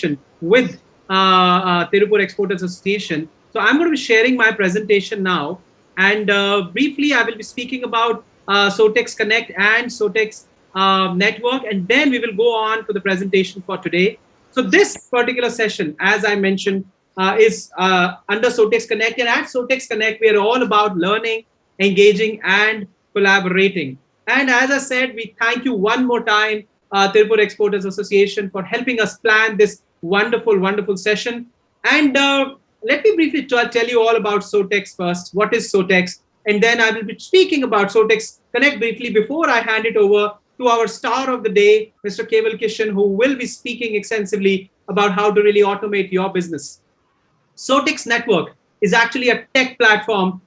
connection with Tiruppur Exporters Association. So I'm going to be sharing my presentation now. And briefly, I will be speaking about Sotex Connect and Sotex Network. And then we will go on to the presentation for today. So this particular session, as I mentioned, is under Sotex Connect. And at Sotex Connect, we are all about learning, engaging, and collaborating. And as I said, we thank you one more time, Tiruppur Exporters Association, for helping us plan this wonderful, wonderful session. And let me briefly tell you all about Sotex first. What is Sotex? And then I will be speaking about Sotex Connect briefly before I hand it over to our star of the day, Mr. Keval Kishan, who will be speaking extensively about how to really automate your business. Sotex Network is actually a tech platform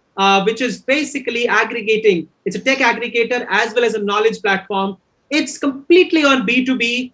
which is basically aggregating. It's a tech aggregator as well as a knowledge platform. It's completely on B2B,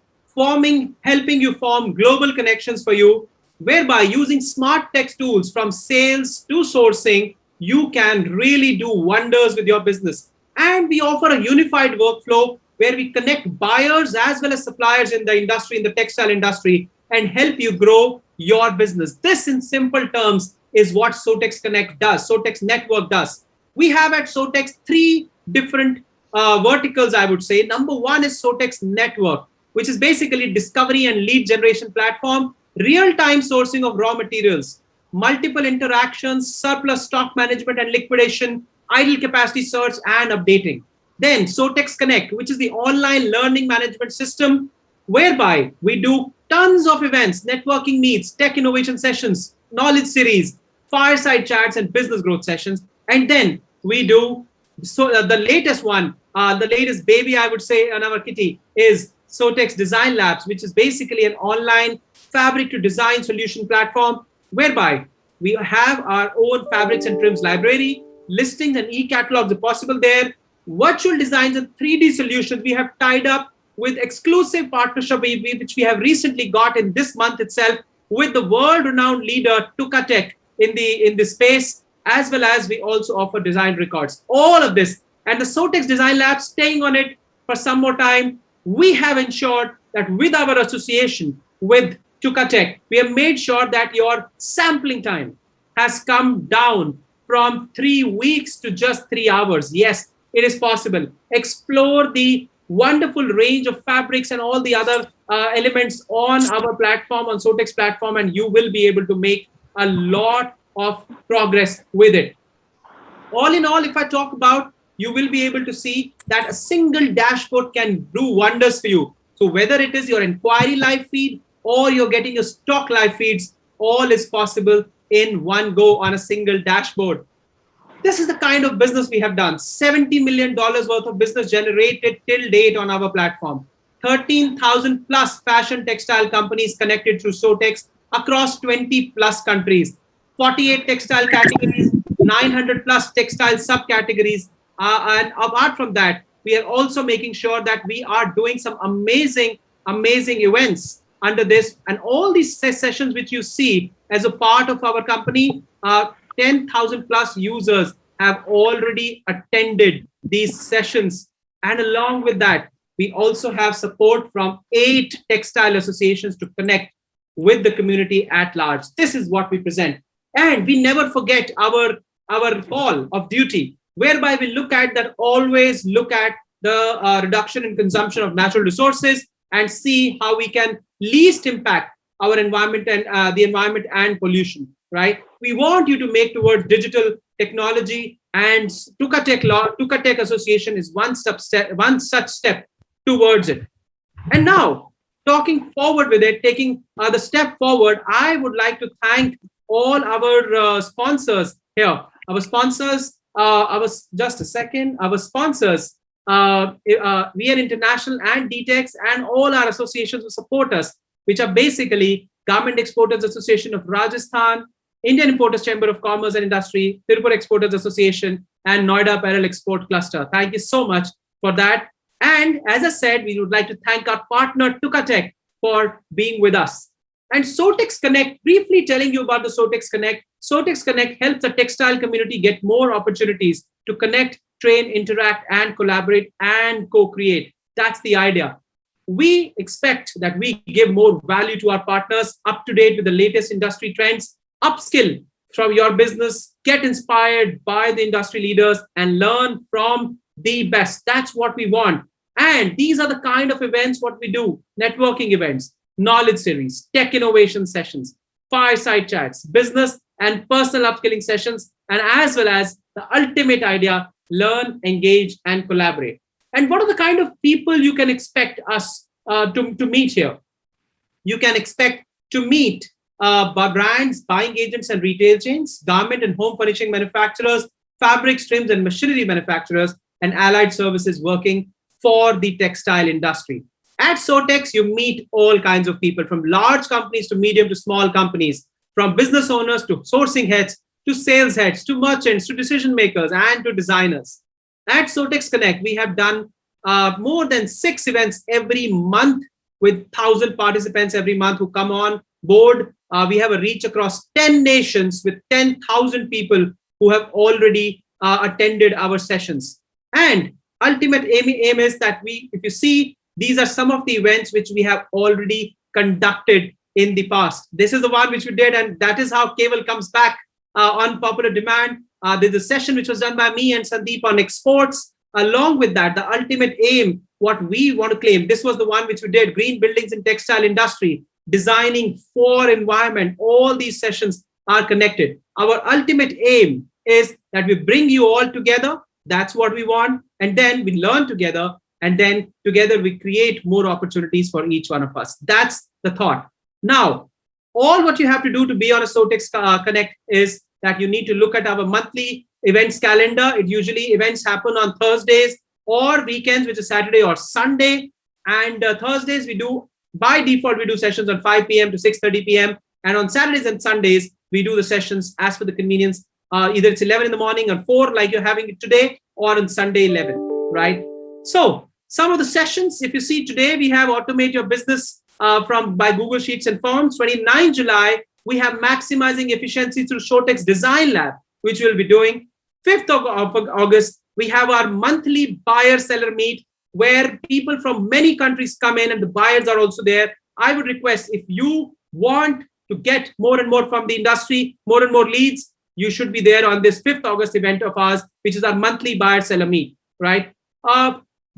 helping you form global connections for you, whereby using smart tech tools from sales to sourcing, you can really do wonders with your business. And we offer a unified workflow where we connect buyers as well as suppliers in the industry, in the textile industry, and help you grow your business. This, in simple terms, is what Sotex Connect does, Sotex Network does. We have at Sotex three different verticals, I would say. Number one is Sotex Network, which is basically discovery and lead generation platform, real-time sourcing of raw materials, multiple interactions, surplus stock management and liquidation, idle capacity search and updating. Then Sotex Connect, which is the online learning management system, whereby we do tons of events, networking meets, tech innovation sessions, knowledge series, fireside chats, and business growth sessions. And then we do the latest one, the latest baby, I would say, on our kitty is Sotex Design Labs, which is basically an online fabric to design solution platform, whereby we have our own fabrics and trims library, listings and e-catalogs are possible there, virtual designs and 3D solutions. We have tied up with exclusive partnership, which we have recently got in this month itself with the world-renowned leader Tiruppur in the space, as well as we also offer design records. All of this and the Sotex Design Lab, staying on it for some more time, we have ensured that with our association with Tiruppur, we have made sure that your sampling time has come down from 3 weeks to just 3 hours. Yes, it is possible. Explore the wonderful range of fabrics and all the other elements on our platform, on Sotex platform, and you will be able to make a lot of progress with it. All in all, if I talk about, you will be able to see that a single dashboard can do wonders for you. So whether it is your inquiry live feed or you're getting your stock live feeds, all is possible in one go on a single dashboard. This is the kind of business we have done. $70 million worth of business generated till date on our platform. 13,000 plus fashion textile companies connected through Sotex across 20 plus countries. 48 textile categories, 900 plus textile subcategories. And apart from that, we are also making sure that we are doing some amazing, amazing events under this. And all these sessions which you see as a part of our company, 10,000 plus users have already attended these sessions. And along with that, we also have support from 8 textile associations to connect with the community at large. This is what we present. And we never forget our call of duty, whereby we always look at the reduction in consumption of natural resources and see how we can least impact our environment and the environment and pollution, right? We want you to make towards digital technology, and Tiruppur Association is one such step towards it. And now, talking forward with it, taking the step forward, I would like to thank all our sponsors here. Our sponsors, just a second, our sponsors, VN International and DTEX and all our associations who support us, which are basically Garment Exporters Association of Rajasthan, Indian Importers Chamber of Commerce and Industry, Tiruppur Exporters Association, and Noida Apparel Export Cluster. Thank you so much for that. And as I said, we would like to thank our partner Tiruppur for being with us. And Sotex Connect, briefly telling you about the Sotex Connect. Sotex Connect helps the textile community get more opportunities to connect, train, interact, and collaborate and co-create. That's the idea. We expect that we give more value to our partners, up to date with the latest industry trends, upskill from your business, get inspired by the industry leaders, and learn from the best. That's what we want. And these are the kind of events what we do: networking events, knowledge series, tech innovation sessions, fireside chats, business and personal upskilling sessions, and as well as the ultimate idea: learn, engage, and collaborate. And what are the kind of people you can expect us to meet here? You can expect to meet brands, buying agents and retail chains, garment and home furnishing manufacturers, fabrics, trims and machinery manufacturers, and allied services working for the textile industry. At Sotex, you meet all kinds of people, from large companies to medium to small companies, from business owners to sourcing heads to sales heads to merchants to decision makers and to designers. At Sotex Connect, we have done more than 6 events every month with 1,000 participants every month who come on board. We have a reach across 10 nations with 10,000 people who have already attended our sessions. And ultimate aim is that if you see, these are some of the events which we have already conducted in the past. This is the one which we did, and that is how Keval comes back on popular demand. There's a session which was done by me and Sandeep on exports. Along with that, the ultimate aim, what we want to claim, this was the one which we did: green buildings in textile industry, designing for environment. All these sessions are connected. Our ultimate aim is that we bring you all together. That's what we want. And then we learn together. And then together we create more opportunities for each one of us. That's the thought. Now, all what you have to do to be on a Sotex Connect is that you need to look at our monthly events calendar. It usually events happen on Thursdays or weekends, which is Saturday or Sunday. And Thursdays we do, by default, we do sessions on 5 p.m. to 6:30 p.m. And on Saturdays and Sundays, we do the sessions as per the convenience. Either it's 11 in the morning or 4 like you're having it today, or on Sunday 11, right? So some of the sessions, if you see today, we have Automate Your Business by Google Sheets and Forms. 29 July, we have Maximizing Efficiency through Sotex Design Lab, which we'll be doing. 5th of August, we have our monthly buyer-seller meet, where people from many countries come in and the buyers are also there. I would request, if you want to get more and more from the industry, more and more leads, you should be there on this 5th August event of ours, which is our monthly buyer-seller meet, right?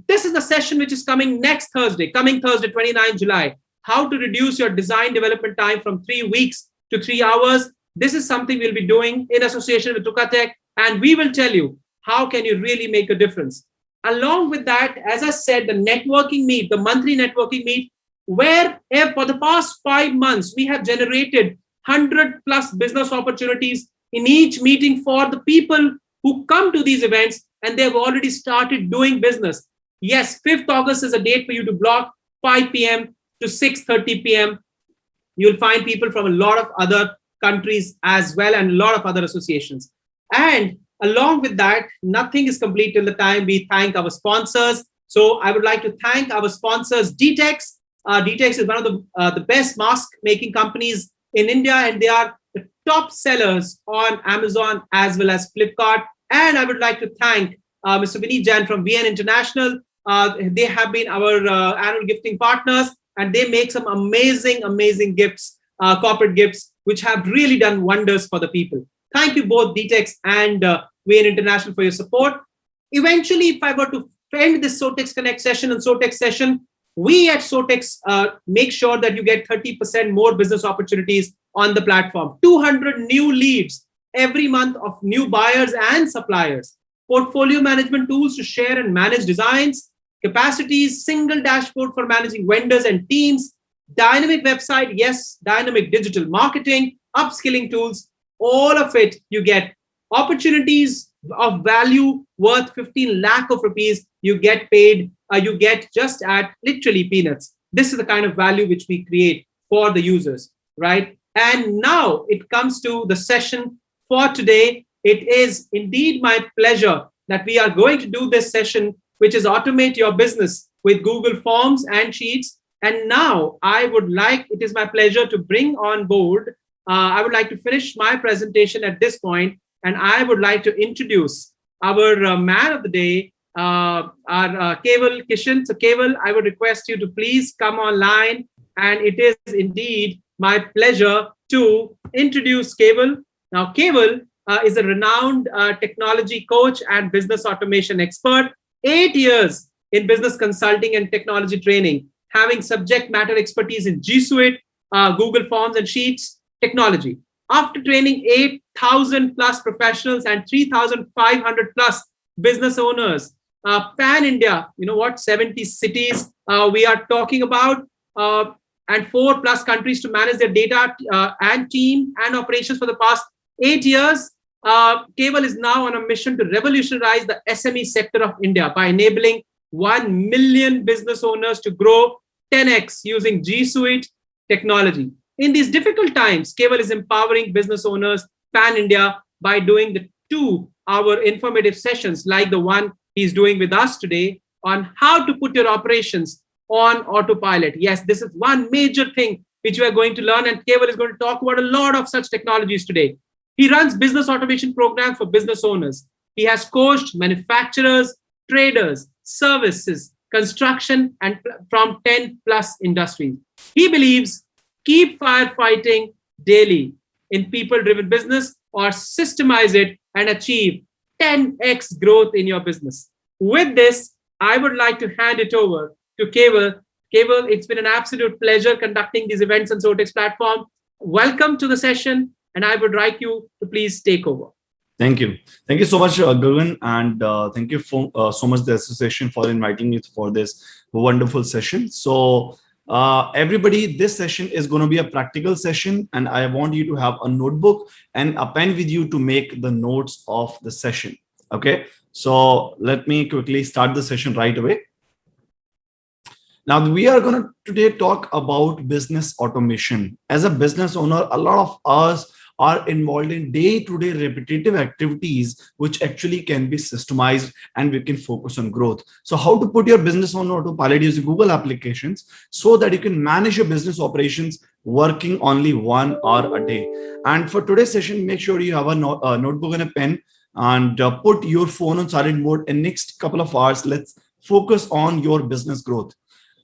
This is the session which is coming next Thursday, 29 July. How to reduce your design development time from 3 weeks to 3 hours. This is something we'll be doing in association with Tukatech, and we will tell you how can you really make a difference. Along with that, as I said, the networking meet, the monthly networking meet, where for the past 5 months, we have generated 100 plus business opportunities in each meeting for the people who come to these events, and they've already started doing business. Yes, 5th August is a date for you to block, 5 p.m. to 6:30 p.m. You'll find people from a lot of other countries as well, and a lot of other associations. And along with that, nothing is complete till the time we thank our sponsors. So I would like to thank our sponsors, DTEX. DTEX is one of the best mask making companies in India, and they are the top sellers on Amazon as well as Flipkart. And I would like to thank Mr. Vineet Jain from VN International. They have been our annual gifting partners, and they make some amazing gifts, corporate gifts, which have really done wonders for the people. Thank you both, DTEX and VN International, for your support. Eventually, if I were to end this Sotex Connect session and Sotex session, we at Sotex make sure that you get 30% more business opportunities on the platform. 200 new leads every month of new buyers and suppliers. Portfolio management tools to share and manage designs, capacities, single dashboard for managing vendors and teams, dynamic website, yes, dynamic digital marketing, upskilling tools, all of it you get. Opportunities of value worth 15 lakh of rupees, you get paid, you get just at literally peanuts. This is the kind of value which we create for the users, right? And now it comes to the session for today. It is indeed my pleasure that we are going to do this session, which is Automate Your Business with Google Forms and Sheets. And now it is my pleasure to bring on board, I would like to finish my presentation at this point, and I would like to introduce our man of the day, Keval Kishan. So, Keval, I would request you to please come online. And it is indeed my pleasure to introduce Keval. Now, Keval is a renowned technology coach and business automation expert, 8 years in business consulting and technology training, having subject matter expertise in G Suite, Google Forms and Sheets technology. After training 8,000 plus professionals and 3,500 plus business owners, pan India, you know what, 70 cities we are talking about, and 4 plus countries to manage their data and team and operations for the past 8 years. Keval is now on a mission to revolutionize the SME sector of India by enabling 1 million business owners to grow 10x using G Suite technology. In these difficult times, Keval is empowering business owners pan India by doing the 2-hour informative sessions like the one he's doing with us today on how to put your operations on autopilot. Yes, this is one major thing which we are going to learn, and Keval is going to talk about a lot of such technologies today. He runs business automation programs for business owners. He has coached manufacturers, traders, services, construction, and from 10 plus industries. He believes keep firefighting daily in people driven business or systemize it and achieve 10x growth in your business. With this, I would like to hand it over to Keval. Keval, it's been an absolute pleasure conducting these events on Sotex platform. Welcome to the session, and I would like you to please take over. Thank you. Thank you so much, Gurvin, and thank you for, so much the association for inviting me for this wonderful session. So everybody, this session is going to be a practical session, and I want you to have a notebook and a pen with you to make the notes of the session. Okay, so let me quickly start the session right away. Now, we are going to today talk about business automation. As a business owner, a lot of us are involved in day-to-day repetitive activities, which actually can be systemized and we can focus on growth. So how to put your business on autopilot using Google applications so that you can manage your business operations working only 1 hour a day. And for today's session, make sure you have a notebook and a pen, and put your phone on silent mode. In next couple of hours, let's focus on your business growth.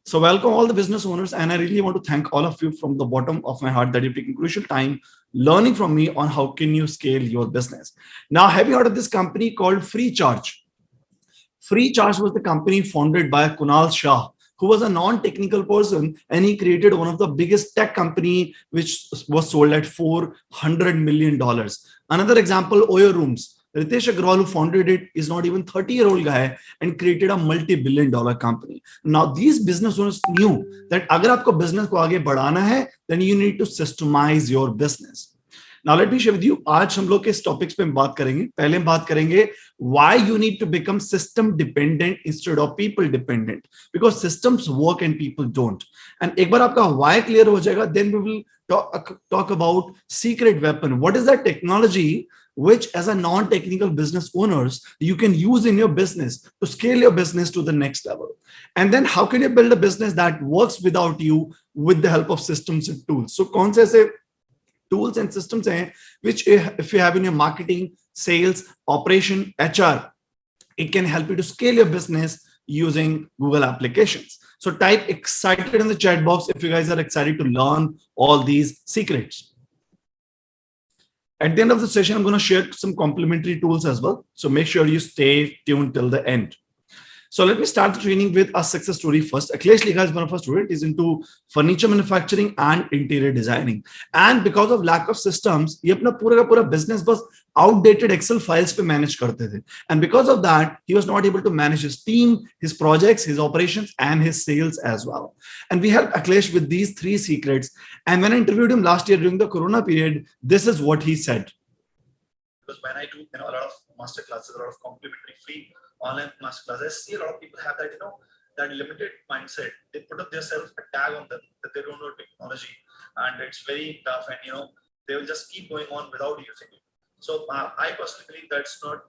So welcome all the business owners, and I really want to thank all of you from the bottom of my heart that you're taking crucial time learning from me on how can you scale your business. Now, have you heard of this company called FreeCharge? FreeCharge was the company founded by Kunal Shah, who was a non-technical person, and he created one of the biggest tech company, which was sold at $400 million. Another example, Oyo Rooms. Ritesh Agrawal, who founded it, is not even 30-year-old guy and created a multi-billion-dollar company. Now, these business owners knew that agar aapko business ko aage badhana hai, then you need to systemize your business. Now, let me share with you, आज हम लोग के इस topics पे बात करेंगे. पहले हम बात करेंगे why you need to become system dependent instead of people dependent, because systems work and people don't. And एक बार आपका why clear हो जाएगा, then we will talk about secret weapon. What is that technology which, as a non-technical business owners, you can use in your business to scale your business to the next level? And then how can you build a business that works without you with the help of systems and tools? So कौन से ऐसे tools and systems हैं which, if you have in your marketing, sales, operation, HR, it can help you to scale your business using Google applications. So type excited in the chat box if you guys are excited to learn all these secrets. At the end of the session, I'm going to share some complementary tools as well. So make sure you stay tuned till the end. So let me start the training with a success story first. Akhilesh Ligha is one of our students. He's into furniture manufacturing and interior designing. And because of lack of systems, he apna pura business was outdated Excel files pe manage karte the. And because of that, he was not able to manage his team, his projects, his operations, and his sales as well. And we helped Akhilesh with these 3 secrets. And when I interviewed him last year during the Corona period, this is what he said. Because when I do a lot of master classes, a lot of complimentary free online master classes, I see a lot of people have that, that limited mindset. They put up themselves a tag on them that they don't know technology, and it's very tough, and they will just keep going on without using it. So I personally believe that's not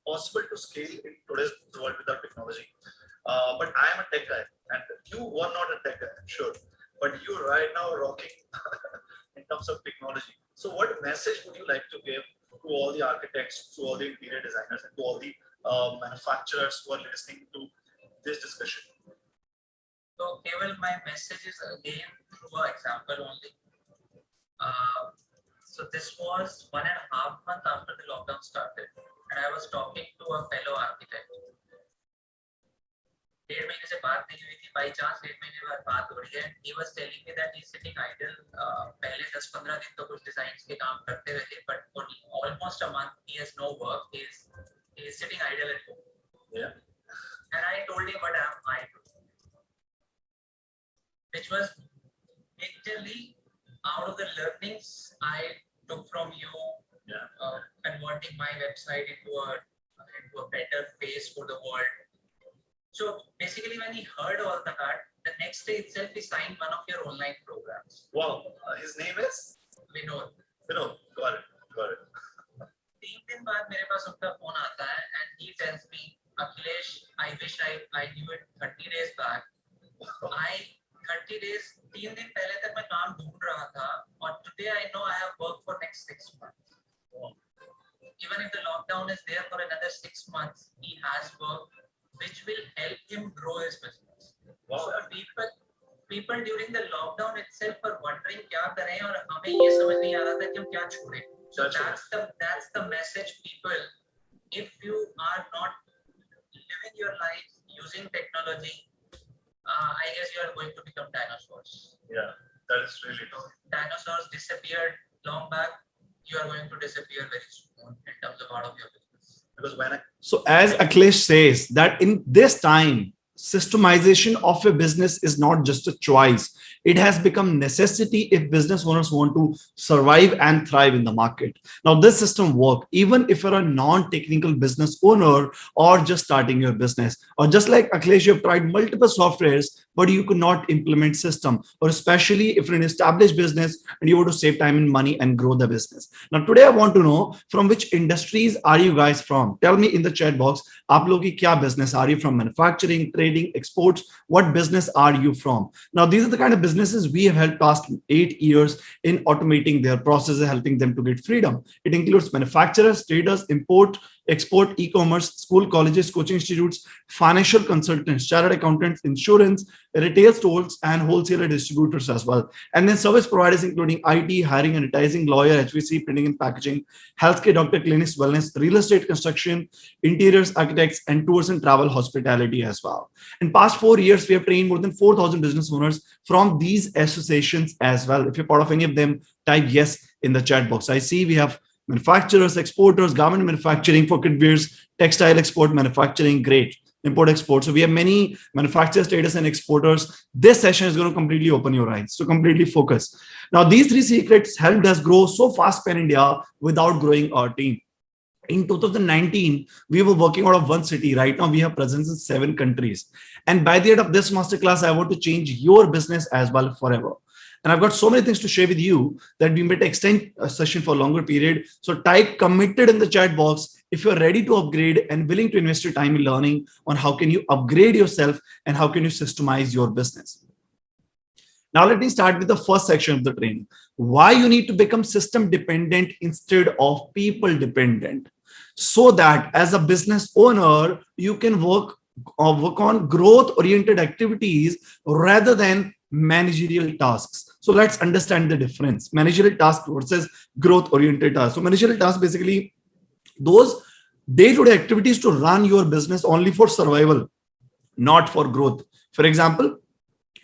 possible to scale in today's world without technology. But I am a tech guy, and you are not a tech guy, I'm sure, but you right now are rocking in terms of technology. So what message would you like to give to all the architects, to all the interior designers, and to all the manufacturers who are listening to this discussion? So, Keval, my message is again through an example only. So this was 1.5 months after the lockdown started, and I was talking to a fellow architect. 1.5 महीने से बात नहीं हुई थी, by chance 1 महीने बाद बात हो रही है. He was telling me that he's sitting idle. पहले 10-15 दिन तो कुछ डिजाइन्स के काम करते रहे, but for almost a month he has no work. He is sitting idle at home. Yeah. And I told him what am I doing, which was majorly out of the learnings I took from you. Yeah. Converting my website into a better face for the world. So basically, when he heard all that, the next day itself he signed one of your online programs. Wow. His name is Vinod. Vinod. Got it. 3 दिन बाद मेरे पास उनका phone आता है, and he tells me, Akhilesh, I wish I knew it 30 days back. 30 days, 3 दिन पहले तक मैं काम ढूंढ रहा था, और today I know I have work for next 6 months. Even if the lockdown is there for another 6 months, he has work which will help him grow his business. Wow. So people during the lockdown itself are wondering क्या करें, और हमें ये समझ नहीं आ रहा था कि हम क्या छोड़ें. So that's the message, people. If you are not living your life using technology, I guess you are going to become dinosaurs. Yeah, that is really true. Dinosaurs disappeared long back. You are going to disappear very soon in terms of out of your business. So as Akhilesh says, that in this time, systemization of a business is not just a choice. It has become necessity if business owners want to survive and thrive in the market. Now, this system works even if you're a non-technical business owner or just starting your business. Or just like Akhilesh, you've tried multiple softwares, but you could not implement system. Or especially if you're an established business and you want to save time and money and grow the business. Now, today I want to know, from which industries are you guys from? Tell me in the chat box. आप लोग की क्या business? Are you from manufacturing, trading, exports? What business are you from? Now, these are the kind of businesses we have helped past 8 years in automating their processes, helping them to get freedom. It includes manufacturers, traders, import, export, e-commerce, school, colleges, coaching institutes, financial consultants, chartered accountants, insurance, retail stores, and wholesaler distributors as well. And then service providers including IT, hiring and advertising, lawyer, HVC, printing and packaging, healthcare, doctor, clinics, wellness, real estate, construction, interiors, architects, and tours and travel, hospitality as well. In past 4 years, we have trained more than 4,000 business owners from these associations as well. If you're part of any of them, type yes in the chat box. I see we have manufacturers, exporters, garment manufacturing, for wears, textile export manufacturing, great. Import export. So we have many manufacturers, traders, and exporters. This session is going to completely open your eyes. So completely focus. Now, these 3 secrets helped us grow so fast pan India without growing our team. In 2019, we were working out of one city. Right now, we have presence in 7 countries. And by the end of this masterclass, I want to change your business as well forever. And I've got so many things to share with you that we might extend a session for a longer period. So type committed in the chat box if you're ready to upgrade and willing to invest your time in learning on how can you upgrade yourself and how can you systemize your business. Now, let me start with the first section of the training. Why you need to become system dependent instead of people dependent. So that as a business owner, you can work on growth oriented activities rather than managerial tasks. So let's understand the difference. Managerial task versus growth oriented tasks. So managerial tasks, basically those day-to-day activities to run your business only for survival, not for growth. For example,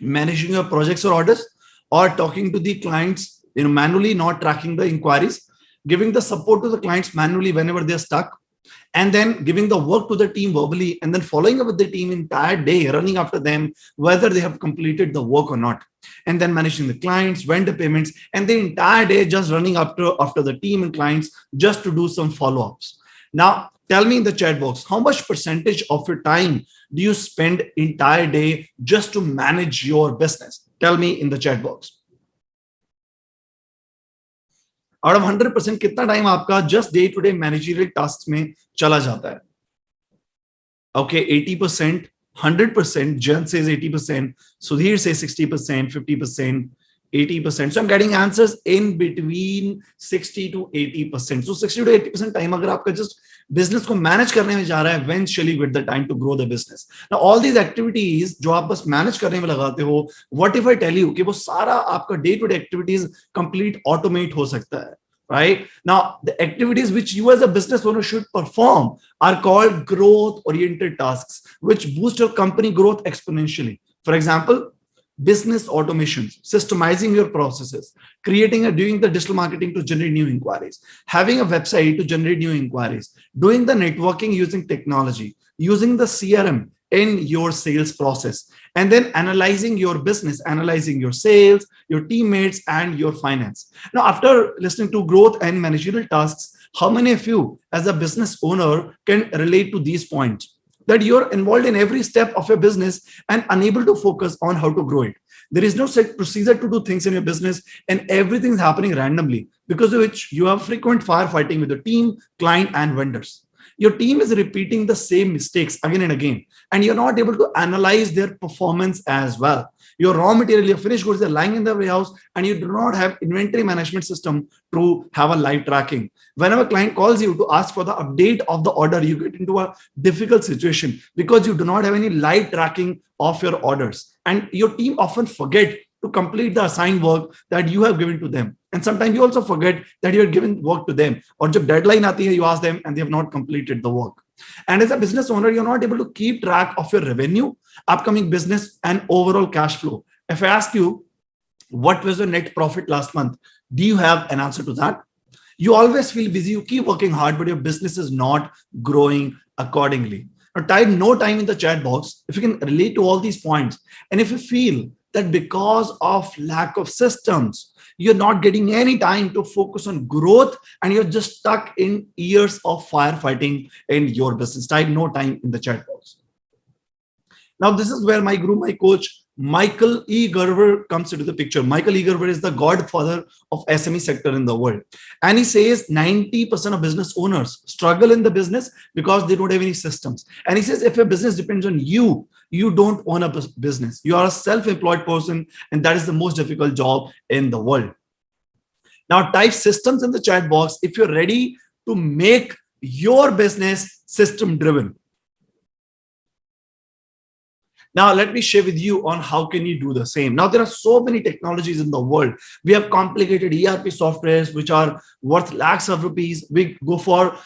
managing your projects or orders, or talking to the clients manually, not tracking the inquiries, giving the support to the clients manually whenever they're stuck, and then giving the work to the team verbally, and then following up with the team entire day, running after them, whether they have completed the work or not, and then managing the clients, vendor payments, and the entire day just running after the team and clients just to do some follow-ups. Now, tell me in the chat box, how much percentage of your time do you spend entire day just to manage your business? Tell me in the chat box. Out of 100%, कितना time आपका just day to day managerial tasks में चला जाता है? Okay, 80%, 100%. Jen says 80%. Sudhir says 60%, 50%, 80%. So I'm getting answers in between 60 to 80%. So 60 to 80% time अगर आपका just business को manage करने में जा रहा है, when shall you get the time to grow the business? Now all these activities जो आप बस मैनेज करने में लगाते हो, what if I tell you कि वो सारा आपका day to day activities complete automate हो सकता है, right? Now the activities which you as a business owner should perform are called growth oriented tasks which boost your company growth exponentially. For example, business automations, systemizing your processes, doing the digital marketing to generate new inquiries, having a website to generate new inquiries, doing the networking using technology, using the CRM in your sales process, and then analyzing your business, analyzing your sales, your teammates, and your finance. Now, after listening to growth and managerial tasks, how many of you as a business owner can relate to these points? That you're involved in every step of your business and unable to focus on how to grow it. There is no set procedure to do things in your business, and everything is happening randomly, because of which you have frequent firefighting with the team, client, and vendors. Your team is repeating the same mistakes again and again, and you're not able to analyze their performance as well. Your raw material, your finished goods are lying in the warehouse, and you do not have inventory management system to have a live tracking. Whenever a client calls you to ask for the update of the order, you get into a difficult situation because you do not have any live tracking of your orders, and your team often forget to complete the assigned work that you have given to them. And sometimes you also forget that you're giving work to them, or jab deadline aati hai, you ask them and they have not completed the work. And as a business owner, you're not able to keep track of your revenue, upcoming business, and overall cash flow. If I ask you, what was your net profit last month? Do you have an answer to that? You always feel busy, you keep working hard, but your business is not growing accordingly. Now, type no time in the chat box if you can relate to all these points. And if you feel that because of lack of systems, you're not getting any time to focus on growth and you're just stuck in years of firefighting in your business, type no time in the chat box. Now, this is where my guru, my coach, Michael E. Gerber comes into the picture. Michael E. Gerber is the godfather of SME sector in the world. And he says 90% of business owners struggle in the business because they don't have any systems. And he says if a business depends on you, you don't own a business. You are a self-employed person, and that is the most difficult job in the world. Now, type systems in the chat box if you're ready to make your business system-driven. Now, let me share with you on how can you do the same. Now, there are so many technologies in the world. We have complicated ERP softwares, which are worth lakhs of rupees. We go for,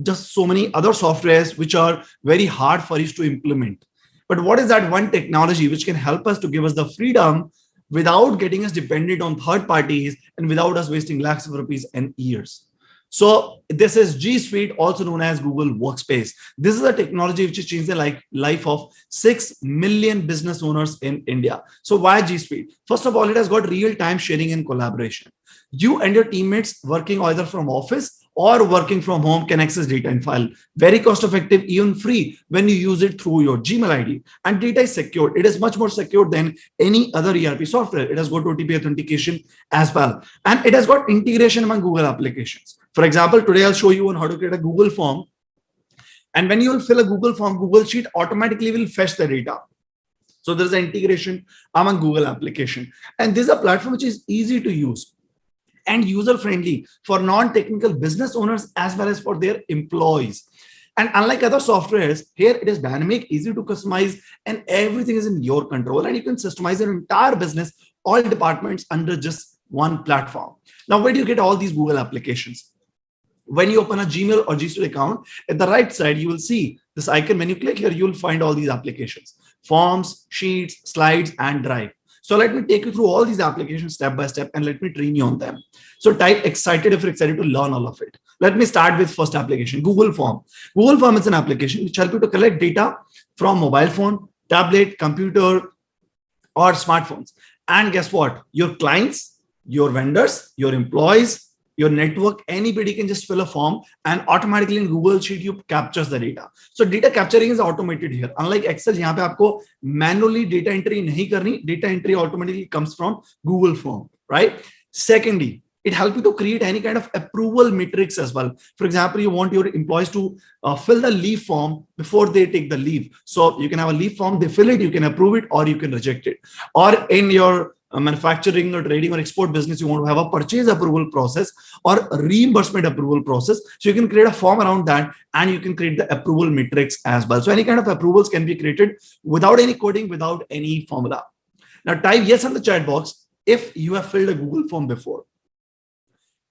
just so many other softwares, which are very hard for us to implement. But what is that one technology which can help us to give us the freedom without getting us dependent on third parties and without us wasting lakhs of rupees and years? So this is G Suite, also known as Google Workspace. This is a technology which has changed the life of 6 million business owners in India. So why G Suite? First of all, it has got real-time sharing and collaboration. You and your teammates working either from office or working from home can access data in file. Very cost effective, even free when you use it through your Gmail ID. And data is secured. It is much more secure than any other ERP software. It has got OTP authentication as well. And it has got integration among Google applications. For example, today I'll show you on how to create a Google form. And when you will fill a Google form, Google Sheet automatically will fetch the data. So there's an integration among Google application. And this is a platform which is easy to use and user-friendly for non-technical business owners as well as for their employees. And unlike other softwares, here it is dynamic, easy to customize, and everything is in your control. And you can systemize your entire business, all departments under just one platform. Now, where do you get all these Google applications? When you open a Gmail or G Suite account, at the right side, you will see this icon. When you click here, you will find all these applications: Forms, Sheets, Slides, and Drive. So let me take you through all these applications step by step and let me train you on them. So type excited if you're excited to learn all of it. Let me start with first application, Google Form. Google Form is an application which helps you to collect data from mobile phone, tablet, computer, or smartphones. And guess what? Your clients, your vendors, your employees, your network, anybody can just fill a form and automatically in Google Sheet, you captures the data. So data capturing is automated here. Unlike Excel, यहाँ पे आपको manually data entry नहीं करनी, data entry automatically comes from Google Form, right? Secondly, it helps you to create any kind of approval matrix as well. For example, you want your employees to fill the leave form before they take the leave. So you can have a leave form, they fill it, you can approve it or you can reject it. Or in your a manufacturing or trading or export business, you want to have a purchase approval process or reimbursement approval process. So you can create a form around that, and you can create the approval matrix as well. So any kind of approvals can be created without any coding, without any formula. Now type yes in the chat box if you have filled a Google form before,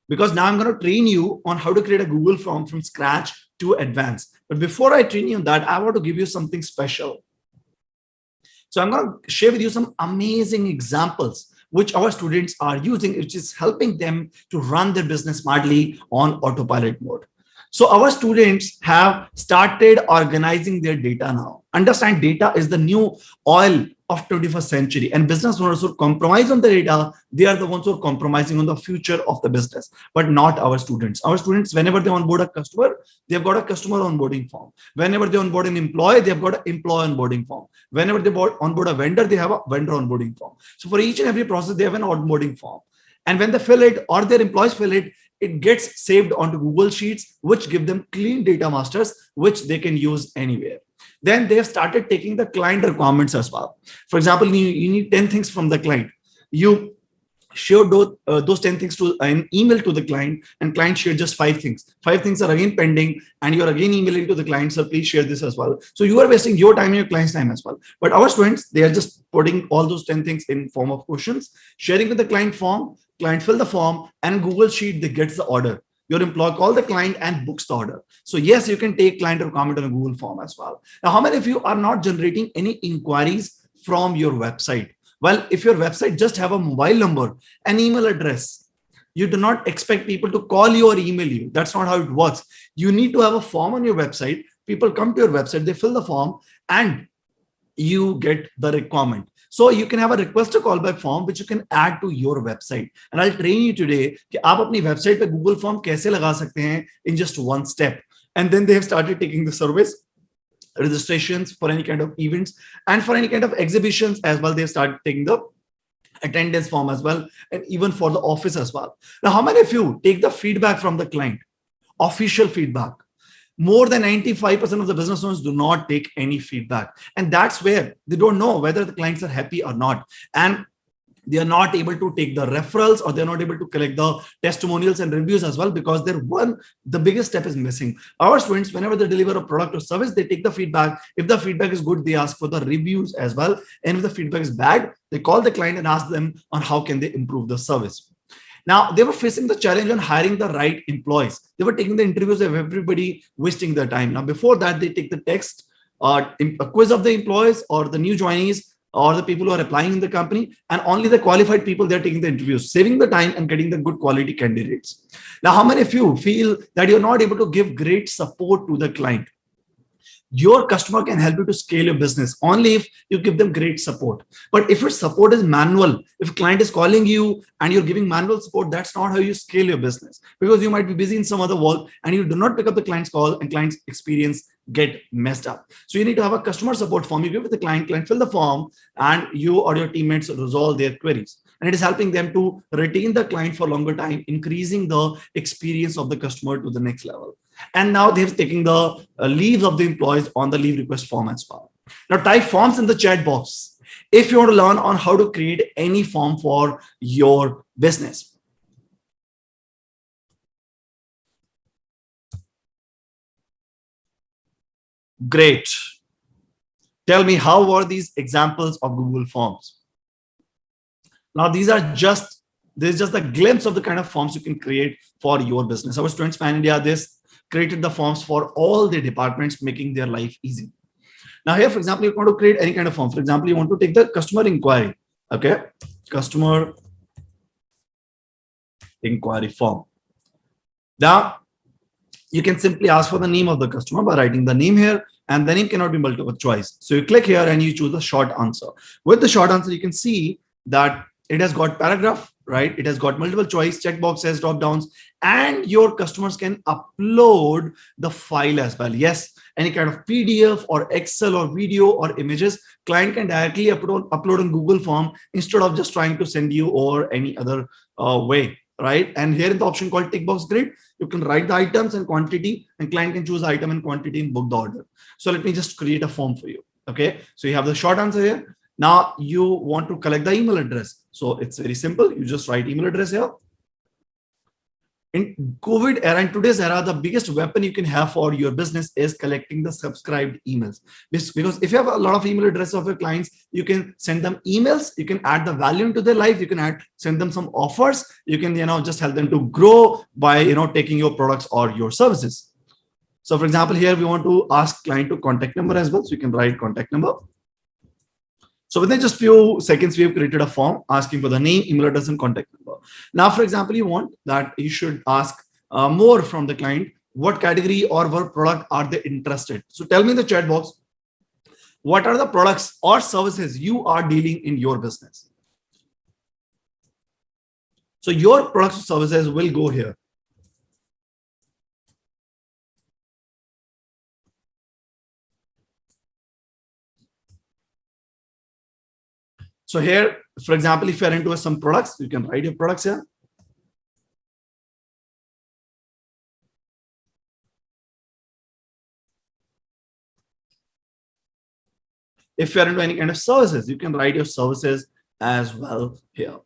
because now I'm going to train you on how to create a Google form from scratch to advanced. But before I train you on that, I want to give you something special. So I'm going to share with you some amazing examples which our students are using, which is helping them to run their business smartly on autopilot mode. So our students have started organizing their data now. Understand, data is the new oil of 21st century, and business owners who compromise on the data, they are the ones who are compromising on the future of the business, but not our students. Our students, whenever they onboard a customer, they've got a customer onboarding form. Whenever they onboard an employee, they've got an employee onboarding form. Whenever they onboard a vendor, they have a vendor onboarding form. So for each and every process, they have an onboarding form. And when they fill it or their employees fill it, it gets saved onto Google Sheets, which give them clean data masters, which they can use anywhere. Then they have started taking the client requirements as well. For example, you need 10 things from the client. You share those 10 things to an email to the client, and client share just 5 things. 5 things are again pending, and you're again emailing to the client, so please share this as well. So you are wasting your time and your client's time as well. But our students, they are just putting all those 10 things in form of questions, sharing with the client form, client fill the form, and Google Sheet, they gets the order. Your employee call the client and books the order. So yes, you can take client requirement on a Google form as well. Now, how many of you are not generating any inquiries from your website? Well, if your website just have a mobile number, an email address, you do not expect people to call you or email you. That's not how it works. You need to have a form on your website. People come to your website, they fill the form, and you get the requirement. So you can have a request to call back form, which you can add to your website. And I'll train you today कि आप अपनी website पे Google form कैसे लगा सकते हैं in just one step. And then they have started taking the service registrations for any kind of events and for any kind of exhibitions as well. They've started taking the attendance form as well, and even for the office as well. Now, how many of you take the feedback from the client, official feedback? More than 95% of the business owners do not take any feedback. And that's where they don't know whether the clients are happy or not. And they are not able to take the referrals, or they're not able to collect the testimonials and reviews as well, because the biggest step is missing. Our students, whenever they deliver a product or service, they take the feedback. If the feedback is good, they ask for the reviews as well. And if the feedback is bad, they call the client and ask them on how can they improve the service. Now, they were facing the challenge on hiring the right employees. They were taking the interviews of everybody, wasting their time. Now, before that, they take the text, a quiz of the employees or the new joinees or the people who are applying in the company, and only the qualified people, they're taking the interviews, saving the time and getting the good quality candidates. Now, how many of you feel that you're not able to give great support to the client? Your customer can help you to scale your business only if you give them great support. But if your support is manual, if a client is calling you and you're giving manual support, that's not how you scale your business, because you might be busy in some other work and you do not pick up the client's call, and client's experience get messed up. So you need to have a customer support form. You give it to the client fill the form, and you or your teammates resolve their queries. And it is helping them to retain the client for longer time, increasing the experience of the customer to the next level. And now they've taken the leaves of the employees on the leave request form as well. Now type forms in the chat box if you want to learn on how to create any form for your business. Great. Tell me, how were these examples of Google Forms? Now, this is just a glimpse of the kind of forms you can create for your business. Our students in India, this created the forms for all the departments, making their life easy. Now here, for example, you want to create any kind of form. For example, you want to take the customer inquiry. Okay. Customer inquiry form. Now, you can simply ask for the name of the customer by writing the name here, and the name cannot be multiple choice. So you click here and you choose the short answer. With the short answer, you can see that it has got paragraph, right? It has got multiple choice, checkboxes, drop downs, and your customers can upload the file as well. Yes, any kind of PDF or Excel or video or images, client can directly upload on Google Form instead of just trying to send you or any other way, right? And here in the option called tick box grid, you can write the items and quantity, and client can choose item and quantity and book the order. So let me just create a form for you. Okay, so you have the short answer here. Now you want to collect the email address. So it's very simple. You just write email address here. In COVID era, in today's era, the biggest weapon you can have for your business is collecting the subscribed emails. Because if you have a lot of email addresses of your clients, you can send them emails, you can add the value into their life, you can send them some offers, you can just help them to grow by taking your products or your services. So for example, here we want to ask client to contact number as well. So you can write contact number. So within just few seconds, we have created a form asking for the name, email address, and contact number. Now, for example, you want that you should ask more from the client. What category or what product are they interested? So tell me in the chat box, what are the products or services you are dealing in your business? So your products or services will go here. So here, for example, if you're into some products, you can write your products here. If you're into any kind of services, you can write your services as well here.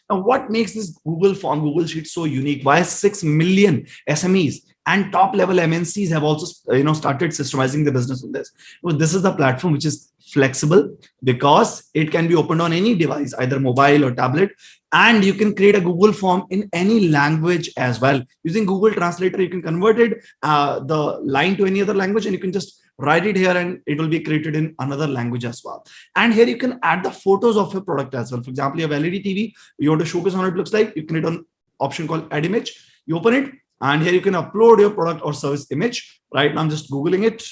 Now, what makes this Google form, Google Sheet so unique? Why 6 million SMEs and top level MNCs have also started systemizing the business on this? Well, this is the platform which is flexible because it can be opened on any device, either mobile or tablet, and you can create a Google form in any language as well. Using Google Translator, you can convert it the line to any other language, and you can just write it here and it will be created in another language as well. And here you can add the photos of your product as well. For example, you have LED TV, you want to showcase how it looks like, you can hit an option called add image, you open it, and here you can upload your product or service image. Right now I'm just Googling it.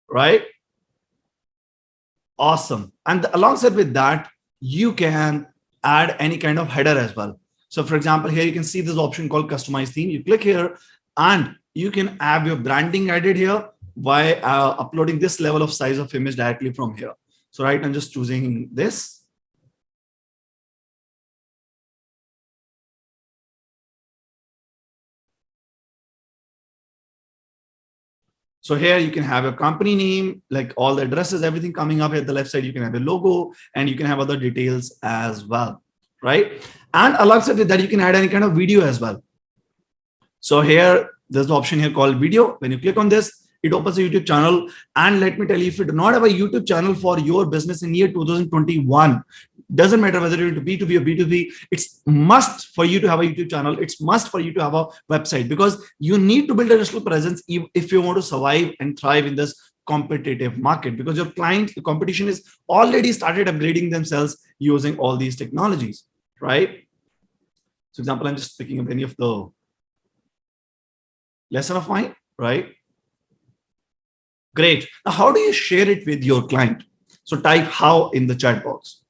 Right? Awesome. And alongside with that, you can add any kind of header as well. So for example, here you can see this option called customize theme. You click here and you can have your branding added here by uploading this level of size of image directly from here. So right, I'm just choosing this. So here you can have your company name, like all the addresses, everything coming up at the left side. You can have a logo and you can have other details as well, right? And alongside with that, you can add any kind of video as well. So here, there's the option here called video. When you click on this, it opens a YouTube channel. And let me tell you, if you do not have a YouTube channel for your business in year 2021, doesn't matter whether you're into B2B or B2B, it's must for you to have a YouTube channel. It's must for you to have a website because you need to build a digital presence if you want to survive and thrive in this competitive market, because your client, the competition is already started upgrading themselves using all these technologies, right? For example, I'm just picking up any of the lesson of mine, right? Great. Now, how do you share it with your client? So type how in the chat box.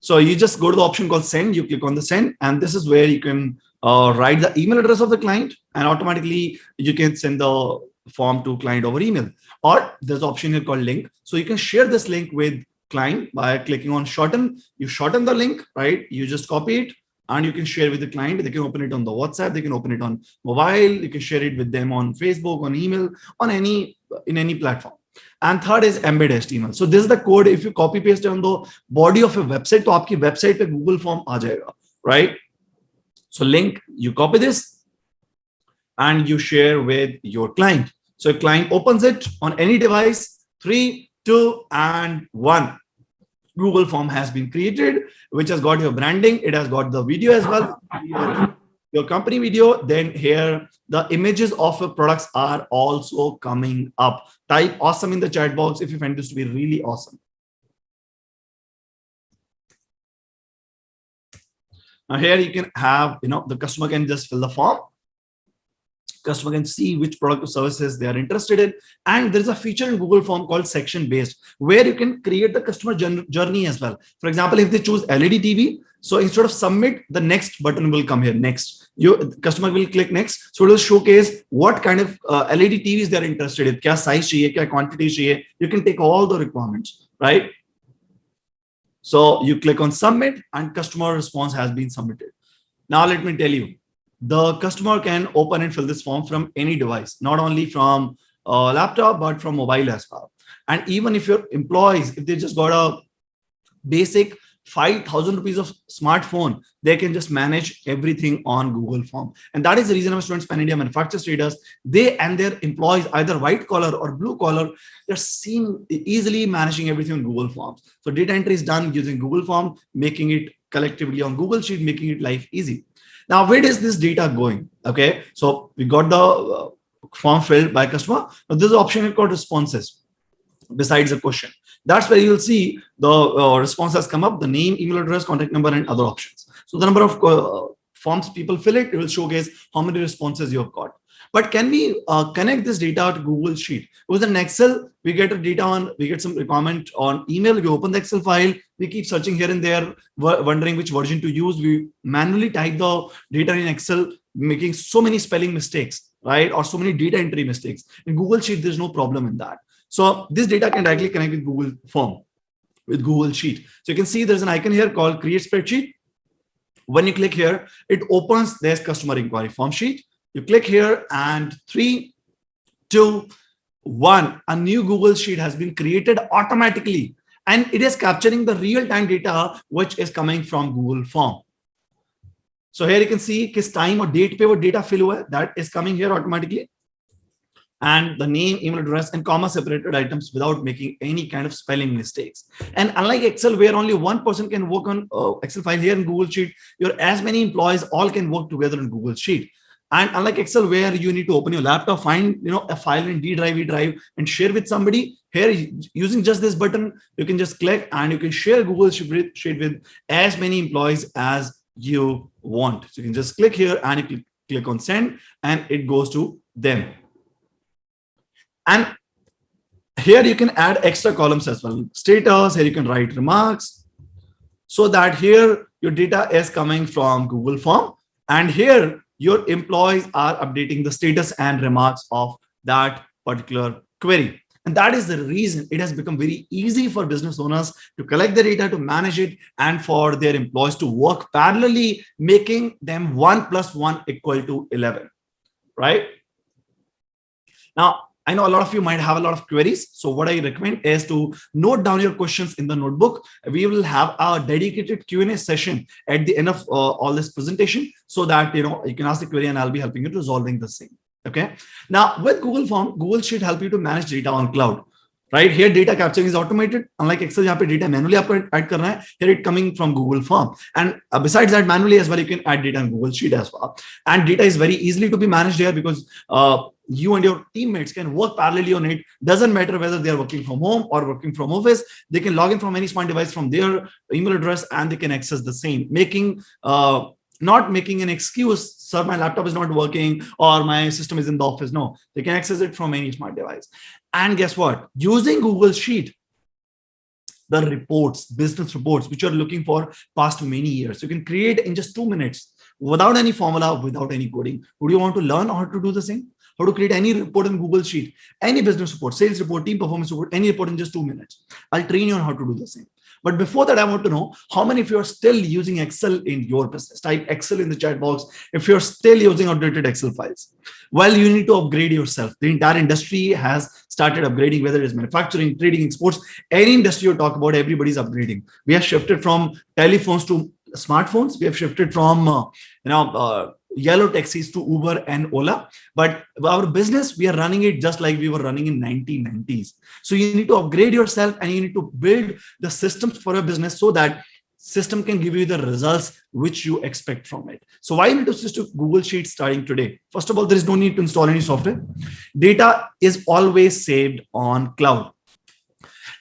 So you just go to the option called send, you click on the send, and this is where you can write the email address of the client, and automatically you can send the form to client over email. Or there's an option here called link. So you can share this link with client by clicking on shorten. You shorten the link, right? You just copy it and you can share with the client. They can open it on the WhatsApp, they can open it on mobile, you can share it with them on Facebook, on email, on in any platform. And third is embed HTML. So this is the code. If you copy paste it on the body of your website, to aapki website pe Google form aa jayega, right? So link, you copy this and you share with your client. So a client opens it on any device. 3, 2, and 1. Google form has been created, which has got your branding. It has got the video as well. Your company video. Then here the images of your products are also coming up. Type awesome in the chat box if you find this to be really awesome. Now here you can have, the customer can just fill the form. Customer can see which product or services they are interested in. And there's a feature in Google form called section based, where you can create the customer journey as well. For example, if they choose LED TV, so instead of submit, the next button will come here, next. Your customer will click next. So it will showcase what kind of LED TVs they're interested in, kya size chahiye, kya quantity chahiye. You can take all the requirements, right? So you click on submit and customer response has been submitted. Now let me tell you, the customer can open and fill this form from any device, not only from laptop, but from mobile as well. And even if your employees, if they just got a basic 5,000 rupees of smartphone, they can just manage everything on Google Form. And that is the reason our students, Pan India manufacturers traders, they and their employees, either white collar or blue collar, they're seen easily managing everything on Google Forms. So data entry is done using Google Form, making it collectively on Google Sheet, making it life easy. Now, where is this data going? Okay, so we got the form filled by customer. Now, this option is called responses besides the question. That's where you'll see the response has come up, the name, email address, contact number, and other options. So the number of forms people fill it will showcase how many responses you have got. But can we connect this data to Google Sheet? Because in Excel, we get a data on, we get some requirement on email, we open the Excel file, we keep searching here and there, wondering which version to use. We manually type the data in Excel, making so many spelling mistakes, right? Or so many data entry mistakes. In Google Sheet, there's no problem in that. So this data can directly connect with Google Form, with Google Sheet. So you can see there's an icon here called Create Spreadsheet. When you click here, it opens this customer inquiry form sheet. You click here and 3, 2, 1, a new Google Sheet has been created automatically. And it is capturing the real-time data which is coming from Google Form. So here you can see किस time or date पे वो data fill हुआ है, that is coming here automatically. And the name, email address, and comma separated items without making any kind of spelling mistakes. And unlike Excel, where only one person can work on Excel file, here in Google Sheet, your as many employees all can work together in Google Sheet. And unlike Excel, where you need to open your laptop, find a file in D drive, E drive, and share with somebody, here using just this button, you can just click and you can share Google Sheet with as many employees as you want. So you can just click here and you click on send, and it goes to them. And here you can add extra columns as well. Status, here you can write remarks, so that here your data is coming from Google Form, and here your employees are updating the status and remarks of that particular query. And that is the reason it has become very easy for business owners to collect the data, to manage it, and for their employees to work parallelly, making them 1 + 1 = 11, right? Now, I know a lot of you might have a lot of queries. So what I recommend is to note down your questions in the notebook. We will have a dedicated Q&A session at the end of all this presentation, so that you can ask the query and I'll be helping you to resolving the same. Okay. Now with Google Form, Google Sheet help you to manage data on cloud. Right here, data capturing is automated. Unlike Excel, यहाँ पे data manually आपको add करना है. Here it coming from Google Form. And besides that, manually as well, you can add data in Google Sheet as well. And data is very easily to be managed here, because you and your teammates can work parallelly on it. Doesn't matter whether they are working from home or working from office. They can log in from any smart device from their email address, and they can access the same, not making an excuse, sir, my laptop is not working or my system is in the office. No, they can access it from any smart device. And guess what? Using Google Sheet, the reports, business reports, which you're looking for past many years, you can create in just 2 minutes without any formula, without any coding. Would you want to learn how to do the same? How to create any report in Google Sheet, any business report, sales report, team performance report, any report in just 2 minutes. I'll train you on how to do the same. But before that, I want to know how many of you are still using Excel in your business. Type Excel in the chat box if you're still using outdated Excel files. Well, you need to upgrade yourself. The entire industry has started upgrading, whether it's manufacturing, trading, exports, any industry you talk about, everybody's upgrading. We have shifted from telephones to smartphones. We have shifted from yellow taxis to Uber and Ola. But our business, we are running it just like we were running in 1990s. So you need to upgrade yourself, and you need to build the systems for your business so that system can give you the results which you expect from it. So why you need to switch to Google Sheets starting today? First of all, there is no need to install any software. Data is always saved on cloud.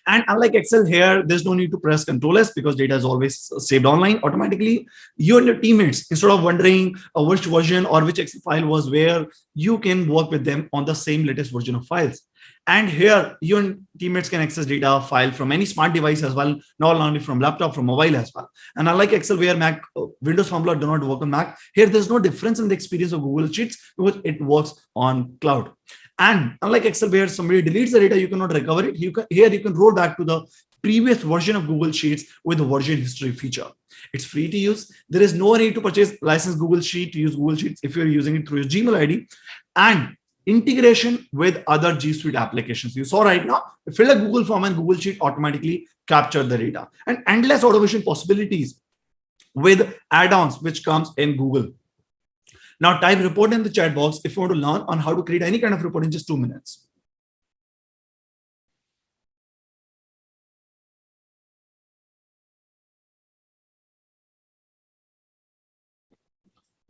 And unlike Excel here, there's no need to press Control S, because data is always saved online automatically. You and your teammates, instead of wondering which version or which Excel file was where, you can work with them on the same latest version of files. And here, you and teammates can access data file from any smart device as well, not only from laptop, from mobile as well. And unlike Excel, where Mac, Windows Formula do not work on Mac, here there's no difference in the experience of Google Sheets, because it works on cloud. And unlike Excel, where somebody deletes the data, you cannot recover it. Here you can roll back to the previous version of Google Sheets with the version history feature. It's free to use. There is no need to purchase license Google Sheet to use Google Sheets if you're using it through your Gmail ID. And integration with other G Suite applications. You saw right now, fill a Google form and Google Sheet automatically capture the data, and endless automation possibilities with add-ons which comes in Google. Now type report in the chat box if you want to learn on how to create any kind of report in just 2 minutes.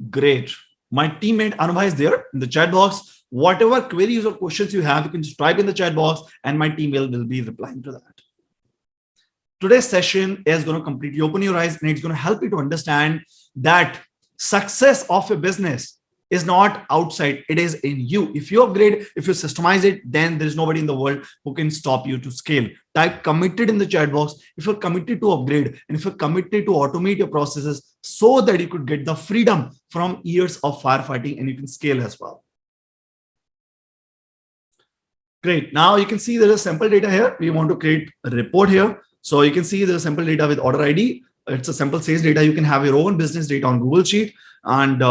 Great. My teammate Anubhai is there in the chat box. Whatever queries or questions you have, you can just type in the chat box and my team will be replying to that. Today's session is going to completely open your eyes and it's going to help you to understand that success of a business is not outside, it is in you. If you upgrade, if you systemize it, then there's nobody in the world who can stop you to scale. Type committed in the chat box if you're committed to upgrade and if you're committed to automate your processes so that you could get the freedom from years of firefighting and you can scale as well. Great. Now you can see there is sample data here. We want to create a report here. So you can see the sample data with order ID. It's a sample sales data. You can have your own business data on Google Sheet and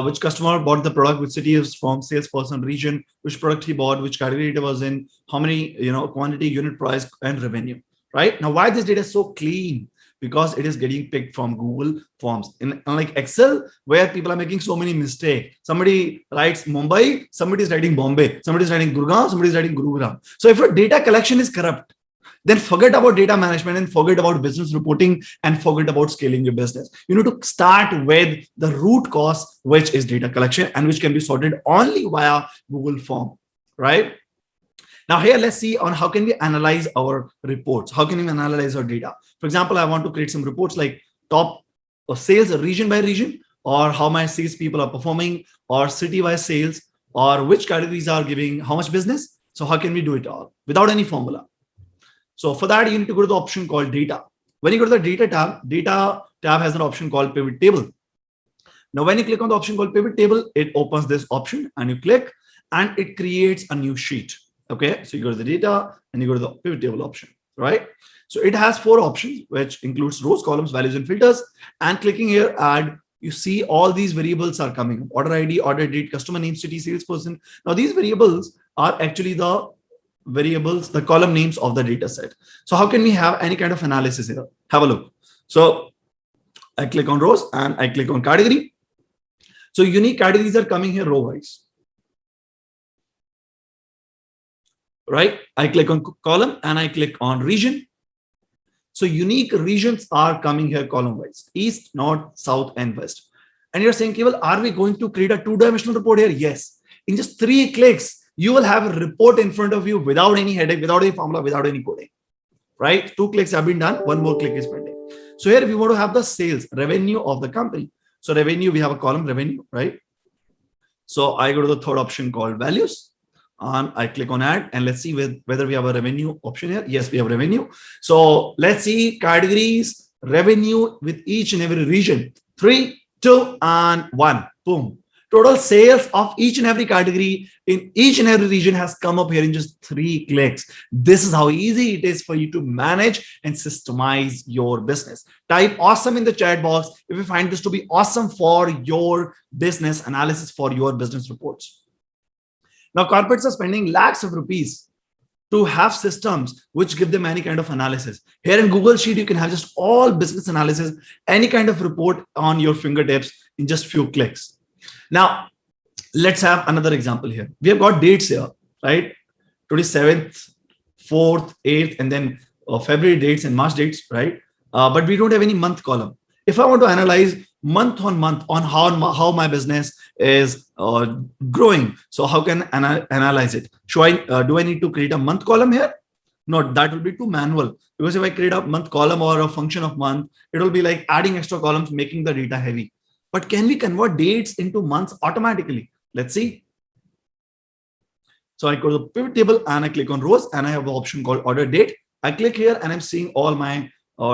which customer bought the product, which city is from, salesperson, region, which product he bought, which category it was in, how many, quantity, unit price, and revenue. Right now, why this data is so clean? Because it is getting picked from Google Forms. Unlike Excel, where people are making so many mistakes. Somebody writes Mumbai, somebody is writing Bombay, somebody is writing Gurgaon, somebody is writing Gurugram. So if your data collection is corrupt, then forget about data management and forget about business reporting and forget about scaling your business. You need to start with the root cause, which is data collection and which can be sorted only via Google Form, right? Now here, let's see on how can we analyze our reports. How can we analyze our data? For example, I want to create some reports like top sales region by region, or how my sales people are performing, or city-wise sales, or which categories are giving how much business. So how can we do it all without any formula? So for that, you need to go to the option called data. When you go to the data tab has an option called pivot table. Now, when you click on the option called pivot table, it opens this option and you click and it creates a new sheet. Okay, so you go to the data and you go to the pivot table option, right? So it has 4 options, which includes rows, columns, values, and filters. And clicking here, add, you see all these variables are coming. Order ID, order date, customer name, city, salesperson. Now, these variables are actually the variables, the column names of the data set. So how can we have any kind of analysis here? Have a look. So I click on rows and I click on category. So unique categories are coming here row wise, right? I click on column and I click on region. So unique regions are coming here column wise, east, north, south, and west. And you're saying, Keval, are we going to create a 2-dimensional report here? Yes. In just 3 clicks, you will have a report in front of you without any headache, without any formula, without any coding, right? 2 clicks have been done. 1 more click is pending. So here we want to have the sales revenue of the company. So revenue, we have a column revenue, right? So I go to the 3rd option called values and I click on add and let's see whether we have a revenue option here. Yes, we have revenue. So let's see categories, revenue with each and every region. 3, 2, and 1. Boom. Total sales of each and every category in each and every region has come up here in just 3 clicks. This is how easy it is for you to manage and systemize your business. Type awesome in the chat box if you find this to be awesome for your business analysis, for your business reports. Now, corporates are spending lakhs of rupees to have systems which give them any kind of analysis. Here in Google Sheet, you can have just all business analysis, any kind of report on your fingertips in just few clicks. Now, let's have another example here. We have got dates here, right? 27th, 4th, 8th, and then February dates and March dates, right? But we don't have any month column. If I want to analyze month on month on how my business is growing, so how can I analyze it? Do I need to create a month column here? No, that will be too manual, because if I create a month column or a function of month, it will be like adding extra columns, making the data heavy. But can we convert dates into months automatically? Let's see. So I go to the pivot table and I click on rows and I have the option called order date. I click here and I'm seeing all my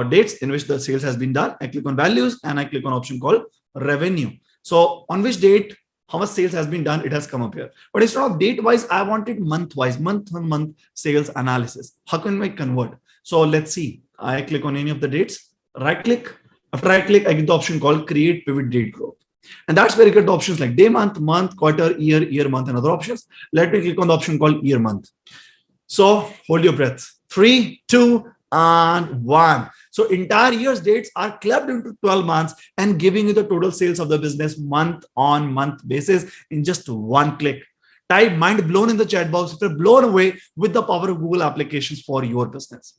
dates in which the sales has been done. I click on values and I click on option called revenue. So on which date, how much sales has been done, it has come up here. But instead of date wise, I wanted month wise, month on month sales analysis. How can I convert? So let's see. I click on any of the dates, right click. After I click, I get the option called create pivot date group. And that's where you get the options like day, month, quarter, year, month, and other options. Let me click on the option called year, month. So hold your breath. 3, 2, and 1. So entire year's dates are clubbed into 12 months and giving you the total sales of the business month on month basis in just one click. Type mind blown in the chat box if you're blown away with the power of Google applications for your business.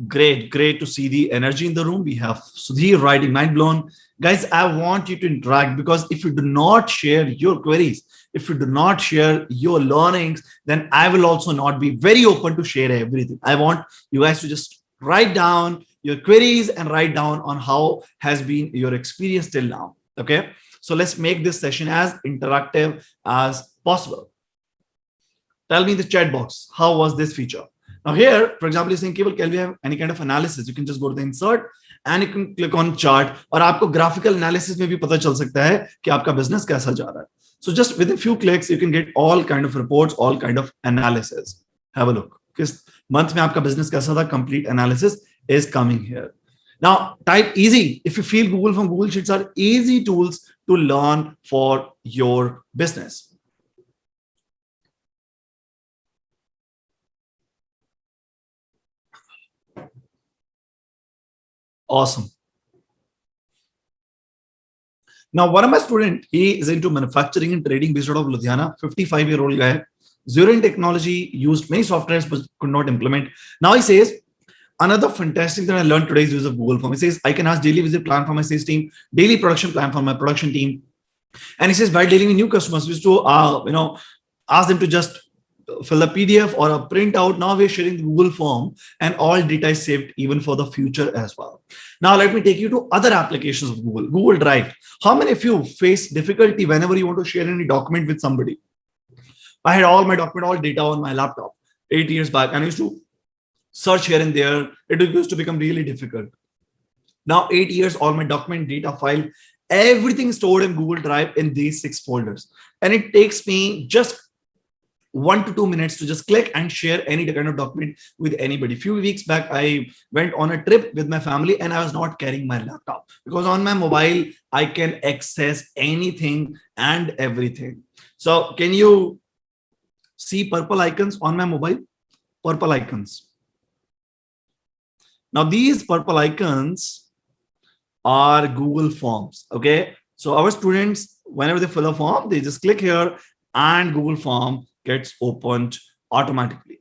Great to see the energy in the room. We have Sudhir writing mind blown. Guys, I want you to interact, because if you do not share your queries, if you do not share your learnings, then I will also not be very open to share everything. I want you guys to just write down your queries and write down on how has been your experience till now. Okay, so let's make this session as interactive as possible. Tell me in the chat box, how was this feature? Now here, for example, you're saying, can we have any kind of analysis? You can just go to the insert and you can click on chart, और आपको graphical analysis में भी पता चल सकता है कि आपका business कैसा जा रहा है. So just with a few clicks, you can get all kind of reports, all kind of analysis. Have a look. किस month में आपका business कैसा था? Complete analysis is coming here. Now type easy. If you feel Google from Google Sheets are easy tools to learn for your business. Awesome. Now, one of my students, he is into manufacturing and trading based out of Ludhiana, 55-year-old guy. Zero in technology, used many softwares but could not implement. Now he says, another fantastic thing I learned today is use of Google Form. He says, I can ask daily visit plan for my sales team, daily production plan for my production team. And he says, while dealing with new customers, we used to ask them to just fill a PDF or a printout. Now we're sharing the Google Form and all data is saved even for the future as well. Now let me take you to other applications of Google. Google Drive. How many of you face difficulty whenever you want to share any document with somebody? I had all my document, all data on my laptop 8 years back, and I used to search here and there. It used to become really difficult. Now 8 years, all my document, data, file, everything stored in Google Drive in these 6 folders. And it takes me just 1 to 2 minutes to just click and share any kind of document with anybody. A few weeks back, I went on a trip with my family and I was not carrying my laptop, because on my mobile, I can access anything and everything. So can you see purple icons on my mobile? Purple icons. Now these purple icons are Google Forms. Okay. So our students, whenever they fill a form, they just click here and Google Form gets opened automatically,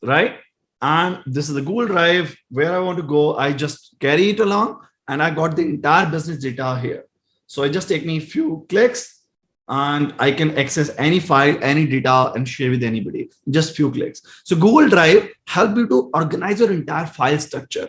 right? And this is the Google Drive where I want to go. I just carry it along and I got the entire business data here. So it just take me a few clicks and I can access any file, any data and share with anybody. Just few clicks. So Google Drive helps you to organize your entire file structure,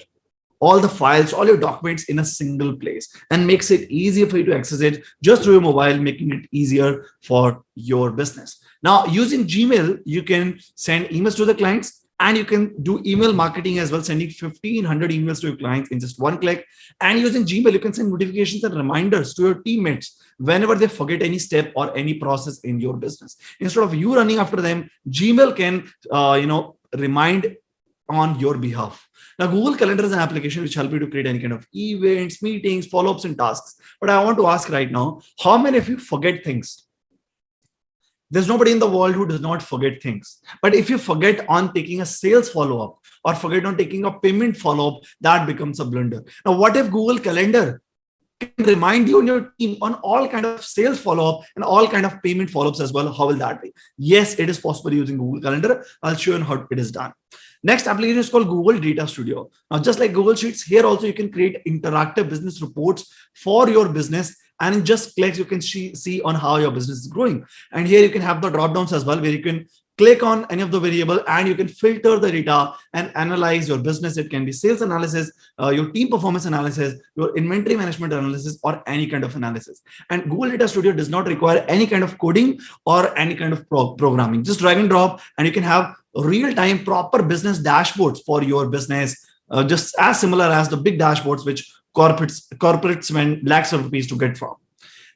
all the files, all your documents in a single place, and makes it easier for you to access it just through your mobile, making it easier for your business. Now, using Gmail, you can send emails to the clients and you can do email marketing as well, sending 1,500 emails to your clients in just one click. And using Gmail, you can send notifications and reminders to your teammates whenever they forget any step or any process in your business. Instead of you running after them, Gmail can, remind on your behalf. Now, Google Calendar is an application which helps you to create any kind of events, meetings, follow-ups, and tasks. But I want to ask right now, how many of you forget things? There's nobody in the world who does not forget things. But if you forget on taking a sales follow-up or forget on taking a payment follow-up, that becomes a blunder. Now, what if Google Calendar can remind you and your team on all kind of sales follow-up and all kind of payment follow-ups as well? How will that be? Yes, it is possible using Google Calendar. I'll show you how it is done. Next application is called Google Data Studio. Now, just like Google Sheets, here also you can create interactive business reports for your business. And in just clicks, you can see on how your business is growing. And here you can have the drop downs as well, where you can click on any of the variable and you can filter the data and analyze your business. It can be sales analysis, your team performance analysis, your inventory management analysis, or any kind of analysis. And Google Data Studio does not require any kind of coding or any kind of programming. Just drag and drop, and you can have real-time proper business dashboards for your business, just as similar as the big dashboards which corporates spend lakhs of rupees to get from.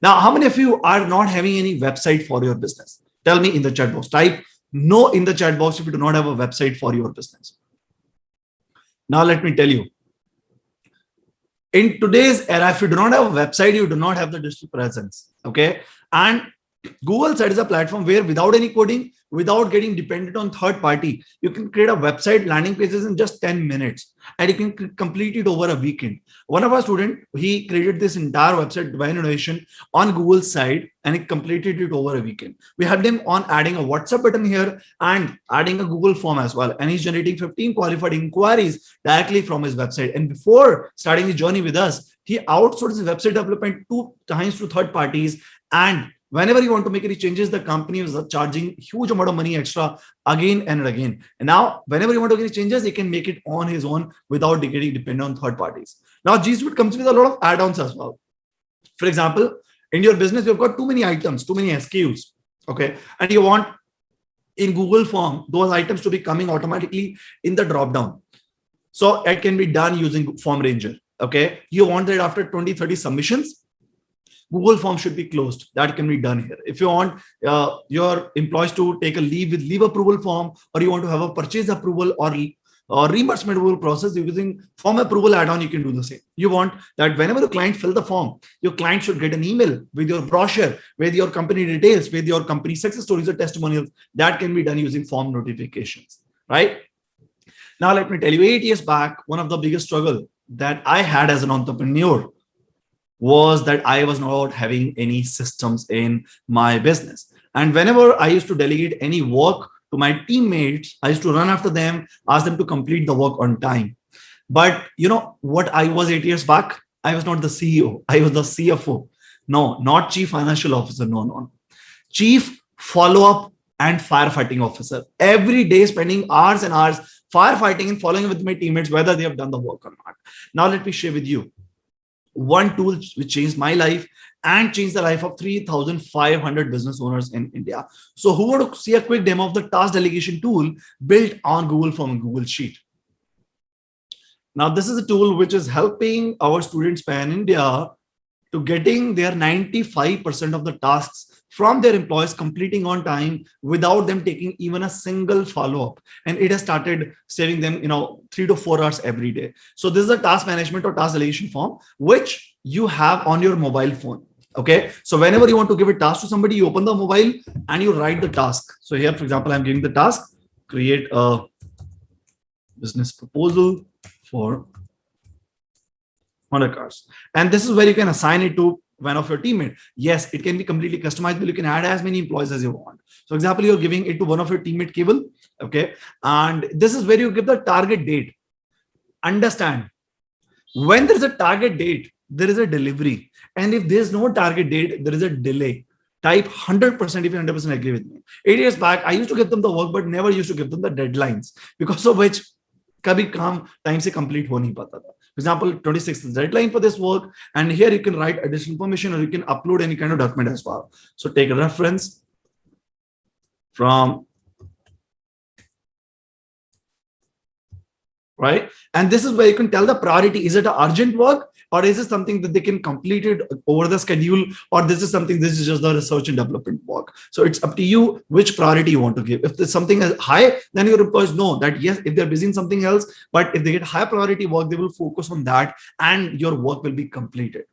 Now, how many of you are not having any website for your business? Tell me in the chat box. Type No in the chat box if you do not have a website for your business. Now, let me tell you, in today's era, if you do not have a website, you do not have the digital presence. Okay. And Google site is a platform where without any coding, without getting dependent on third party, you can create a website landing pages in just 10 minutes and you can complete it over a weekend. One of our students, he created this entire website Divine Innovation on Google's site and he completed it over a weekend. We had him on adding a WhatsApp button here and adding a Google form as well. And he's generating 15 qualified inquiries directly from his website. And before starting the journey with us, he outsourced his website development 2 times to third parties. And whenever you want to make any changes, the company was charging huge amount of money extra again and again. And now, whenever you want to make any changes, he can make it on his own without getting dependent on third parties. Now, G Suite comes with a lot of add-ons as well. For example, in your business, you've got too many items, too many SKUs. Okay. And you want in Google form, those items to be coming automatically in the drop down. So it can be done using Form Ranger. Okay. You want that after 20, 30 submissions, Google Form should be closed. That can be done here. If you want your employees to take a leave with leave approval form, or you want to have a purchase approval or reimbursement approval process using form approval add-on, you can do the same. You want that whenever the client fill the form, your client should get an email with your brochure, with your company details, with your company success stories or testimonials. That can be done using form notifications, right? Now, let me tell you, 8 years back, one of the biggest struggle that I had as an entrepreneur was that I was not having any systems in my business. And whenever I used to delegate any work to my teammates, I used to run after them, ask them to complete the work on time. But you know what I was 8 years back? I was not the CEO. I was the CFO. No, not chief financial officer. No, no. Chief follow-up and firefighting officer. Every day spending hours and hours firefighting and following with my teammates, whether they have done the work or not. Now, let me share with you one tool which changed my life and changed the life of 3,500 business owners in India. So who want to see a quick demo of the task delegation tool built on Google Form and Google Sheet? Now, this is a tool which is helping our students pan India to getting their 95% of the tasks from their employees completing on time without them taking even a single follow-up. And it has started saving them, 3 to 4 hours every day. So this is a task management or task delegation form, which you have on your mobile phone. Okay. So whenever you want to give a task to somebody, you open the mobile and you write the task. So here, for example, I'm giving the task, create a business proposal for Honda cars. And this is where you can assign it to one of your teammates. Yes, it can be completely customizable. You can add as many employees as you want. So example, you're giving it to one of your teammate Cable. Okay. And this is where you give the target date. Understand, when there is a target date, there is a delivery. And if there's no target date, there is a delay. Type 100% if you 100% agree with me. 8 years back, I used to give them the work, but never used to give them the deadlines, because of which kabhi kaam time se complete ho nahi pata tha. For example, 26th is the deadline for this work. And here you can write additional information or you can upload any kind of document as well. So take a reference from, right? And this is where you can tell the priority. Is it an urgent work, or is it something that they can complete it over the schedule, or this is just the research and development work? So it's up to you which priority you want to give. If there's something high, then your employees know that yes, if they're busy in something else, but if they get high priority work, they will focus on that and your work will be completed.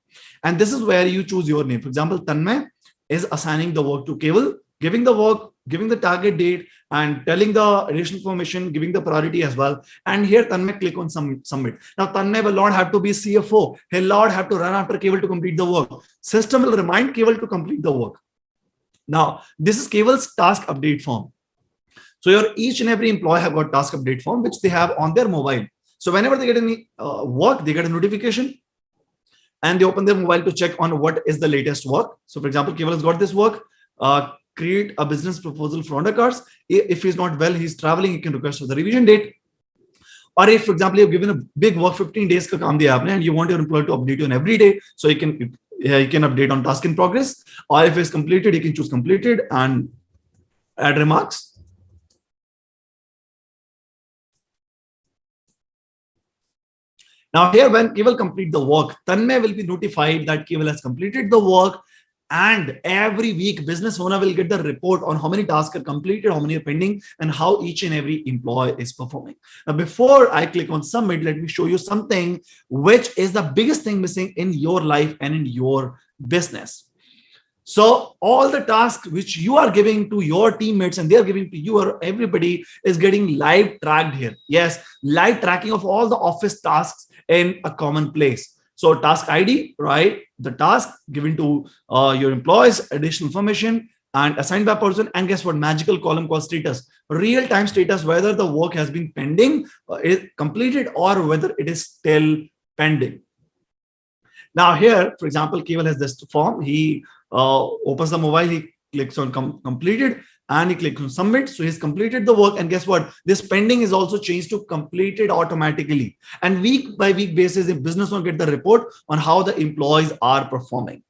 And this is where you choose your name. For example, Tanmay is assigning the work to Keval, giving the work, giving the target date, and telling the additional information, giving the priority as well. And here Tanmay click on submit. Now Tanmay will not have to be CFO. He'll not have to run after Keval to complete the work. System will remind Keval to complete the work. Now, this is Keval's task update form. So your each and every employee have got task update form, which they have on their mobile. So whenever they get any work, they get a notification and they open their mobile to check on what is the latest work. So for example, Keval has got this work, create a business proposal for Honda cars. If he's not well, he's traveling, he can request for the revision date. Or if, for example, you've given a big work, 15 days ka kaam diya aapne, and you want your employee to update you on every day, so he can update on task in progress. Or if it's completed, he can choose completed and add remarks. Now here, when Keval complete the work, Tanmay will be notified that Keval has completed the work And every week, business owner will get the report on how many tasks are completed, how many are pending, and how each and every employee is performing. Now, before I click on submit, let me show you something which is the biggest thing missing in your life and in your business. So all the tasks which you are giving to your teammates and they are giving to you, or everybody is getting live tracked here. Yes, live tracking of all the office tasks in a common place. So task ID, right? The task given to your employees, additional information and assigned by person. And guess what? Magical column called status, real time status, whether the work has been pending, is completed, or whether it is still pending. Now here, for example, Keval has this form. He opens the mobile, he clicks on completed, and he clicks on submit. So he's completed the work. And guess what? This pending is also changed to completed automatically. And week by week basis, the business will get the report on how the employees are performing.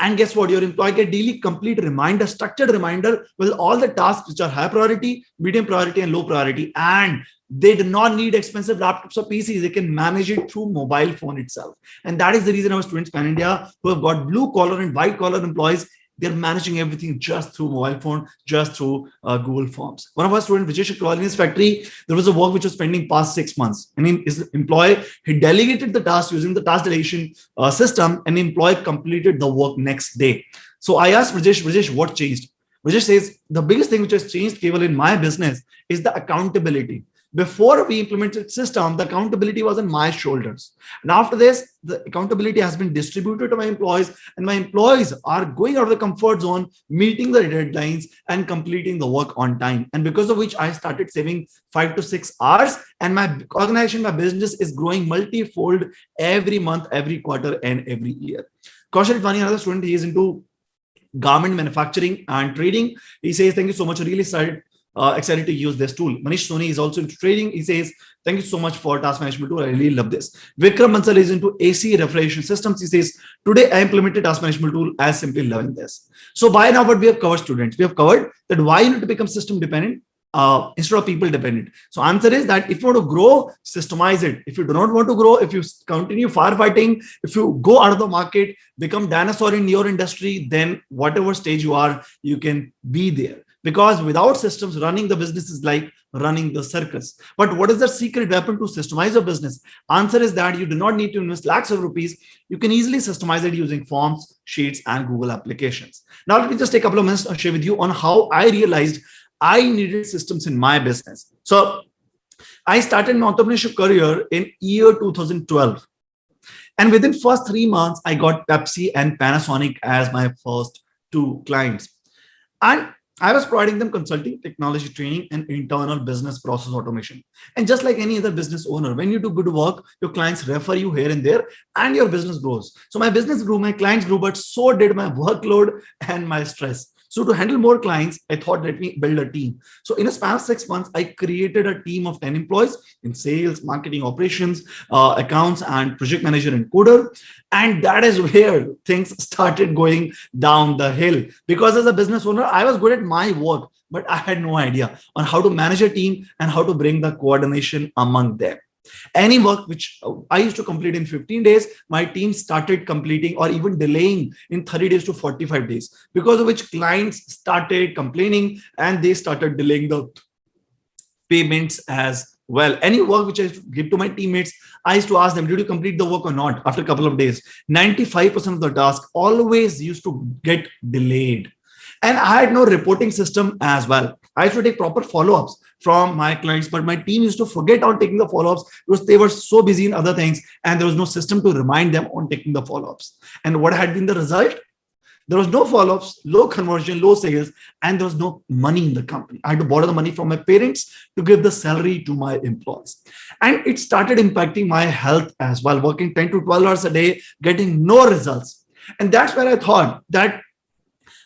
And guess what? Your employee get daily complete reminder, structured reminder with all the tasks which are high priority, medium priority, and low priority. And they do not need expensive laptops or PCs. They can manage it through mobile phone itself. And that is the reason our students pan India who have got blue collar and white collar employees, they're managing everything just through mobile phone, just through Google Forms. One of our students, Vijay Shukla, in his factory, there was a work which was pending past 6 months. And his employee, he delegated the task using the task delegation system, and the employee completed the work next day. So I asked Vijay, what changed? Vijay says, the biggest thing which has changed, Keval, in my business is the accountability. Before we implemented system, the accountability was on my shoulders. And after this, the accountability has been distributed to my employees, and my employees are going out of the comfort zone, meeting the deadlines and completing the work on time. And because of which I started saving 5 to 6 hours, and my organization, my business is growing multi-fold every month, every quarter, and every year. Kaushal Itwani, another student, he is into garment manufacturing and trading. He says, thank you so much. I really excited to use this tool. Manish Soni is also into trading. He says, thank you so much for task management tool. I really love this. Vikram Bansal is into AC refrigeration systems. He says, today I implemented task management tool. I simply loving this. So by now, what we have covered, students, we have covered that why you need to become system dependent instead of people dependent. So answer is that if you want to grow, systemize it. If you do not want to grow, if you continue firefighting, if you go out of the market, become dinosaur in your industry, then whatever stage you are, you can be there. Because without systems, running the business is like running the circus. But what is the secret weapon to systemize your business? Answer is that you do not need to invest lakhs of rupees. You can easily systemize it using forms, sheets, and Google applications. Now, let me just take a couple of minutes to share with you on how I realized I needed systems in my business. So I started an entrepreneurship career in year 2012. And within first 3 months, I got Pepsi and Panasonic as my first 2 clients. And I was providing them consulting, technology training, and internal business process automation. And just like any other business owner, when you do good work, your clients refer you here and there, and your business grows. So my business grew, my clients grew, but so did my workload and my stress. So to handle more clients, I thought, let me build a team. So in a span of 6 months, I created a team of 10 employees in sales, marketing, operations, accounts, and project manager and coder. And that is where things started going down the hill. Because as a business owner, I was good at my work, but I had no idea on how to manage a team and how to bring the coordination among them. Any work which I used to complete in 15 days, my team started completing or even delaying in 30 days to 45 days, because of which clients started complaining and they started delaying the payments as well. Any work which I give to my teammates, I used to ask them, did you complete the work or not? After a couple of days, 95% of the task always used to get delayed. And I had no reporting system as well. I used to take proper follow-ups from my clients, but my team used to forget on taking the follow-ups because they were so busy in other things and there was no system to remind them on taking the follow-ups. And what had been the result? There was no follow-ups, low conversion, low sales, and there was no money in the company. I had to borrow the money from my parents to give the salary to my employees. And it started impacting my health as well, working 10 to 12 hours a day, getting no results. And that's where I thought that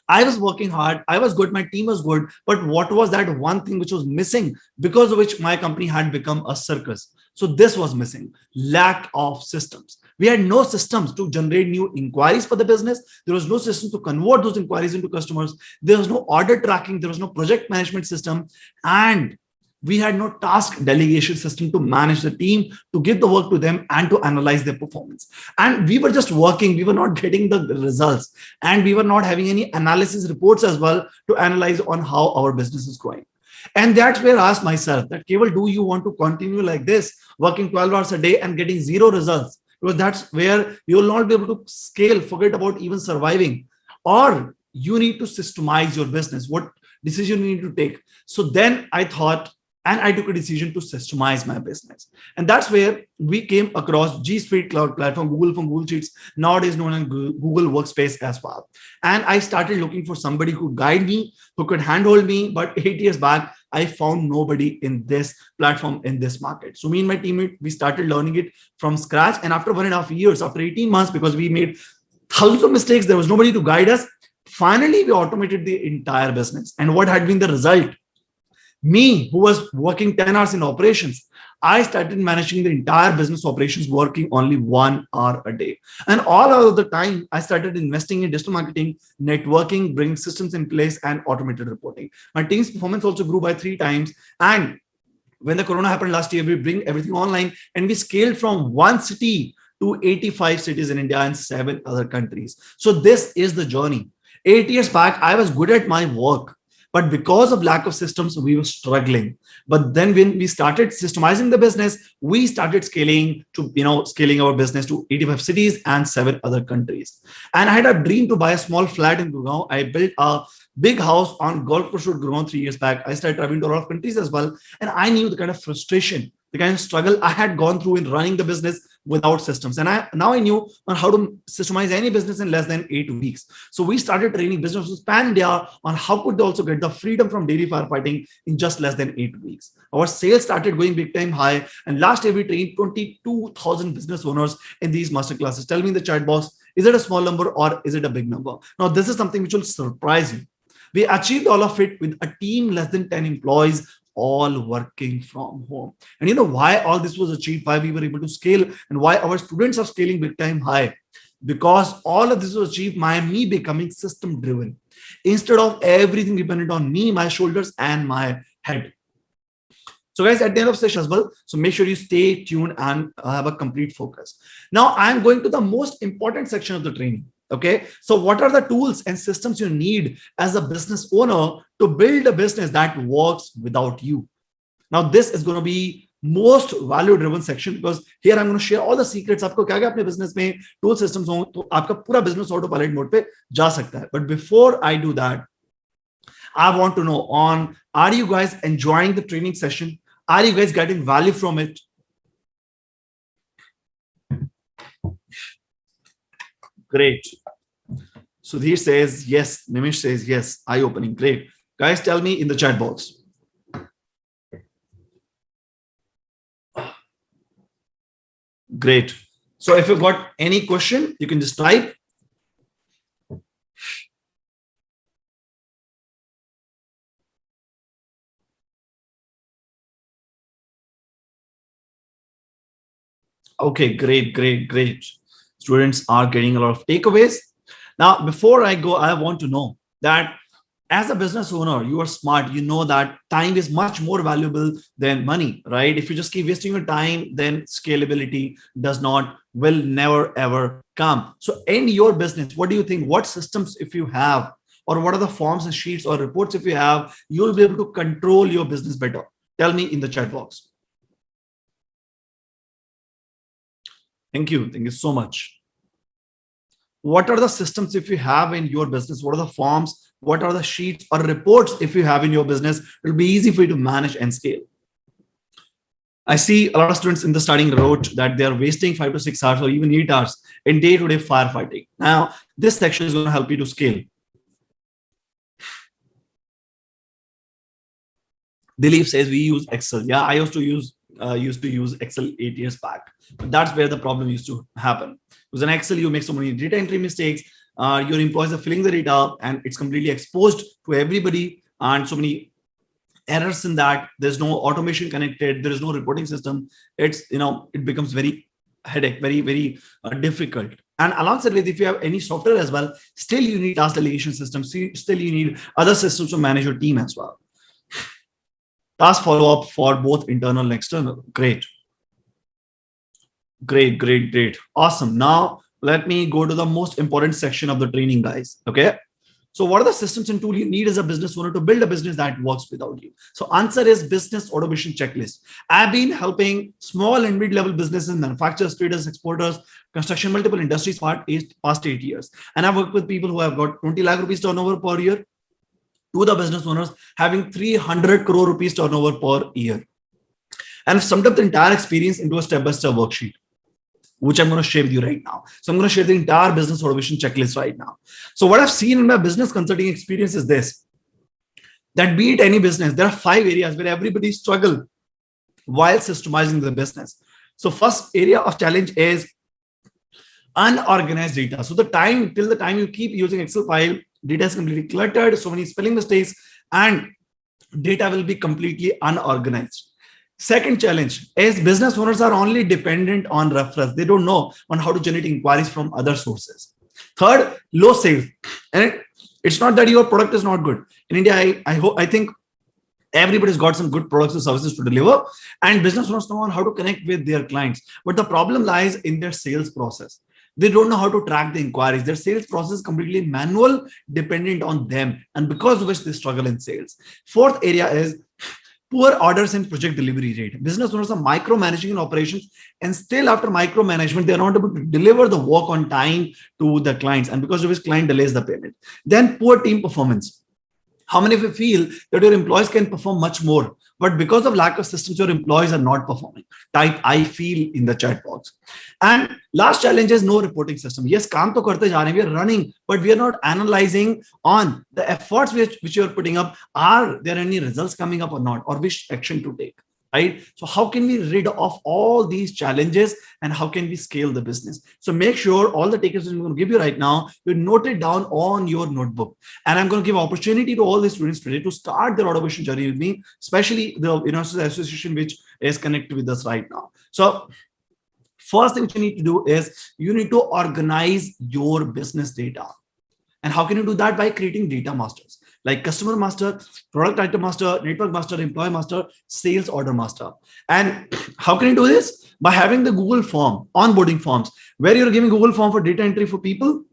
I was working hard, I was good, my team was good, but what was that one thing which was missing, because of which my company had become a circus? So this was missing, lack of systems. We had no systems to generate new inquiries for the business. There was no system to convert those inquiries into customers. There was no order tracking. There was no project management system. And We had no task delegation system to manage the team, to give the work to them and to analyze their performance. And we were just working, we were not getting the results, and we were not having any analysis reports as well to analyze on how our business is growing. And that's where I asked myself that, Keval, do you want to continue like this, working 12 hours a day and getting zero results? Because that's where you will not be able to scale, forget about even surviving. Or you need to systemize your business. What decision you need to take? So then I thought, and I took a decision to systemize my business. And that's where we came across G Suite Cloud Platform, Google from Google Sheets, nowadays known as Google Workspace as well. And I started looking for somebody who could guide me, who could handhold me. But 8 years back, I found nobody in this platform, in this market. So me and my teammate, we started learning it from scratch. And after 1.5 years, after 18 months, because we made thousands of mistakes, there was nobody to guide us. Finally, we automated the entire business. And what had been the result? Me, who was working 10 hours in operations, I started managing the entire business operations, working only 1 hour a day. And all of the time, I started investing in digital marketing, networking, bringing systems in place, and automated reporting. My team's performance also grew by 3 times. And when the corona happened last year, we bring everything online, and we scaled from 1 city to 85 cities in India and 7 other countries. So this is the journey. 8 years back, I was good at my work, but because of lack of systems, we were struggling. But then when we started systemizing the business, we started scaling to, scaling our business to 85 cities and 7 other countries. And I had a dream to buy a small flat in Gurgaon. I built a big house on Golf Course Road, Gurgaon 3 years back. I started traveling to a lot of countries as well. And I knew the kind of frustration, the kind of struggle I had gone through in running the business without systems. And now I knew on how to systemize any business in less than 8 weeks. So we started training businesses pan India on how could they also get the freedom from daily firefighting in just less than 8 weeks. Our sales started going big time high. And last year we trained 22,000 business owners in these masterclasses. Tell me in the chat box, is it a small number or is it a big number? Now, this is something which will surprise you. We achieved all of it with a team less than 10 employees, all working from home. And you know why all this was achieved, why we were able to scale, and why our students are scaling big time high? Because all of this was achieved by me becoming system driven. Instead of everything dependent on me, my shoulders, and my head. So guys, at the end of the session as well, so make sure you stay tuned and have a complete focus. Now I'm going to the most important section of the training. Okay, so what are the tools and systems you need as a business owner to build a business that works without you? Now, this is going to be most value driven section, because here I'm going to share all the secrets. आपको क्या क्या अपने business में tool systems हो तो आपका पूरा business autopilot mode पे जा सकता है. But before I do that, I want to know are you guys enjoying the training session? Are you guys getting value from it? Great. Sudhir says yes. Nimish says yes. Eye-opening. Great. Guys, tell me in the chat box. Great. So if you've got any question, you can just type. Okay, great. Students are getting a lot of takeaways. Now, before I go, I want to know that as a business owner, you are smart. You know that time is much more valuable than money, right? If you just keep wasting your time, then scalability will never, ever come. So in your business, what do you think? What systems, if you have, or what are the forms and sheets or reports, if you have, you'll be able to control your business better? Tell me in the chat box. Thank you so much. What are the systems if you have in your business? What are the forms? What are the sheets or reports if you have in your business? It'll be easy for you to manage and scale. I see a lot of students in the starting wrote that they are wasting 5 to 6 hours or even 8 hours in day-to-day firefighting. Now, this section is going to help you to scale. Dilip says we use Excel. Yeah, I used to use Excel 8 years back. But that's where the problem used to happen. Because in Excel, you make so many data entry mistakes. Your employees are filling the data and it's completely exposed to everybody, and so many errors in that. There's no automation connected. There is no reporting system. It becomes very headache, very difficult. And alongside with, if you have any software as well, still you need task delegation systems. Still you need other systems to manage your team as well. Task follow-up for both internal and external. Great, great, great, great. Awesome. Now let me go to the most important section of the training, guys. Okay. So what are the systems and tools you need as a business owner to build a business that works without you? So answer is business automation checklist. I've been helping small and mid-level businesses, manufacturers, traders, exporters, construction, multiple industries for past 8 years. And I've worked with people who have got 20 lakh rupees turnover per year to the business owners having 300 crore rupees turnover per year. And I've summed up the entire experience into a step-by-step worksheet, which I'm going to share with you right now. So I'm going to share the entire business automation checklist right now. So what I've seen in my business consulting experience is this, that be it any business, there are 5 areas where everybody struggle while systemizing the business. So first area of challenge is unorganized data. So till the time you keep using Excel file, data is completely cluttered, so many spelling mistakes, and data will be completely unorganized. Second challenge is business owners are only dependent on referrals. They don't know on how to generate inquiries from other sources. Third, low sales. And it's not that your product is not good. In India, I think everybody's got some good products and services to deliver, and business owners know how to connect with their clients. But the problem lies in their sales process. They don't know how to track the inquiries. Their sales process is completely manual, dependent on them, and because of which they struggle in sales. Fourth area is poor orders and project delivery rate. Business owners are micromanaging in operations, and still after micromanagement, they are not able to deliver the work on time to the clients, and because of which client delays the payment. Then poor team performance. How many of you feel that your employees can perform much more, but because of lack of systems, your employees are not performing? Type I feel in the chat box. And last challenge is no reporting system. Yes, kaam to karte ja rahe hain, we are running, but we are not analyzing on the efforts which you are putting up. Are there any results coming up or not, or which action to take? Right? So how can we rid of all these challenges, and how can we scale the business? So make sure all the takers I'm going to give you right now, you note it down on your notebook. And I'm going to give opportunity to all the students today to start their automation journey with me, especially the University Association, which is connected with us right now. So first thing which you need to do is you need to organize your business data. And how can you do that? By creating data masters like customer master, product item master, network master, employee master, sales order master. And how can you do this? By having the Google form, onboarding forms, where you're giving Google form for data entry for people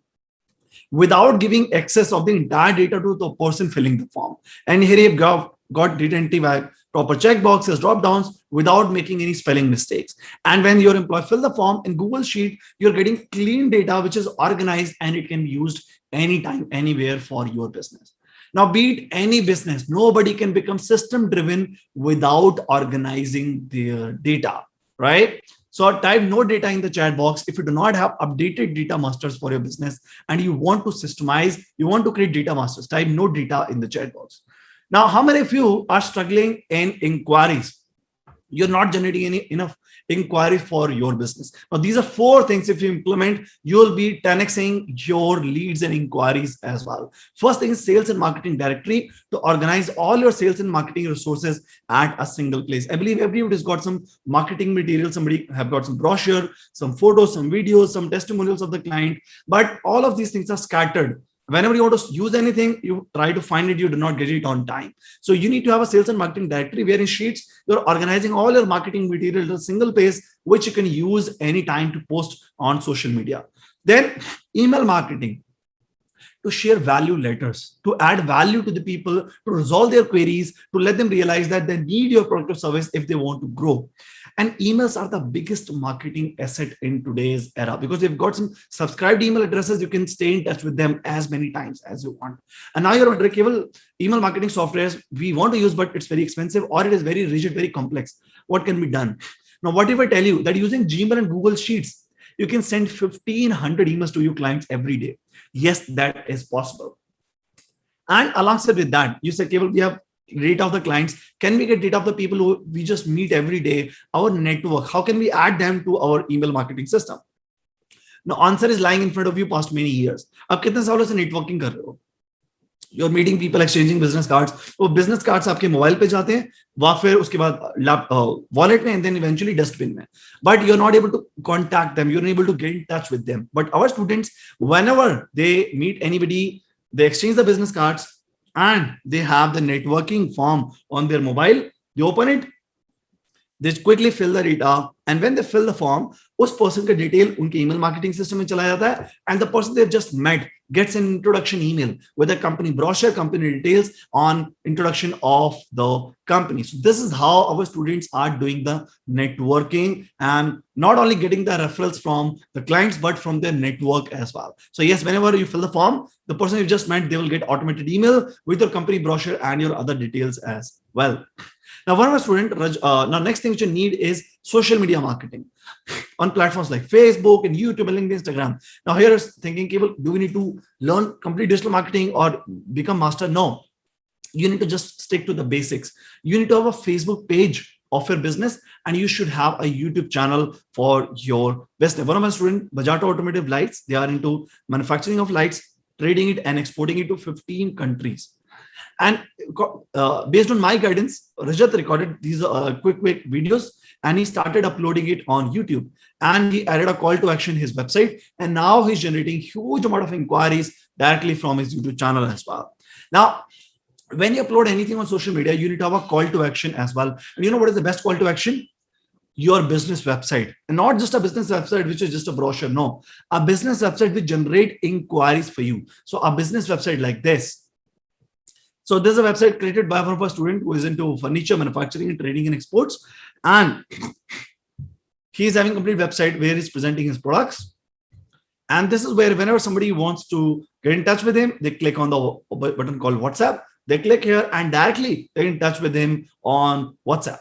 without giving access of the entire data to the person filling the form. And here you've got data entry by proper checkboxes, drop downs without making any spelling mistakes. And when your employee fill the form in Google Sheet, you're getting clean data, which is organized and it can be used anytime, anywhere for your business. Now, be it any business, nobody can become system driven without organizing their data, right? So type no data in the chat box if you do not have updated data masters for your business and you want to systemize, you want to create data masters, type no data in the chat box. Now, how many of you are struggling in inquiries? You're not generating enough inquiry for your business. Now, these are 4 things. If you implement, you'll be 10xing your leads and inquiries as well. First thing is sales and marketing directory, to organize all your sales and marketing resources at a single place. I believe everybody's got some marketing material. Somebody have got some brochure, some photos, some videos, some testimonials of the client, but all of these things are scattered. Whenever you want to use anything, you try to find it, you do not get it on time. So you need to have a sales and marketing directory where in Sheets, you're organizing all your marketing material to a single place, which you can use anytime to post on social media. Then email marketing, to share value letters, to add value to the people, to resolve their queries, to let them realize that they need your product or service if they want to grow. And emails are the biggest marketing asset in today's era, because you've got some subscribed email addresses, you can stay in touch with them as many times as you want. And now you're unbreakable email marketing softwares we want to use, but it's very expensive or it is very rigid, very complex. What can be done? Now, what if I tell you that using Gmail and Google Sheets, you can send 1,500 emails to your clients every day? Yes, that is possible. And alongside with that, you say, Keval, we have data of the clients. Can we get data of the people who we just meet every day, our network? How can we add them to our email marketing system? Now, answer is lying in front of you past many years. आप कितने सालों से networking कर रहे हो? You're meeting people, exchanging business cards. वो business cards आपके mobile पे जाते हैं, वहाँ फिर उसके बाद wallet में, and then eventually dustbin में. But you're not able to contact them. You're not able to get in touch with them. But our students, whenever they meet anybody, they exchange the business cards and they have the networking form on their mobile. They open it, they quickly fill the data, and when they fill the form, उस person का detail उनके email marketing system में चला जाता है, and the person they've just met gets an introduction email with a company brochure, company details on introduction of the company. So this is how our students are doing the networking, and not only getting the referrals from the clients, but from their network as well. So yes, whenever you fill the form, the person you just met, they will get automated email with your company brochure and your other details as well. Now, one of our student, now next thing which you need is social media marketing on platforms like Facebook and YouTube and LinkedIn, Instagram. Now, here is thinking, do we need to learn complete digital marketing or become master? No, you need to just stick to the basics. You need to have a Facebook page of your business, and you should have a YouTube channel for your business. One of my students, Bajaj Automotive Lights, they are into manufacturing of lights, trading it and exporting it to 15 countries. And based on my guidance, Rajat recorded these quick videos, and he started uploading it on YouTube, and he added a call to action his website, and now he's generating huge amount of inquiries directly from his YouTube channel as well. Now, when you upload anything on social media, you need to have a call to action as well. And you know what is the best call to action? Your business website, and not just a business website which is just a brochure. No, a business website which generate inquiries for you. So a business website like this. So there's a website created by one of our students who is into furniture manufacturing and trading and exports, and he's having a complete website where he's presenting his products. And this is where whenever somebody wants to get in touch with him, they click on the button called WhatsApp. They click here and directly they're in touch with him on WhatsApp.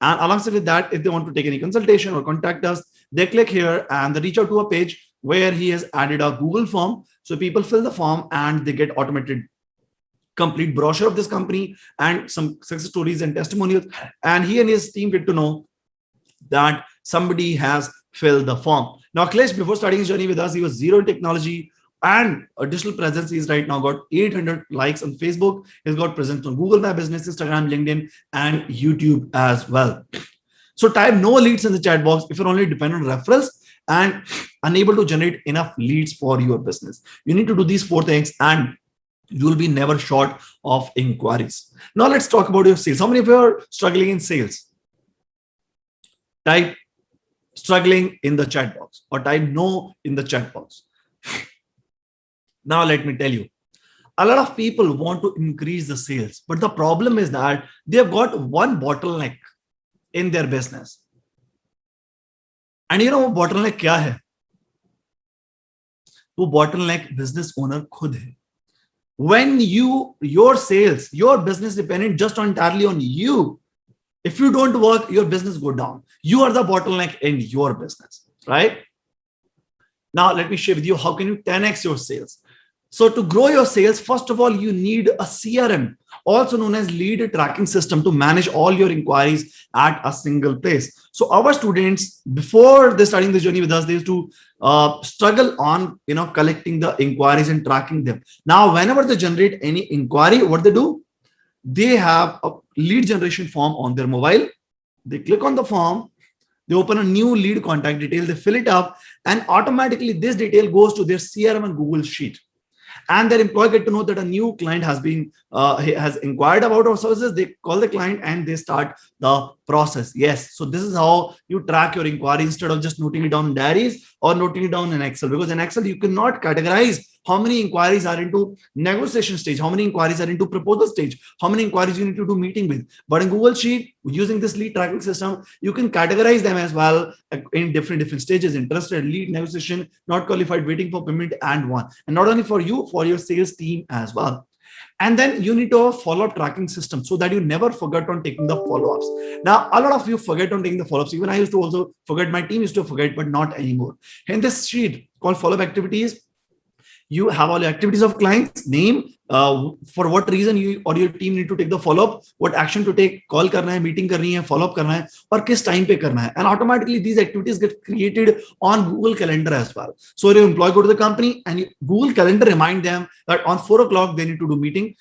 And alongside with that, if they want to take any consultation or contact us, they click here and they reach out to a page where he has added a Google form. So people fill the form and they get automated complete brochure of this company and some success stories and testimonials. And he and his team get to know that somebody has filled the form. Now, Akhilesh, before starting his journey with us, he was zero in technology and a digital presence. He's right now got 800 likes on Facebook. He's got presence on Google My Business, Instagram, LinkedIn, and YouTube as well. So type no leads in the chat box if you're only dependent on referrals and unable to generate enough leads for your business. You need to do these 4 things and you'll be never short of inquiries. Now let's talk about your sales. How many of you are struggling in sales? Type struggling in the chat box or type no in the chat box. Now let me tell you, a lot of people want to increase the sales, but the problem is that they have got one bottleneck in their business. And you know bottleneck क्या है? वो bottleneck business owner खुद है. When your sales, your business dependent just entirely on you. If you don't work, your business go down. You are the bottleneck in your business, right? Now, let me share with you how can you 10x your sales. So to grow your sales, first of all, you need a CRM, also known as lead tracking system, to manage all your inquiries at a single place. So our students, before they starting the journey with us, they used to struggle on collecting the inquiries and tracking them. Now, whenever they generate any inquiry, what they do? They have a lead generation form on their mobile. They click on the form. They open a new lead contact detail. They fill it up, and automatically this detail goes to their CRM and Google Sheet. And their employee get to know that a new client has inquired about our services. They call the client and they start the process. Yes. So this is how you track your inquiry instead of just noting it down in diaries or noting it down in Excel, because in Excel, you cannot categorize how many inquiries are into negotiation stage, how many inquiries are into proposal stage, how many inquiries you need to do meeting with. But in Google Sheet, using this lead tracking system, you can categorize them as well in different stages: interested, lead, negotiation, not qualified, waiting for payment, and one. And not only for you, for your sales team as well. And then you need to have a follow-up tracking system so that you never forget on taking the follow-ups. Now, a lot of you forget on taking the follow-ups. Even I used to also forget, my team used to forget, but not anymore. In this sheet called follow-up activities, you have all your activities of clients, name, for what reason you or your team need to take the follow-up, what action to take, call करना है, meeting करनी है, follow-up करना है, और किस time पे करना है. And automatically these activities get created on Google Calendar as well. So your employee go to the company and Google Calendar remind them that on 4 o'clock they need to do meeting,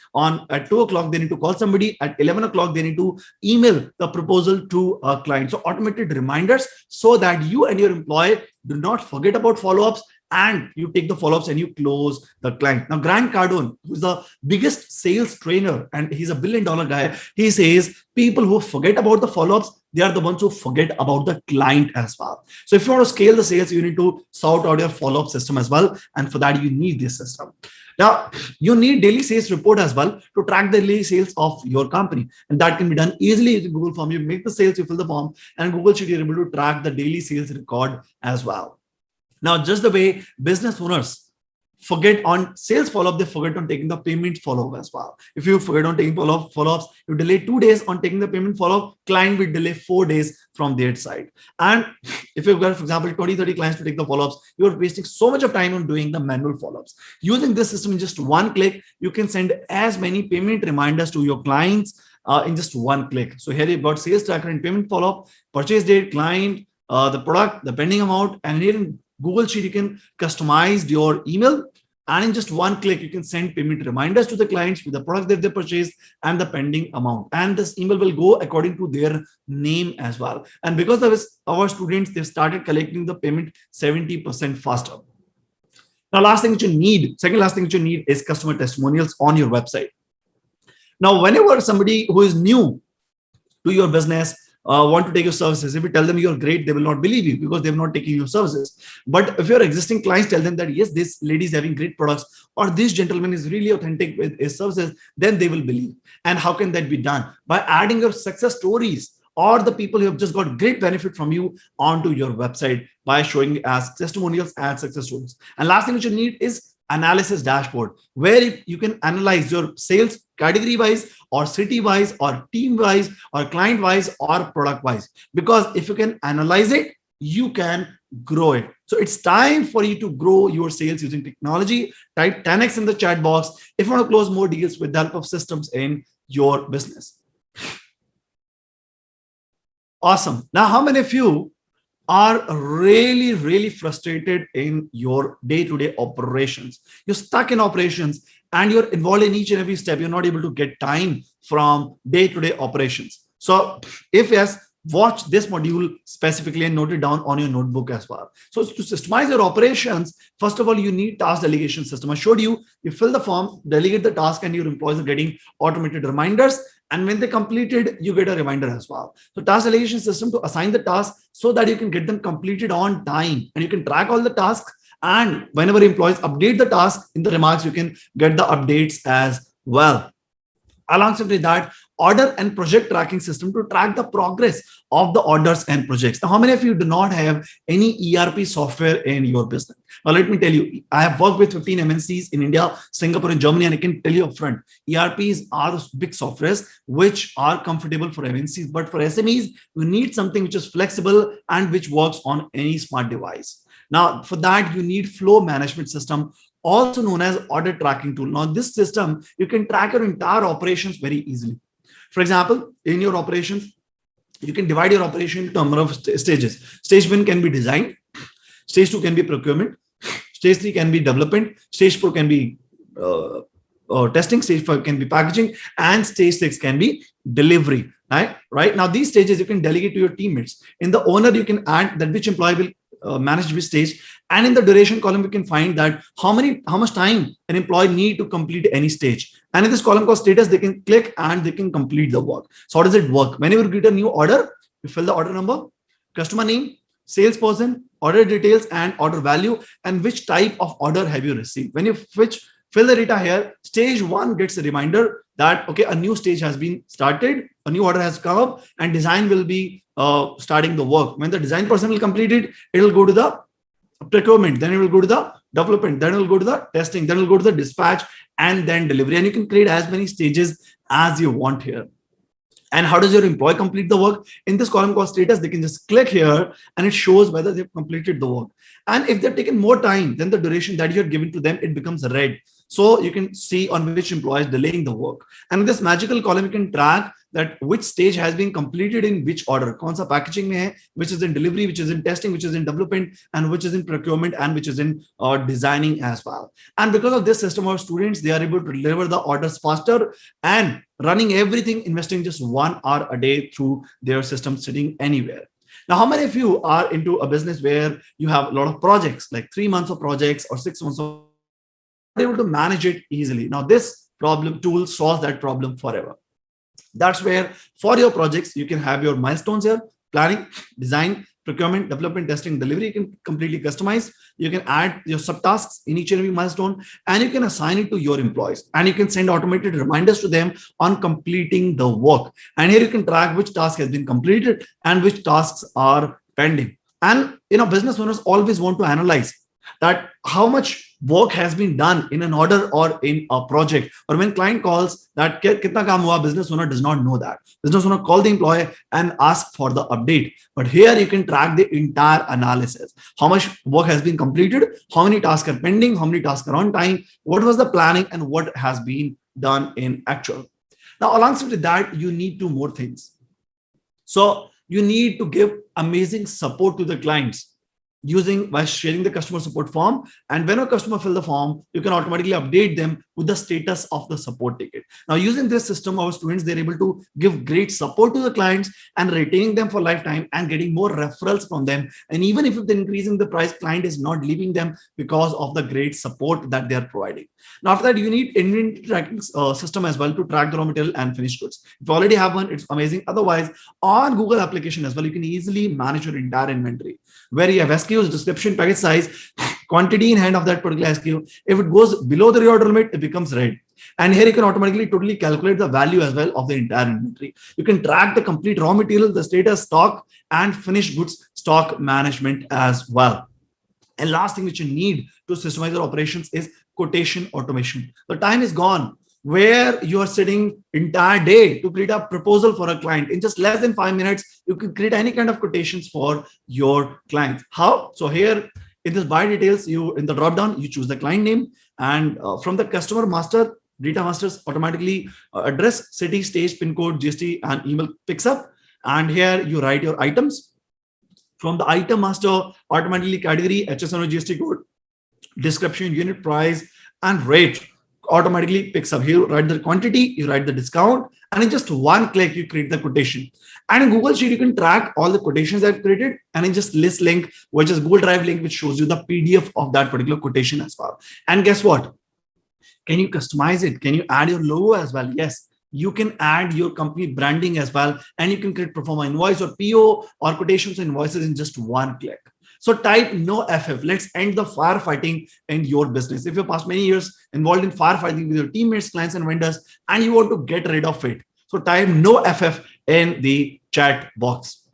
at 2 o'clock they need to call somebody, at 11 o'clock they need to email the proposal to a client. So automated reminders so that you and your employee do not forget about follow-ups and you take the follow-ups and you close the client. Now, Grant Cardone, who's the biggest sales trainer and he's a billion-dollar guy, he says people who forget about the follow-ups, they are the ones who forget about the client as well. So if you want to scale the sales, you need to sort out your follow-up system as well. And for that, you need this system. Now, you need daily sales report as well to track the daily sales of your company. And that can be done easily using Google Form. You make the sales, you fill the form, and Google Sheet, you're able to track the daily sales record as well. Now, just the way business owners forget on sales follow-up, they forget on taking the payment follow-up as well. If you forget on taking follow-ups, you delay 2 days on taking the payment follow-up, client will delay 4 days from their side. And if you've got, for example, 20, 30 clients to take the follow-ups, you're wasting so much of time on doing the manual follow-ups. Using this system in just one click, you can send as many payment reminders to your clients in just one click. So here you've got sales tracker and payment follow-up, purchase date, client, the product, the pending amount, and here in Google Sheet, you can customize your email, and in just one click, you can send payment reminders to the clients with the products that they purchased and the pending amount. And this email will go according to their name as well. And because of this, our students, they've started collecting the payment 70% faster. Now, second last thing which you need is customer testimonials on your website. Now, whenever somebody who is new to your business want to take your services, if you tell them you're great, they will not believe you because they've not taken your services. But if your existing clients tell them that yes, this lady is having great products or this gentleman is really authentic with his services, then they will believe. And how can that be done? By adding your success stories or the people who have just got great benefit from you onto your website by showing as testimonials and success stories. And last thing which you need is analysis dashboard, where you can analyze your sales category wise or city wise or team wise or client wise or product wise. Because if you can analyze it, you can grow it. So it's time for you to grow your sales using technology. Type 10x in the chat box if you want to close more deals with the help of systems in your business. Awesome. Now, how many of you are really, really frustrated in your day-to-day operations? You're stuck in operations and you're involved in each and every step. You're not able to get time from day-to-day operations. So if yes, watch this module specifically and note it down on your notebook as well. So to systemize your operations, first of all, you need task delegation system. I showed you, you fill the form, delegate the task, and your employees are getting automated reminders. And when they completed, you get a reminder as well. So task delegation system to assign the tasks so that you can get them completed on time and you can track all the tasks. And whenever employees update the task in the remarks, you can get the updates as well. Alongside with that, order and project tracking system to track the progress of the orders and projects. Now, how many of you do not have any ERP software in your business? Now, let me tell you, I have worked with 15 MNCs in India, Singapore, and Germany, and I can tell you upfront, ERPs are the big softwares which are comfortable for MNCs, but for SMEs, you need something which is flexible and which works on any smart device. Now, for that, you need flow management system, also known as order tracking tool. Now, this system, you can track your entire operations very easily. For example, in your operations, you can divide your operation into a number of stages. Stage 1 can be design. Stage 2 can be procurement. Stage 3 can be development. Stage 4 can be testing. Stage 5 can be packaging. And stage 6 can be delivery. Right? Now, these stages you can delegate to your teammates. In the owner, you can add that which employee will manage which stage, and in the duration column we can find that how much time an employee need to complete any stage. And in this column called status, they can click and they can complete the work. So how does it work? Whenever you get a new order, you fill the order number, customer name, salesperson, order details, and order value, and which type of order have you received. When you fill the data here, stage 1 gets a reminder that okay, a new stage has been started, a new order has come up, and design will be starting the work. When the design person will complete it, it will go to the procurement, then it will go to the development, then it will go to the testing, then it will go to the dispatch, and then delivery. And you can create as many stages as you want here. And how does your employee complete the work? In this column called status, they can just click here and it shows whether they've completed the work. And if they've taken more time than the duration that you're giving to them, it becomes red. So you can see on which employee is delaying the work. And in this magical column, you can track that which stage has been completed in which order. कौन सा packaging में है, which is in delivery, which is in testing, which is in development, and which is in procurement, and which is in designing as well. And because of this system, our students, they are able to deliver the orders faster and running everything, investing just 1 hour a day through their system sitting anywhere. Now, how many of you are into a business where you have a lot of projects, like 3 months of projects or 6 months of projects, and you're not able to manage it easily? Now, this problem tool solves that problem forever. That's where for your projects, you can have your milestones here: planning, design, procurement, development, testing, delivery. You can completely customize. You can add your subtasks in each and every milestone, and you can assign it to your employees. And you can send automated reminders to them on completing the work. And here you can track which task has been completed and which tasks are pending. And business owners always want to analyze that how much work has been done in an order or in a project. Or when client calls that kitna kaam hua, business owner does not know that. Business owner call the employee and ask for the update. But here you can track the entire analysis: how much work has been completed, how many tasks are pending, how many tasks are on time, what was the planning, and what has been done in actual. Now, alongside with that, you need two more things. So you need to give amazing support to the clients using by sharing the customer support form. And when a customer fill the form, you can automatically update them with the status of the support ticket. Now, using this system, our students, they're able to give great support to the clients and retaining them for lifetime and getting more referrals from them. And even if they're increasing the price, client is not leaving them because of the great support that they are providing. Now, after that, you need inventory tracking system as well to track the raw material and finished goods. If you already have one, it's amazing. Otherwise, on Google application as well, you can easily manage your entire inventory, where you have SKUs, description, package size, quantity in hand of that particular SKU. If it goes below the reorder limit, it becomes red. And here you can automatically totally calculate the value as well of the entire inventory. You can track the complete raw material, the status, stock, and finished goods stock management as well. And last thing which you need to systemize your operations is quotation automation. The time is gone where you are sitting entire day to create a proposal for a client. In just less than 5 minutes, you can create any kind of quotations for your clients. How? So here in this buy details, you in the drop down, you choose the client name, and from the customer master, data masters automatically address, city, stage, pin code, GST, and email picks up. And here you write your items. From the item master, automatically category, HSN or GST code, description, unit price, and rate automatically picks up. Here you write the quantity, you write the discount, and in just one click, you create the quotation. And in Google Sheet, you can track all the quotations I've created, and in just list link, which is Google Drive link, which shows you the PDF of that particular quotation as well. And guess what? Can you customize it? Can you add your logo as well? Yes. You can add your company branding as well, and you can create perform invoice or PO or quotations and invoices in just one click. So type no FF. Let's end the firefighting in your business. If you past many years involved in firefighting with your teammates, clients, and vendors, and you want to get rid of it, so type no FF in the chat box.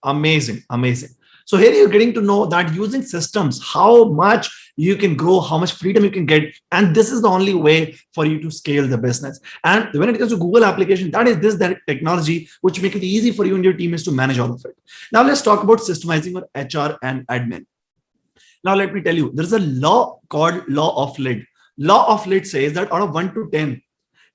Amazing, amazing. So here you're getting to know that using systems, how much you can grow, how much freedom you can get. And this is the only way for you to scale the business. And when it comes to Google application, that technology, which make it easy for you and your teammates to manage all of it. Now let's talk about systemizing your HR and admin. Now let me tell you, there's a law called law of lid. Law of lid says that out of 1 to 10,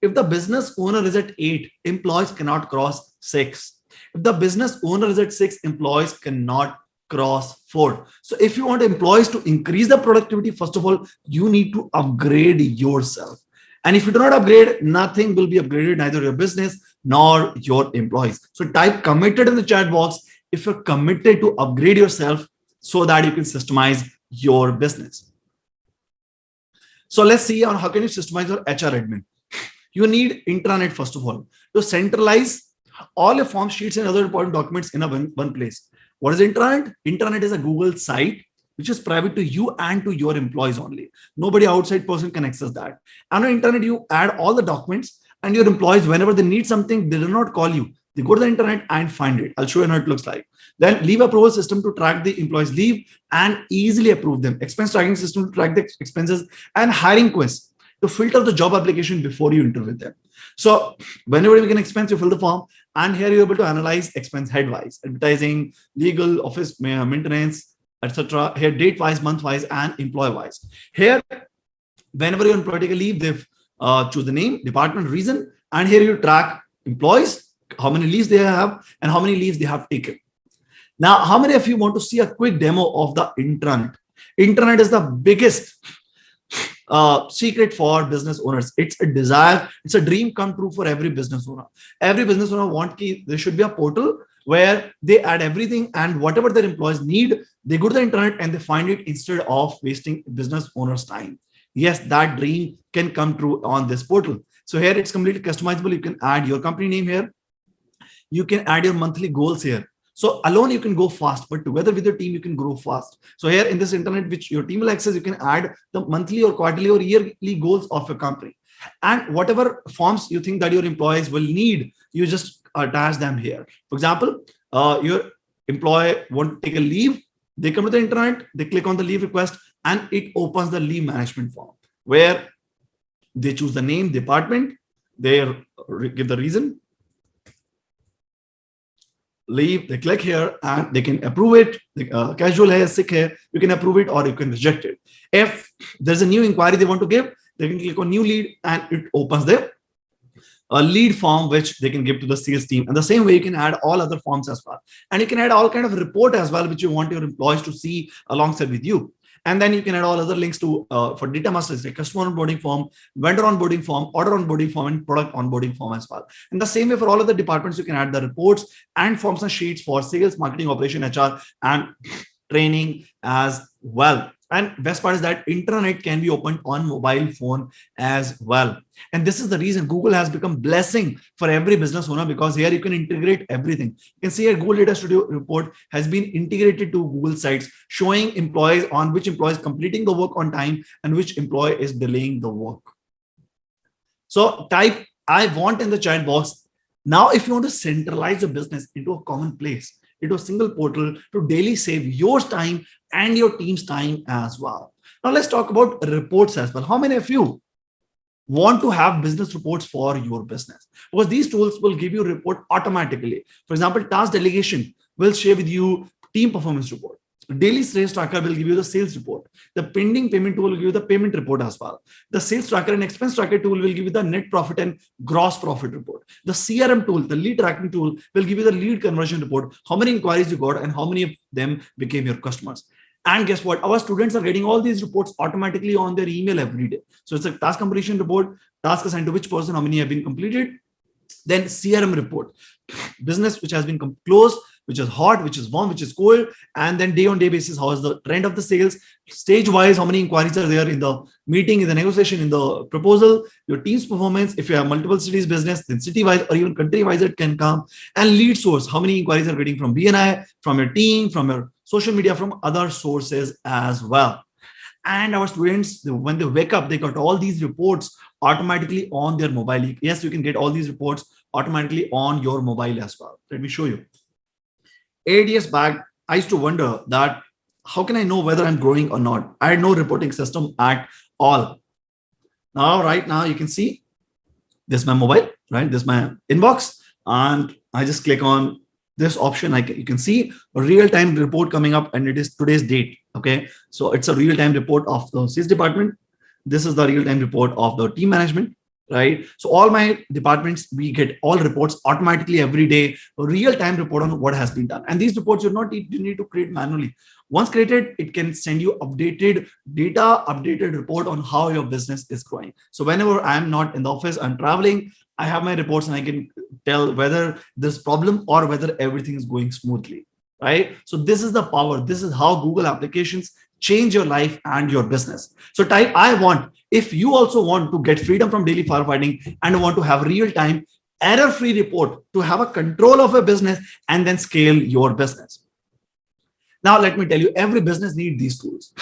if the business owner is at 8, employees cannot cross 6. If the business owner is at 6, employees cannot cross 4. So if you want employees to increase the productivity, first of all, you need to upgrade yourself. And if you do not upgrade, nothing will be upgraded, neither your business nor your employees. So type committed in the chat box if you're committed to upgrade yourself so that you can systemize your business. So let's see on how can you systemize your HR admin. You need intranet, first of all, to centralize all your form sheets and other important documents in one place. What is intranet? Intranet is a Google site which is private to you and to your employees only. Nobody outside person can access that. And on internet, you add all the documents, and your employees, whenever they need something, they do not call you. They go to the internet and find it. I'll show you how it looks like. Then leave approval system to track the employees' leave and easily approve them. Expense tracking system to track the expenses, and hiring quest to filter the job application before you interview them. So whenever you make an expense, you fill the form, and here you're able to analyze expense head-wise, advertising, legal, office maintenance, etc. Here date-wise, month-wise, and employee-wise. Here, whenever your employee take a leave, they choose the name, department, reason, and here you track employees, how many leaves they have, and how many leaves they have taken. Now, how many of you want to see a quick demo of the intranet? Intranet is the biggest secret for business owners. It's a desire, it's a dream come true for every business owner. Every business owner want ki there should be a portal where they add everything, and whatever their employees need, they go to the internet and they find it instead of wasting business owners' time. Yes, that dream can come true on this portal. So here it's completely customizable. You can add your company name here. You can add your monthly goals here. So alone you can go fast, but together with your team you can grow fast. So here in this internet which your team will access, you can add the monthly or quarterly or yearly goals of your company, and whatever forms you think that your employees will need, you just attach them here. For example, your employee want to take a leave, they come to the internet, they click on the leave request, and it opens the leave management form where they choose the name, department, they give the reason, leave, they click here and they can approve it. Casual hai, sick hai, you can approve it or you can reject it. If there's a new inquiry they want to give, they can click on new lead and it opens the a lead form which they can give to the sales team. And the same way you can add all other forms as well, and you can add all kind of report as well which you want your employees to see alongside with you. And then you can add all other links to for data masters like customer onboarding form, vendor onboarding form, order onboarding form, and product onboarding form as well. In the same way for all other departments, you can add the reports and forms and sheets for sales, marketing, operation, HR, and training as well. And best part is that internet can be opened on mobile phone as well. And this is the reason Google has become blessing for every business owner, because here you can integrate everything. You can see a Google Data Studio report has been integrated to Google Sites, showing employees on which employees completing the work on time and which employee is delaying the work. So type I want in the chat box. Now, if you want to centralize a business into a common place, into a single portal to daily save your time and your team's time as well. Now let's talk about reports as well. How many of you want to have business reports for your business? Because these tools will give you a report automatically. For example, task delegation will share with you team performance report. Daily sales tracker will give you the sales report. The pending payment tool will give you the payment report as well. The sales tracker and expense tracker tool will give you the net profit and gross profit report. The CRM tool, the lead tracking tool, will give you the lead conversion report, how many inquiries you got and how many of them became your customers. And guess what? Our students are getting all these reports automatically on their email every day. So it's a task completion report, task assigned to which person, how many have been completed. Then CRM report, business which has been closed, which is hot, which is warm, which is cold, and then day on day basis, how is the trend of the sales, stage wise, how many inquiries are there in the meeting, in the negotiation, in the proposal, your team's performance. If you have multiple cities business, then city wise or even country wise it can come. And lead source, how many inquiries are getting from BNI, from your team, from your social media, from other sources as well. And our students, when they wake up, they got all these reports automatically on their mobile. Yes, you can get all these reports automatically on your mobile as well. Let me show you. 8 years back, I used to wonder that how can I know whether I'm growing or not? I had no reporting system at all. Now, right now, you can see this is my mobile, right? This is my inbox, and I just click on this option. You can see a real-time report coming up, and it is today's date. Okay, so it's a real-time report of the sales department. This is the real-time report of the team management, right? So all my departments, we get all reports automatically every day, a real-time report on what has been done. And these reports you need to create manually. Once created, it can send you updated data, updated report on how your business is growing. So whenever I'm not in the office, I'm traveling, I have my reports and I can tell whether there's problem or whether everything is going smoothly, right? So this is the power. This is how Google applications change your life and your business. So type I want. If you also want to get freedom from daily firefighting and want to have real-time error-free report to have a control of a business and then scale your business. Now, let me tell you, every business needs these tools.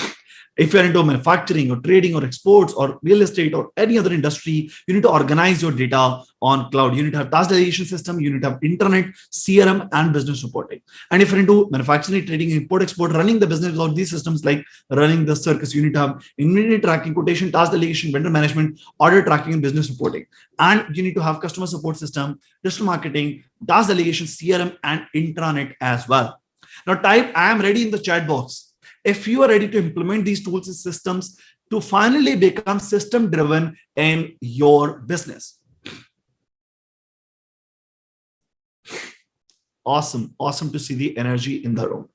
If you're into manufacturing or trading or exports or real estate or any other industry, you need to organize your data on cloud. You need to have task delegation system, you need to have internet, CRM, and business reporting. And if you're into manufacturing, trading, import, export, running the business without these systems like running the circus, you need to have inventory tracking, quotation, task delegation, vendor management, order tracking, and business reporting. And you need to have customer support system, digital marketing, task delegation, CRM, and intranet as well. Now type I am ready in the chat box if you are ready to implement these tools and systems to finally become system driven in your business. Awesome to see the energy in the room.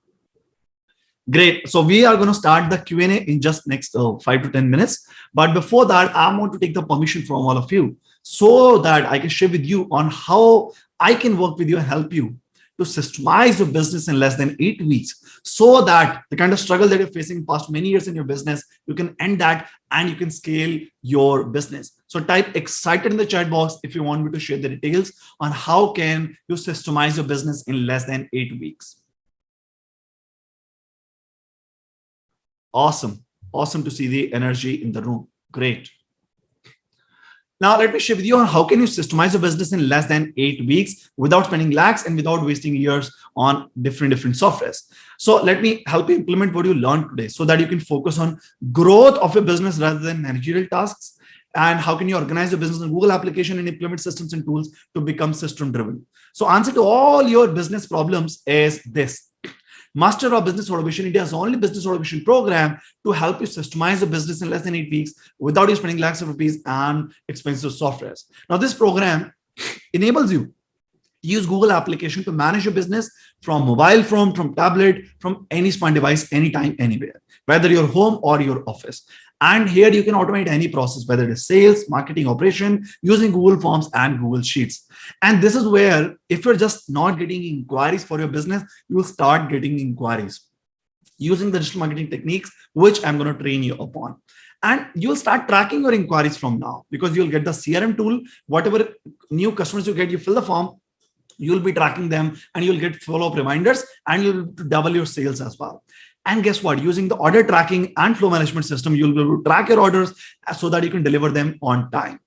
Great. So we are going to start the Q&A in just next 5 to 10 minutes. But before that, I want to take the permission from all of you so that I can share with you on how I can work with you and help you to systemize your business in less than 8 weeks, so that the kind of struggle that you're facing past many years in your business, you can end that and you can scale your business. So type excited in the chat box if you want me to share the details on how can you systemize your business in less than 8 weeks. Awesome. Awesome to see the energy in the room. Great. Now, let me share with you on how can you systemize your business in less than 8 weeks without spending lakhs and without wasting years on different softwares. So let me help you implement what you learned today so that you can focus on growth of your business rather than managerial tasks. And how can you organize your business in Google application and implement systems and tools to become system driven? So answer to all your business problems is this. Master of Business Automation, India's only business automation program to help you systemize a business in less than 8 weeks without you spending lakhs of rupees on expensive softwares. Now, this program enables you to use Google application to manage your business from mobile phone, from tablet, from any smart device, anytime, anywhere, whether your home or your office. And here you can automate any process, whether it is sales, marketing, operation, using Google Forms and Google Sheets. And this is where, if you're just not getting inquiries for your business, you will start getting inquiries using the digital marketing techniques, which I'm going to train you upon. And you'll start tracking your inquiries from now, because you'll get the CRM tool. Whatever new customers you get, you fill the form, you'll be tracking them, and you'll get follow-up reminders, and you'll double your sales as well. And guess what? Using the order tracking and flow management system, you'll be able to track your orders so that you can deliver them on time.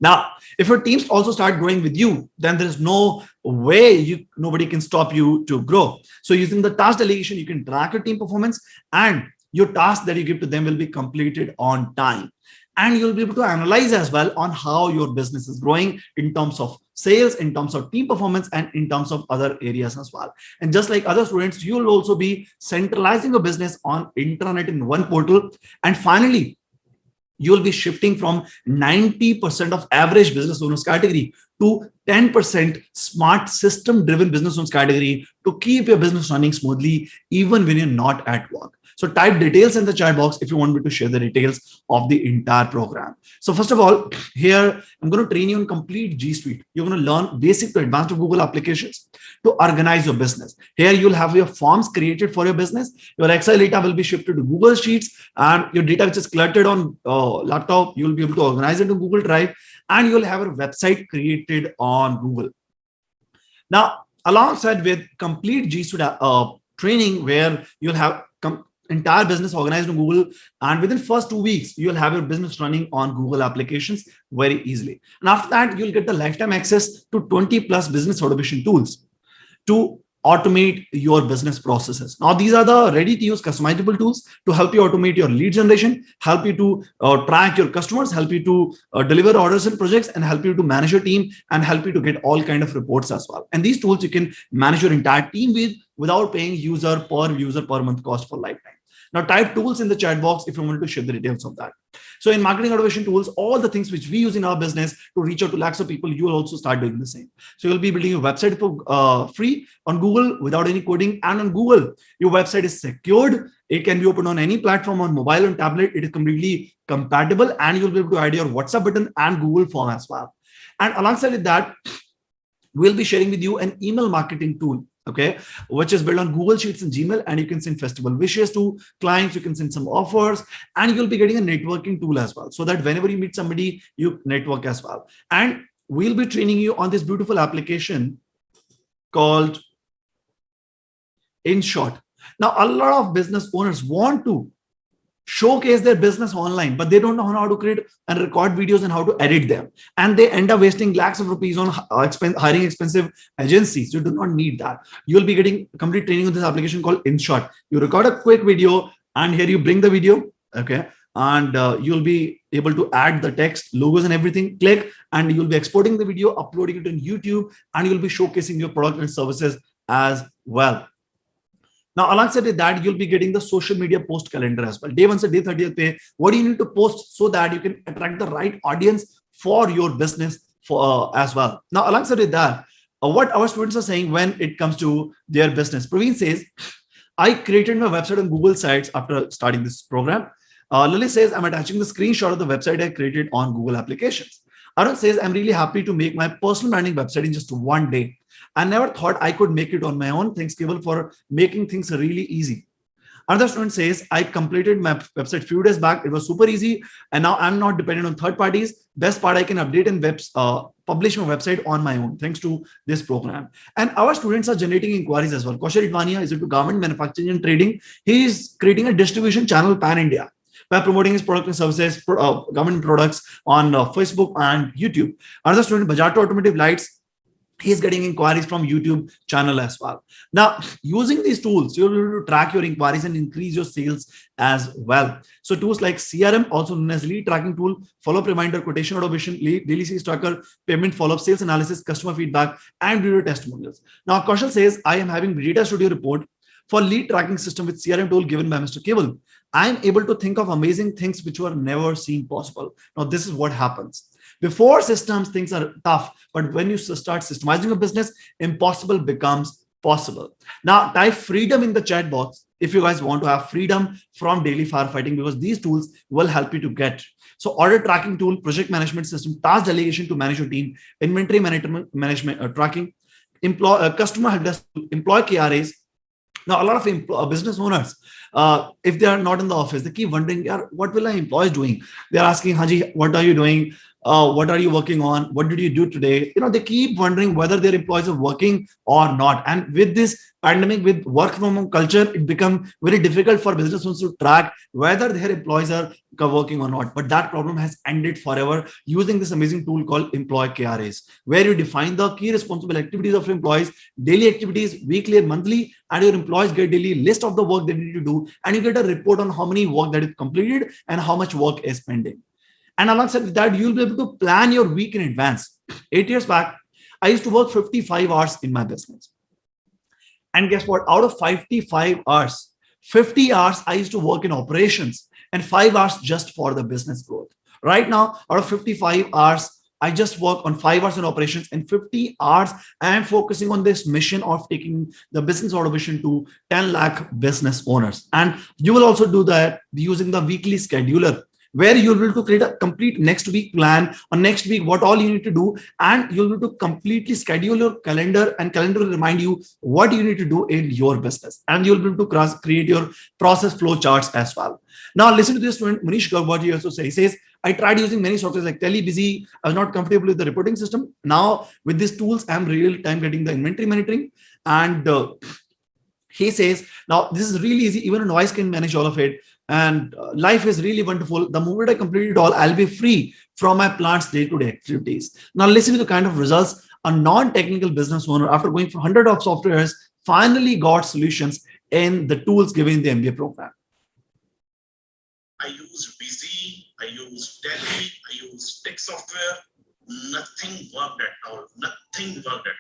Now, if your teams also start growing with you, then there's no way nobody can stop you to grow. So using the task delegation, you can track your team performance, and your tasks that you give to them will be completed on time. And you'll be able to analyze as well on how your business is growing in terms of sales, in terms of team performance, and in terms of other areas as well. And just like other students, you'll also be centralizing your business on intranet in one portal. And finally, you'll be shifting from 90% of average business owners category to 10% smart system driven business owners category to keep your business running smoothly even when you're not at work. So type details in the chat box if you want me to share the details of the entire program. So first of all, here I'm going to train you on complete G Suite. You're going to learn basic to advanced Google applications to organize your business. Here you'll have your forms created for your business. Your Excel data will be shifted to Google Sheets, and your data which is cluttered on laptop, you'll be able to organize it to Google Drive, and you'll have a website created on Google. Now, alongside with complete G Suite training, where you'll have entire business organized on Google, and within first 2 weeks, you'll have your business running on Google applications very easily. And after that, you'll get the lifetime access to 20 plus business automation tools to automate your business processes. Now, these are the ready to use customizable tools to help you automate your lead generation, help you to track your customers, help you to deliver orders and projects, and help you to manage your team, and help you to get all kind of reports as well. And these tools you can manage your entire team with without paying user per month cost for lifetime. Now type tools in the chat box if you want to share the details of that. So in marketing automation tools, all the things which we use in our business to reach out to lakhs of people, you will also start doing the same. So you'll be building a website for free on Google without any coding, and on Google, your website is secured. It can be opened on any platform, on mobile and tablet. It is completely compatible, and you'll be able to add your WhatsApp button and Google form as well. And alongside with that, we'll be sharing with you an email marketing tool, okay, which is built on Google Sheets and Gmail, and you can send festival wishes to clients, you can send some offers, and you'll be getting a networking tool as well, so that whenever you meet somebody, you network as well. And we'll be training you on this beautiful application called InShot. Now, a lot of business owners want to showcase their business online, but they don't know how to create and record videos and how to edit them. And they end up wasting lakhs of rupees on hiring expensive agencies. You do not need that. You'll be getting complete training on this application called InShot. You record a quick video, and here you bring the video, okay? And you'll be able to add the text, logos and everything, click, and you'll be exporting the video, uploading it on YouTube, and you'll be showcasing your product and services as well. Now, alongside with that, you'll be getting the social media post calendar as well. Day 1 से day 30th पे, what do you need to post so that you can attract the right audience for your business as well. Now, alongside with that, what our students are saying when it comes to their business. Praveen says, I created my website on Google Sites after starting this program. Lily says, I'm attaching the screenshot of the website I created on Google Applications. Arun says, I'm really happy to make my personal branding website in just one day. I never thought I could make it on my own. Thanks, Keval, for making things really easy. Another student says, I completed my website few days back. It was super easy. And now I'm not dependent on third parties. Best part, I can update and publish my website on my own, thanks to this program. And our students are generating inquiries as well. Kaushal Idwania is into garment manufacturing and trading. He is creating a distribution channel pan-India by promoting his product and services, government products on Facebook and YouTube. Another student, Bajaj Automotive Lights, he's getting inquiries from YouTube channel as well. Now, using these tools, you're able to track your inquiries and increase your sales as well. So tools like CRM, also known as lead tracking tool, follow-up reminder, quotation automation, lead, daily sales tracker, payment follow-up, sales analysis, customer feedback, and video testimonials. Now, Kaushal says, I am having Data Studio report for lead tracking system with CRM tool given by Mr. Keval. I'm able to think of amazing things which were never seen possible. Now, this is what happens. Before systems, things are tough, but when you start systemizing a business, impossible becomes possible. Now, type freedom in the chat box if you guys want to have freedom from daily firefighting, because these tools will help you to get. So, order tracking tool, project management system, task delegation to manage your team, inventory management tracking, customer help desk, employee KRAs. Now, a lot of business owners, if they are not in the office, they keep wondering, what will our employees doing? They're asking, Haji, what are you doing? What are you working on? What did you do today? They keep wondering whether their employees are working or not. And with this pandemic, with work from home culture, it becomes very difficult for business owners to track whether their employees are working or not. But that problem has ended forever using this amazing tool called employee KRAs, where you define the key responsible activities of employees, daily activities, weekly and monthly, and your employees get daily list of the work they need to do, and you get a report on how many work that is completed and how much work is pending. And alongside with that, you'll be able to plan your week in advance. 8 years back, I used to work 55 hours in my business. And guess what? Out of 55 hours, 50 hours I used to work in operations and 5 hours just for the business growth. Right now, out of 55 hours, I just work on 5 hours in operations, and 50 hours I am focusing on this mission of taking the business automation to 10 lakh business owners. And you will also do that using the weekly scheduler, where you'll be able to create a complete next week plan on next week, what all you need to do, and you'll be able to completely schedule your calendar, and calendar will remind you what you need to do in your business, and you'll be able to create your process flow charts as well. Now, listen to this student, Manish Garg, what he also says. He says, I tried using many softwares like TeleBusy. I was not comfortable with the reporting system. Now, with these tools, I'm real time getting the inventory monitoring. And he says, now this is really easy. Even a noise can manage all of it. And life is really wonderful. The moment I complete it all, I'll be free from my plant's day-to-day activities. Now, listen to the kind of results a non-technical business owner, after going for hundreds of softwares, finally got solutions in the tools given in the MBA program. I use Busy, I use Tele, I use tech software. Nothing worked at all. Nothing worked at all.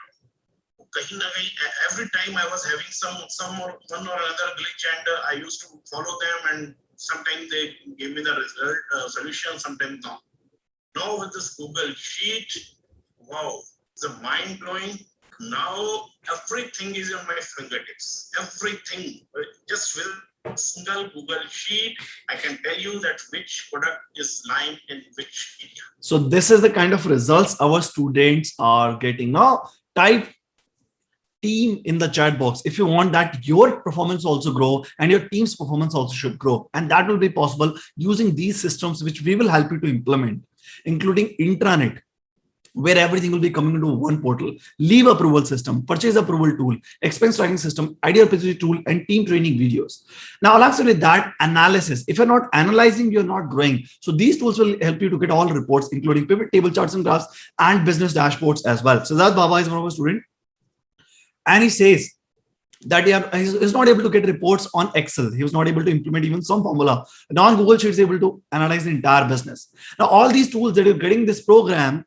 Every time I was having some or one or another glitch, and I used to follow them, and sometimes they give me the result solution, sometimes no. Now with this Google Sheet, wow, it's mind blowing. Now everything is on my fingertips. Everything, just with a single Google Sheet, I can tell you that which product is lying in which area. So this is the kind of results our students are getting. Now, type team in the chat box if you want that your performance also grow and your team's performance also should grow, and that will be possible using these systems which we will help you to implement, including intranet, where everything will be coming into one portal, leave approval system, purchase approval tool, expense tracking system, idea repository tool, and team training videos. Now, alongside with that, analysis. If you're not analyzing, you're not growing. So these tools will help you to get all reports, including pivot table charts and graphs and business dashboards as well. So that Baba is one of our students. And he says that he's not able to get reports on Excel. He was not able to implement even some formula. Now on Google Sheets, able to analyze the entire business. Now, all these tools that you're getting this program,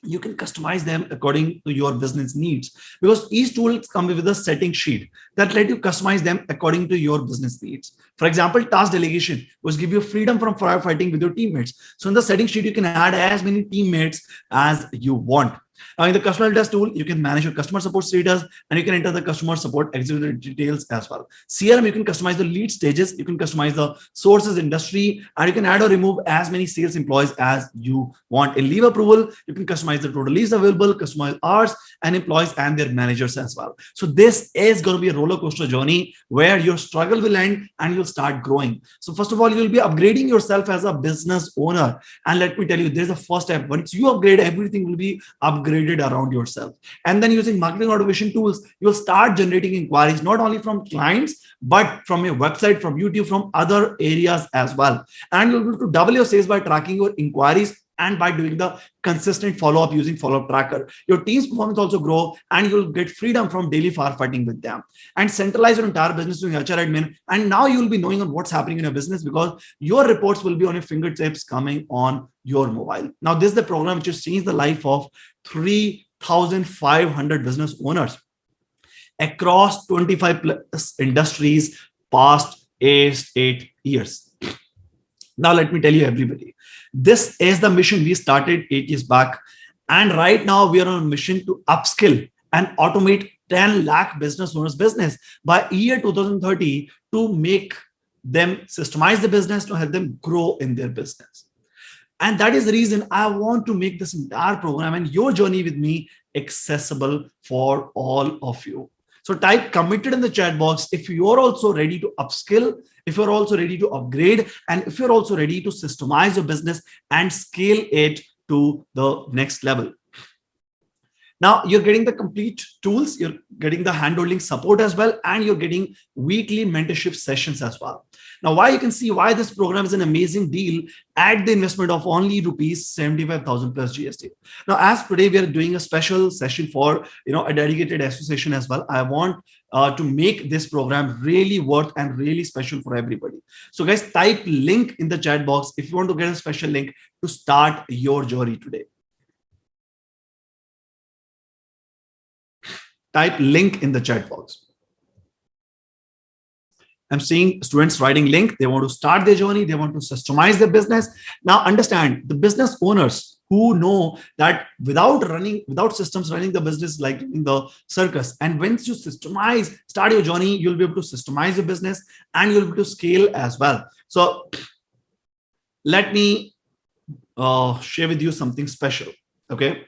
you can customize them according to your business needs, because each tool comes with a setting sheet that let you customize them according to your business needs. For example, task delegation, which give you freedom from firefighting with your teammates. So in the setting sheet, you can add as many teammates as you want. Now, in the customer help desk tool, you can manage your customer support status and you can enter the customer support executive details as well. CRM, you can customize the lead stages, you can customize the sources industry, and you can add or remove as many sales employees as you want. In leave approval, you can customize the total leads available, customize hours and employees and their managers as well. So this is going to be a roller coaster journey where your struggle will end and you'll start growing. So first of all, you'll be upgrading yourself as a business owner. And let me tell you, there's a first step. Once you upgrade, everything will be upgraded around yourself. And then using marketing automation tools, you'll start generating inquiries, not only from clients, but from your website, from YouTube, from other areas as well. And you'll be able to double your sales by tracking your inquiries and by doing the consistent follow-up using follow-up tracker. Your team's performance also grow and you'll get freedom from daily firefighting with them. And centralize your entire business doing HR admin. And now you'll be knowing on what's happening in your business because your reports will be on your fingertips coming on your mobile. Now, this is the program which has changed the life of 3,500 business owners across 25 plus industries past 8 years. Now, let me tell you, everybody, this is the mission we started 8 years back. And right now we are on a mission to upskill and automate 10 lakh business owners business by year 2030 to make them systemize the business, to help them grow in their business. And that is the reason I want to make this entire program and your journey with me accessible for all of you. So type committed in the chat box if you're also ready to upskill, if you're also ready to upgrade, and if you're also ready to systemize your business and scale it to the next level. Now you're getting the complete tools, you're getting the hand-holding support as well, and you're getting weekly mentorship sessions as well. Now, why you can see why this program is an amazing deal at the investment of only rupees 75,000 plus GST. Now, as today we are doing a special session for a dedicated association as well. I want to make this program really worth and really special for everybody. So, guys, type link in the chat box if you want to get a special link to start your journey today. Type link in the chat box. I'm seeing students writing link. They want to start their journey. They want to systemize their business. Now understand, the business owners who know that without systems running the business like in the circus. And once you start your journey, you'll be able to systemize your business and you'll be able to scale as well. So let me share with you something special. Okay.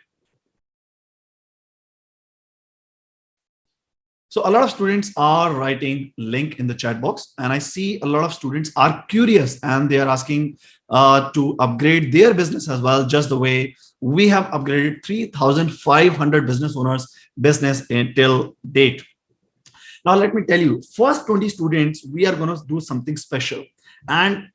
So a lot of students are writing link in the chat box, and I see a lot of students are curious and they are asking to upgrade their business as well, just the way we have upgraded 3,500 business owners business until date. Now, let me tell you, first 20 students, we are going to do something special. And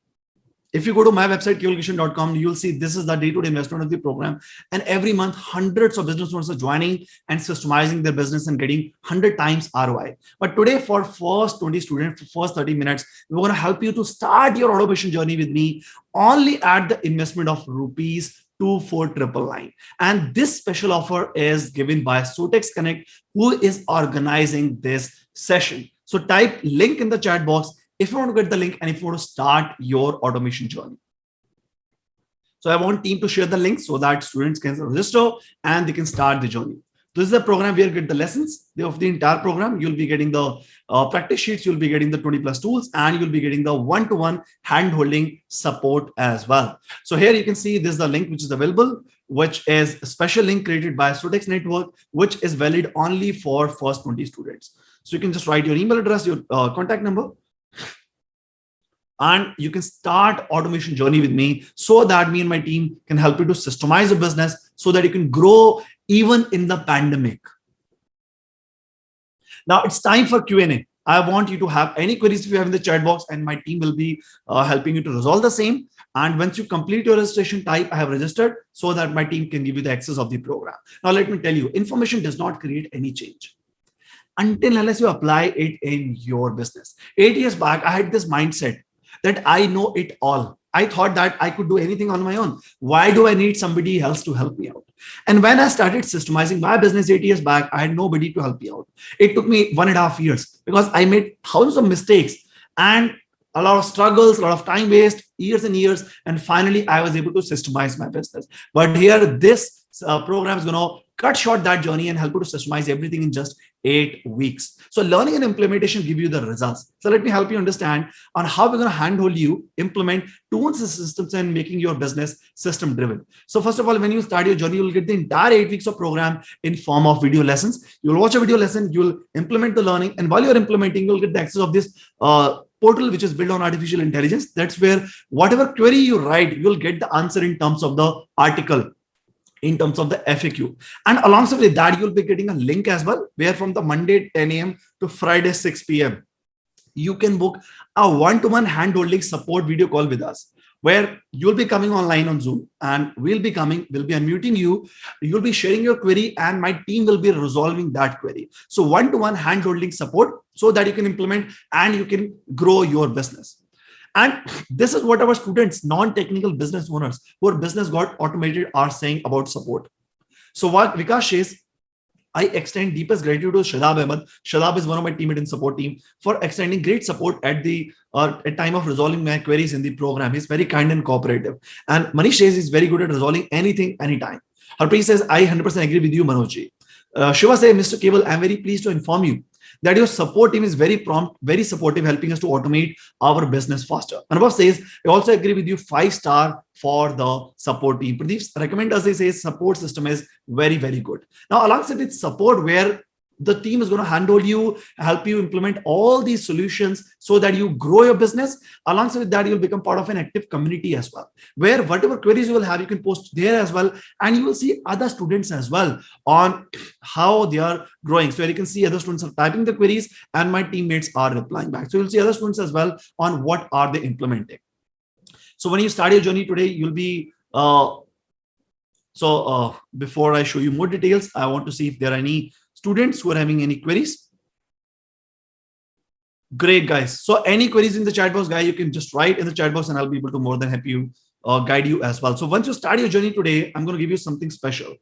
if you go to my website, kevalkishan.com, you'll see this is the day-to-day investment of the program. And every month, hundreds of business owners are joining and systemizing their business and getting 100 times ROI. But today, for first 20 students, for first 30 minutes, we're going to help you to start your automation journey with me only at the investment of rupees 24,999. And this special offer is given by Sotex Connect, who is organizing this session. So type link in the chat box if you want to get the link and if you want to start your automation journey. So I want team to share the link so that students can register and they can start the journey. This is the program where you get the lessons of the entire program. You'll be getting the practice sheets, you'll be getting the 20 plus tools, and you'll be getting the one-to-one hand-holding support as well. So here you can see this is the link which is available, which is a special link created by Sotex Network, which is valid only for first 20 students. So you can just write your email address, your contact number, and you can start automation journey with me so that me and my team can help you to systemize your business so that you can grow even in the pandemic. Now it's time for Q&A. I want you to have any queries if you have in the chat box, and my team will be helping you to resolve the same. And once you complete your registration, type I have registered so that my team can give you the access of the program. Now let me tell you, information does not create any change until unless you apply it in your business. 8 years back, I had this mindset that I know it all. I thought that I could do anything on my own. Why do I need somebody else to help me out? And when I started systemizing my business 8 years back, I had nobody to help me out. It took me 1.5 years because I made thousands of mistakes and a lot of struggles, a lot of time waste, years and years. And finally, I was able to systemize my business. But here, this program is going to cut short that journey and help you to systemize everything in just 8 weeks. So learning and implementation give you the results. So let me help you understand on how we're going to handhold you, implement tools and systems and making your business system driven. So first of all, when you start your journey, you'll get the entire 8 weeks of program in form of video lessons. You'll watch a video lesson, you'll implement the learning, and while you're implementing, you'll get the access of this portal which is built on artificial intelligence. That's where whatever query you write, you'll get the answer in terms of the article, in terms of the FAQ. And alongside with that, you'll be getting a link as well, where from the Monday 10 a.m. to Friday 6 p.m. you can book a one-to-one hand-holding support video call with us, where you'll be coming online on Zoom and we'll be unmuting you. You'll be sharing your query and my team will be resolving that query. So one-to-one hand-holding support so that you can implement and you can grow your business. And this is what our students, non-technical business owners who are business got automated, are saying about support. So what Vikas says, I extend deepest gratitude to Shadab Ahmed. Shadab is one of my teammates in support team for extending great support at the at time of resolving my queries in the program. He's very kind and cooperative. And Manish says he's very good at resolving anything, anytime. Harpreet says, I 100% agree with you, Manojji. Shiva says, Mr. Cable, I'm very pleased to inform you that your support team is very prompt, very supportive, helping us to automate our business faster. Anubhav says, I also agree with you, 5-star for the support team. Pradeep recommend us, he says, support system is very, very good. Now, alongside with support, where the team is going to handle you, help you implement all these solutions so that you grow your business. Alongside with that, you'll become part of an active community as well, where whatever queries you will have, you can post there as well. And you will see other students as well on how they are growing. So you can see other students are typing the queries and my teammates are replying back. So you'll see other students as well on what are they implementing. So when you start your journey today, you'll be before I show you more details, I want to see if there are any students who are having any queries. Great, guys. So any queries in the chat box, guys, you can just write in the chat box and I'll be able to more than happy you guide you as well. So once you start your journey today, I'm going to give you something special.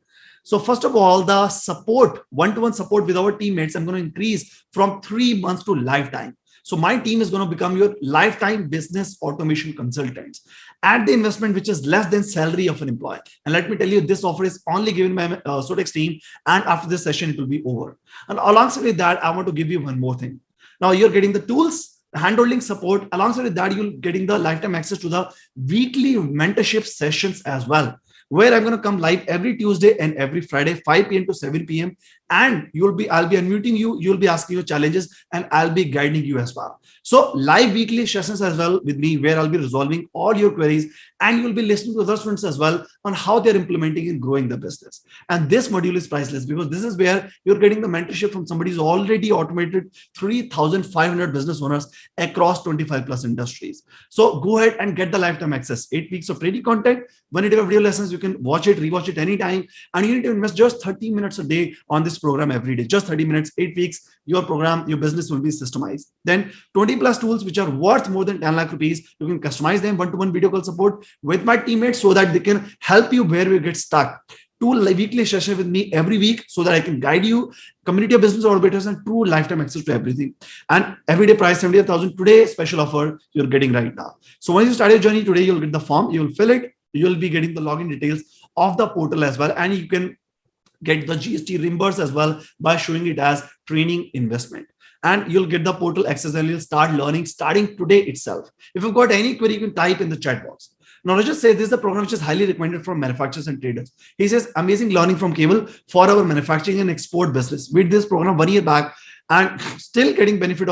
So first of all, the support, one-to-one support with our teammates, I'm going to increase from 3 months to lifetime. So my team is going to become your lifetime business automation consultants at the investment, which is less than salary of an employee. And let me tell you, this offer is only given by Sotex team. And after this session, it will be over. And alongside with that, I want to give you one more thing. Now you're getting the tools, handholding support. Alongside with that, you're getting the lifetime access to the weekly mentorship sessions as well, where I'm going to come live every Tuesday and every Friday, 5 p.m. to 7 p.m. And I'll be unmuting you. You'll be asking your challenges and I'll be guiding you as well. So live weekly sessions as well with me, where I'll be resolving all your queries and you'll be listening to other students as well on how they're implementing and growing the business. And this module is priceless because this is where you're getting the mentorship from somebody who's already automated 3,500 business owners across 25 plus industries. So go ahead and get the lifetime access. 8 weeks of training content, 1 hour video lessons. You can watch it, rewatch it anytime. And you need to invest just 30 minutes a day on this program every day. Just 30 minutes, 8 weeks, your program, your business will be systemized. Then 20 plus tools, which are worth more than 10 lakh rupees. You can customize them, one-to-one video call support with my teammates so that they can help you where you get stuck. 2 weekly sessions with me every week so that I can guide you, community of business operators, and true lifetime access to everything. And everyday price 78,000. Today, special offer you're getting right now. So once you start your journey today, you'll get the form, you'll fill it, you'll be getting the login details of the portal as well. And you can get the GST reimbursed as well by showing it as training investment. And you'll get the portal access and you'll start learning starting today itself. If you've got any query, you can type in the chat box. Now, let's just say this is a program which is highly recommended from manufacturers and traders. He says, amazing learning from Cable for our manufacturing and export business. We did this program 1 year back and still getting benefit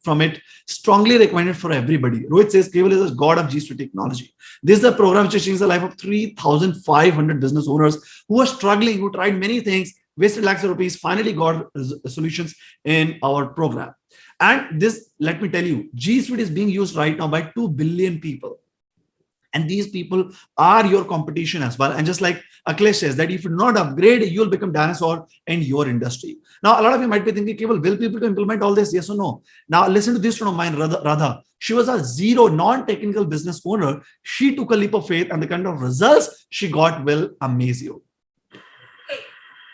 from it. Strongly recommended for everybody. Rohit says, Cable is a god of G Suite technology. This is a program which has changed the life of 3,500 business owners who are struggling, who tried many things, wasted lakhs of rupees, finally got solutions in our program. And this, let me tell you, G Suite is being used right now by 2 billion people. And these people are your competition as well. And just like Akhilesh says that if you not upgrade, you'll become dinosaur in your industry. Now, a lot of you might be thinking, will people to implement all this? Yes or no? Now, listen to this from mine, Radha. She was a zero non-technical business owner. She took a leap of faith and the kind of results she got will amaze you. Hey,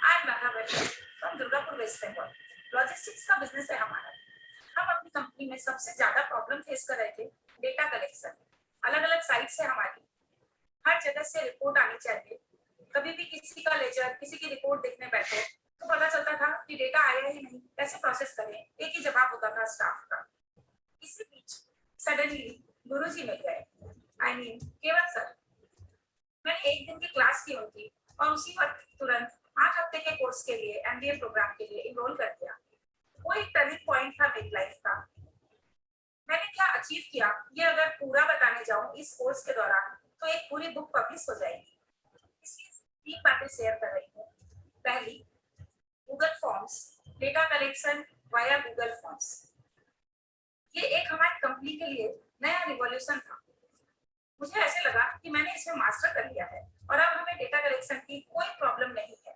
I'm Radha from Tiruppur, West Bengal. Logistics का business है हमारा. हम अपनी company में सबसे ज़्यादा problem face कर रहे थे डेटा कलेक्शन. अलग-अलग साइट से हमारी हर जगह से रिपोर्ट आनी चाहिए, कभी भी किसी का लेजर, किसी की रिपोर्ट देखने बैठे तो पता चलता था कि डेटा आया ही नहीं, कैसे प्रोसेस करें, एक ही जवाब होता था स्टाफ का। इसी बीच सडनली गुरुजी मिल गए, आई मीन केवल सर। मैंने एक दिन की क्लास की उनकी और उसी वक्त तुरंत 8 हफ्ते के कोर्स के लिए एमबीए प्रोग्राम के लिए इनरोल कर दिया। वो एक टर्निंग पॉइंट था मेरी लाइफ का। मैंने क्या अचीव किया ये अगर पूरा बताने जाऊं इस कोर्स के दौरान तो एक पूरी बुक पब्लिश हो जाएगी, इसलिए 3 बातें शेयर कर रही हूँ। पहली, Google forms, data collection via Google forms. ये एक हमारी कंपनी के लिए नया रिवॉल्यूशन था। मुझे ऐसे लगा कि मैंने इसमें मास्टर कर लिया है और अब हमें डेटा कलेक्शन की कोई प्रॉब्लम नहीं है।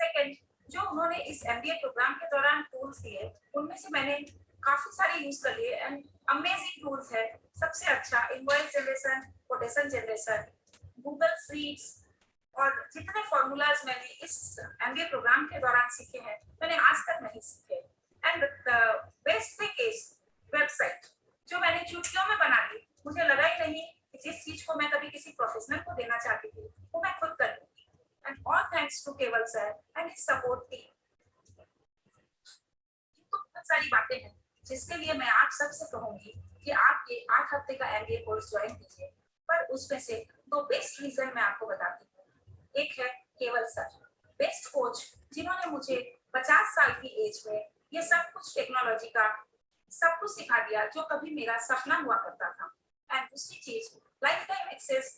सेकंड, जो उन्होंने इस एमबीए प्रोग्राम के दौरान टूल्स दिए उनमें से मैंने काफी सारे यूज कर लिए एंड अमेजिंग टूल्स है। सबसे अच्छा invoice generation, quotation generation, Google sheets और जितने फॉर्मूलाज मैंने इस एमबीए प्रोग्राम के दौरान सीखे हैं मैंने आज तक नहीं सीखे। And best thing is website जो मैंने चुटकियों में बना ली। मुझे लगा ही नहीं कि जिस चीज को मैं कभी किसी प्रोफेशनल को देना चाहती थी वो मैं खुद कर लूंगी। एंड ऑल थैंक्स टू केवल sir and his support team. तो बहुत सारी बातें हैं जिसके लिए मैं आप सबसे कहूंगी कि आप ये 8 हफ्ते का एमबीए कोर्स ज्वाइन कीजिए, पर उसमें से 2 बेस्ट रीजन मैं आपको बताती हूँ। एक है केवल सर, बेस्ट कोच जिन्होंने मुझे 50 साल की एज में ये सब कुछ टेक्नोलॉजी का सब कुछ सिखा दिया जो कभी मेरा सपना हुआ करता था। एंड दूसरी चीज लाइफ टाइम एक्सेस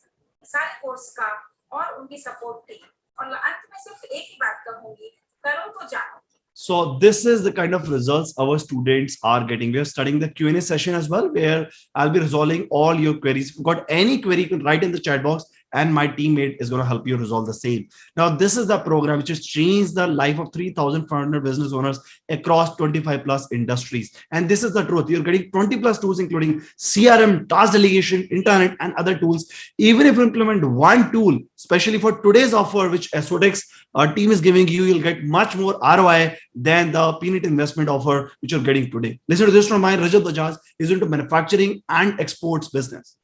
सारे कोर्स का और उनकी सपोर्ट टीम। और अंत में सिर्फ एक ही बात कहूंगी, करो तो जानो। So this is the kind of results our students are getting. We are studying the Q&A session as well, where I'll be resolving all your queries. If you've got any query, you can write in the chat box and my teammate is going to help you resolve the same. Now, this is the program which has changed the life of 3,500 business owners across 25 plus industries. And this is the truth. You're getting 20 plus tools, including CRM, task delegation, internet, and other tools. Even if you implement one tool, especially for today's offer, which Sotex team is giving you, you'll get much more ROI than the peanut investment offer which you're getting today. Listen to this from my Rajat Bajaj is into manufacturing and exports business.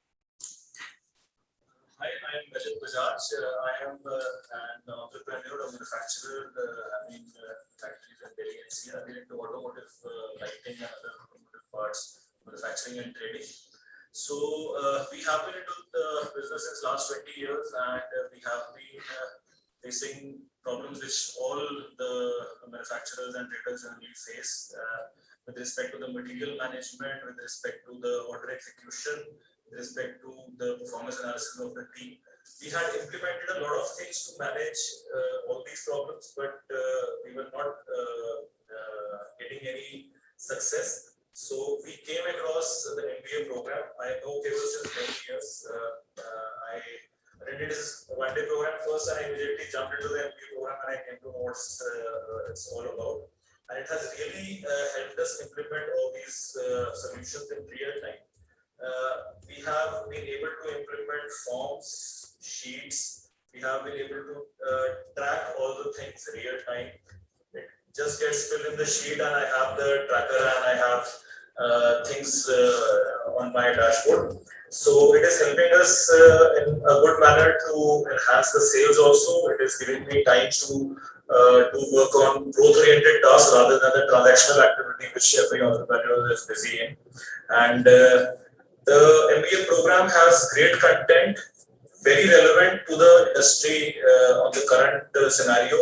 Hi, I am Rajat Bajaj. I am an entrepreneur, a manufacturer, having factories in Delhi and NCR. I'm into automotive lighting and other automotive parts, manufacturing and trading. So we have been into the business since last 20 years, and we have been facing problems which all the manufacturers and traders generally face with respect to the material management, with respect to the order execution, with respect to the performance analysis of the team. We had implemented a lot of things to manage all these problems, but we were not getting any success. So we came across the MBA program. I know Keval since many years. I did his one-day program first, and I immediately jumped into the MBA program, and I came to know what it's all about. And it has really helped us implement all these solutions in real time. We have been able to implement forms, sheets. We have been able to track all the things real time. It just gets filled in the sheet, and I have the tracker, and I have things on my dashboard. So it is helping us in a good manner to enhance the sales also. It is giving me time to work on growth-oriented tasks rather than the transactional activity which every entrepreneur is busy in. And the MBA program has great content, very relevant to the industry on the current scenario.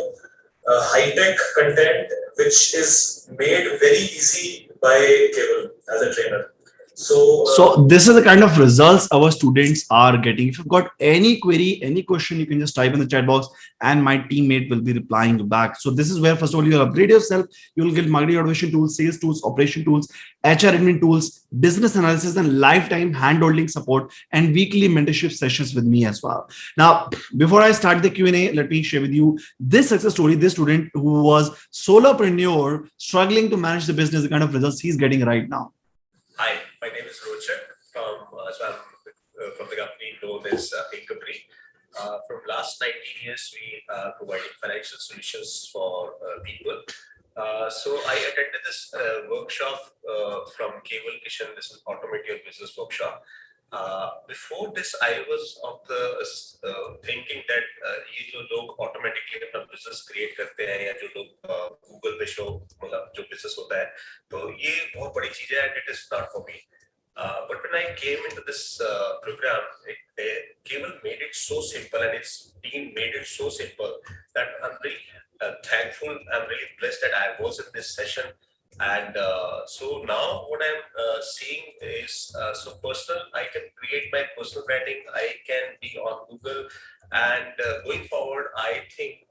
High-tech content which is made very easy by Keval as a trainer. So this is the kind of results our students are getting. If you've got any query, any question, you can just type in the chat box and my teammate will be replying back. So this is where, first of all, you upgrade yourself. You will get marketing automation tools, sales tools, operation tools, HR admin tools, business analysis, and lifetime hand-holding support and weekly mentorship sessions with me as well. Now, before I start the Q&A, let me share with you this success story. This student who was solopreneur struggling to manage the business, the kind of results he's getting right now. Hi, my name is Rochak from the company known as Inkapri. From last 19 years, we are providing financial solutions for people. So I attended this workshop from Keval Kishan. This is Automate Your Business workshop. Before this, I was of the thinking that ये जो लोग automatically अपना business create करते हैं या जो लोग Google पे show मतलब जो business होता है तो ये बहुत बड़ी चीज है and it is not for me. But when I came into this program, Cable made it so simple and its team made it so simple that I'm really thankful. I'm really blessed that I was in this session. And so now what I'm seeing is so personal. I can create my personal branding. I can be on Google, and going forward, I think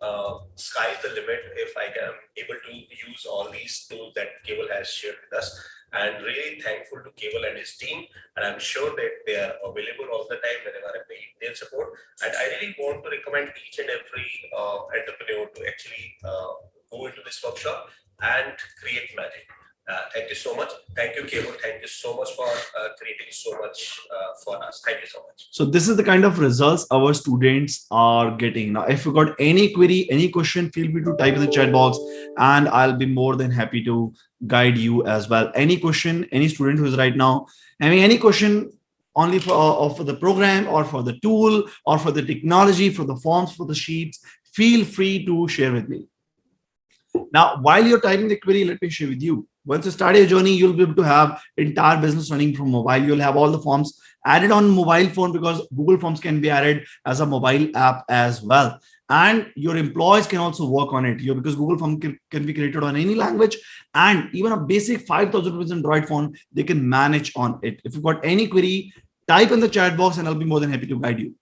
sky's the limit if I am able to use all these tools that Cable has shared with us. And really thankful to Cable and his team, and I'm sure that they are available all the time whenever I need their support. And I really want to recommend each and every entrepreneur to actually go into this workshop and create magic. Thank you so much. Thank you, Cable. Thank you so much for creating so much for us. Thank you so much. So this is the kind of results our students are getting. Now, if you got any query, any question, feel free to type in the chat box and I'll be more than happy to guide you as well. Any question, any student who is right now having any question only for the program or for the tool or for the technology, for the forms, for the sheets, feel free to share with me. Now, while you're typing the query, let me share with you. Once you start your journey, you'll be able to have entire business running from mobile. You'll have all the forms added on mobile phone because Google Forms can be added as a mobile app as well. And your employees can also work on it here because Google Form can be created on any language, and even a basic 5,000 rupees Android phone, they can manage on it. If you've got any query, type in the chat box and I'll be more than happy to guide you.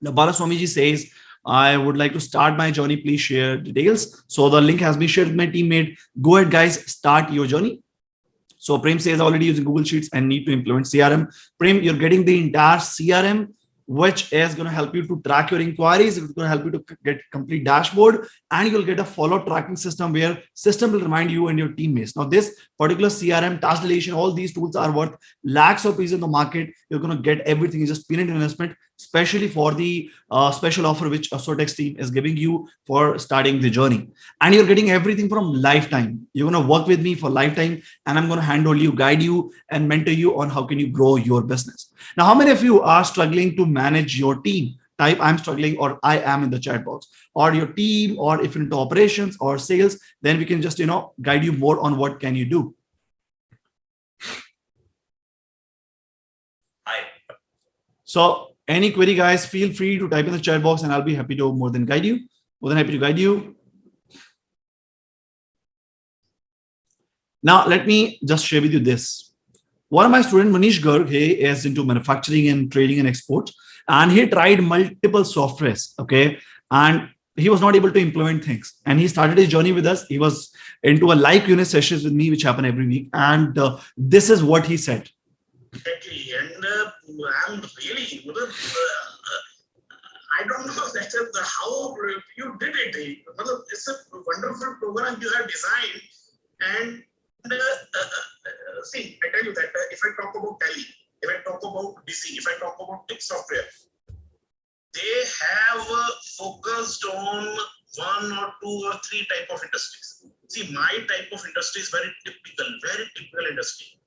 Now, Balaswamiji says, I would like to start my journey. Please share details. So the link has been shared with my teammate. Go ahead, guys, start your journey. So Prem says already using Google Sheets and need to implement CRM. Prem, you're getting the entire CRM, which is going to help you to track your inquiries. It's going to help you to get complete dashboard, and you'll get a follow tracking system where system will remind you and your teammates. Now, this particular CRM, task deletion, all these tools are worth lakhs of rupees in the market. You're going to get everything. It's just peanut investment, especially for the special offer which Sotex team is giving you for starting the journey. And you're getting everything from lifetime. You're going to work with me for lifetime, and I'm going to handhold you, guide you, and mentor you on how can you grow your business. Now, how many of you are struggling to manage your team? Type I'm struggling or I am in the chat box, or your team, or if you're into operations or sales, then we can just, guide you more on what can you do. Hi. So any query, guys, feel free to type in the chat box and I'll be happy to more than guide you. More than happy to guide you. Now, let me just share with you this. One of my students, Manish Garg, he is into manufacturing and trading and exports, and he tried multiple softwares, okay? And he was not able to implement things. And he started his journey with us. He was into a live Q&A sessions with me, which happen every week. And this is what he said. Exactly. And I'm really, I don't know that how you did it. It's a wonderful program you have designed. And see, I tell you that if I talk about Tally, if I talk about Busy, if I talk about Tick Software, they have focused on one or two or three type of industries. See, my type of industry is very typical industry.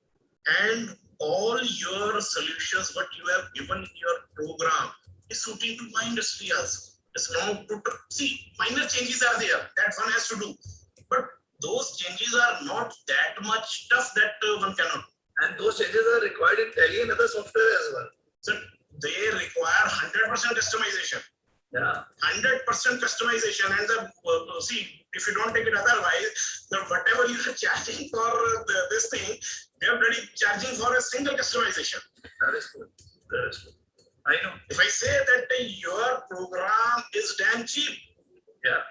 And all your solutions, what you have given in your program, is suiting to my industry also. It's not to see, minor changes are there that one has to do. But those changes are not that much tough that one cannot. And those changes are required in Tally and other software as well. So they require 100% customization. Yeah. 100% customization. And see, if you don't take it otherwise, whatever you are charging for this thing, they are already charging for a single customization. That is good. That is good. I know. If I say that your program is damn cheap, yeah.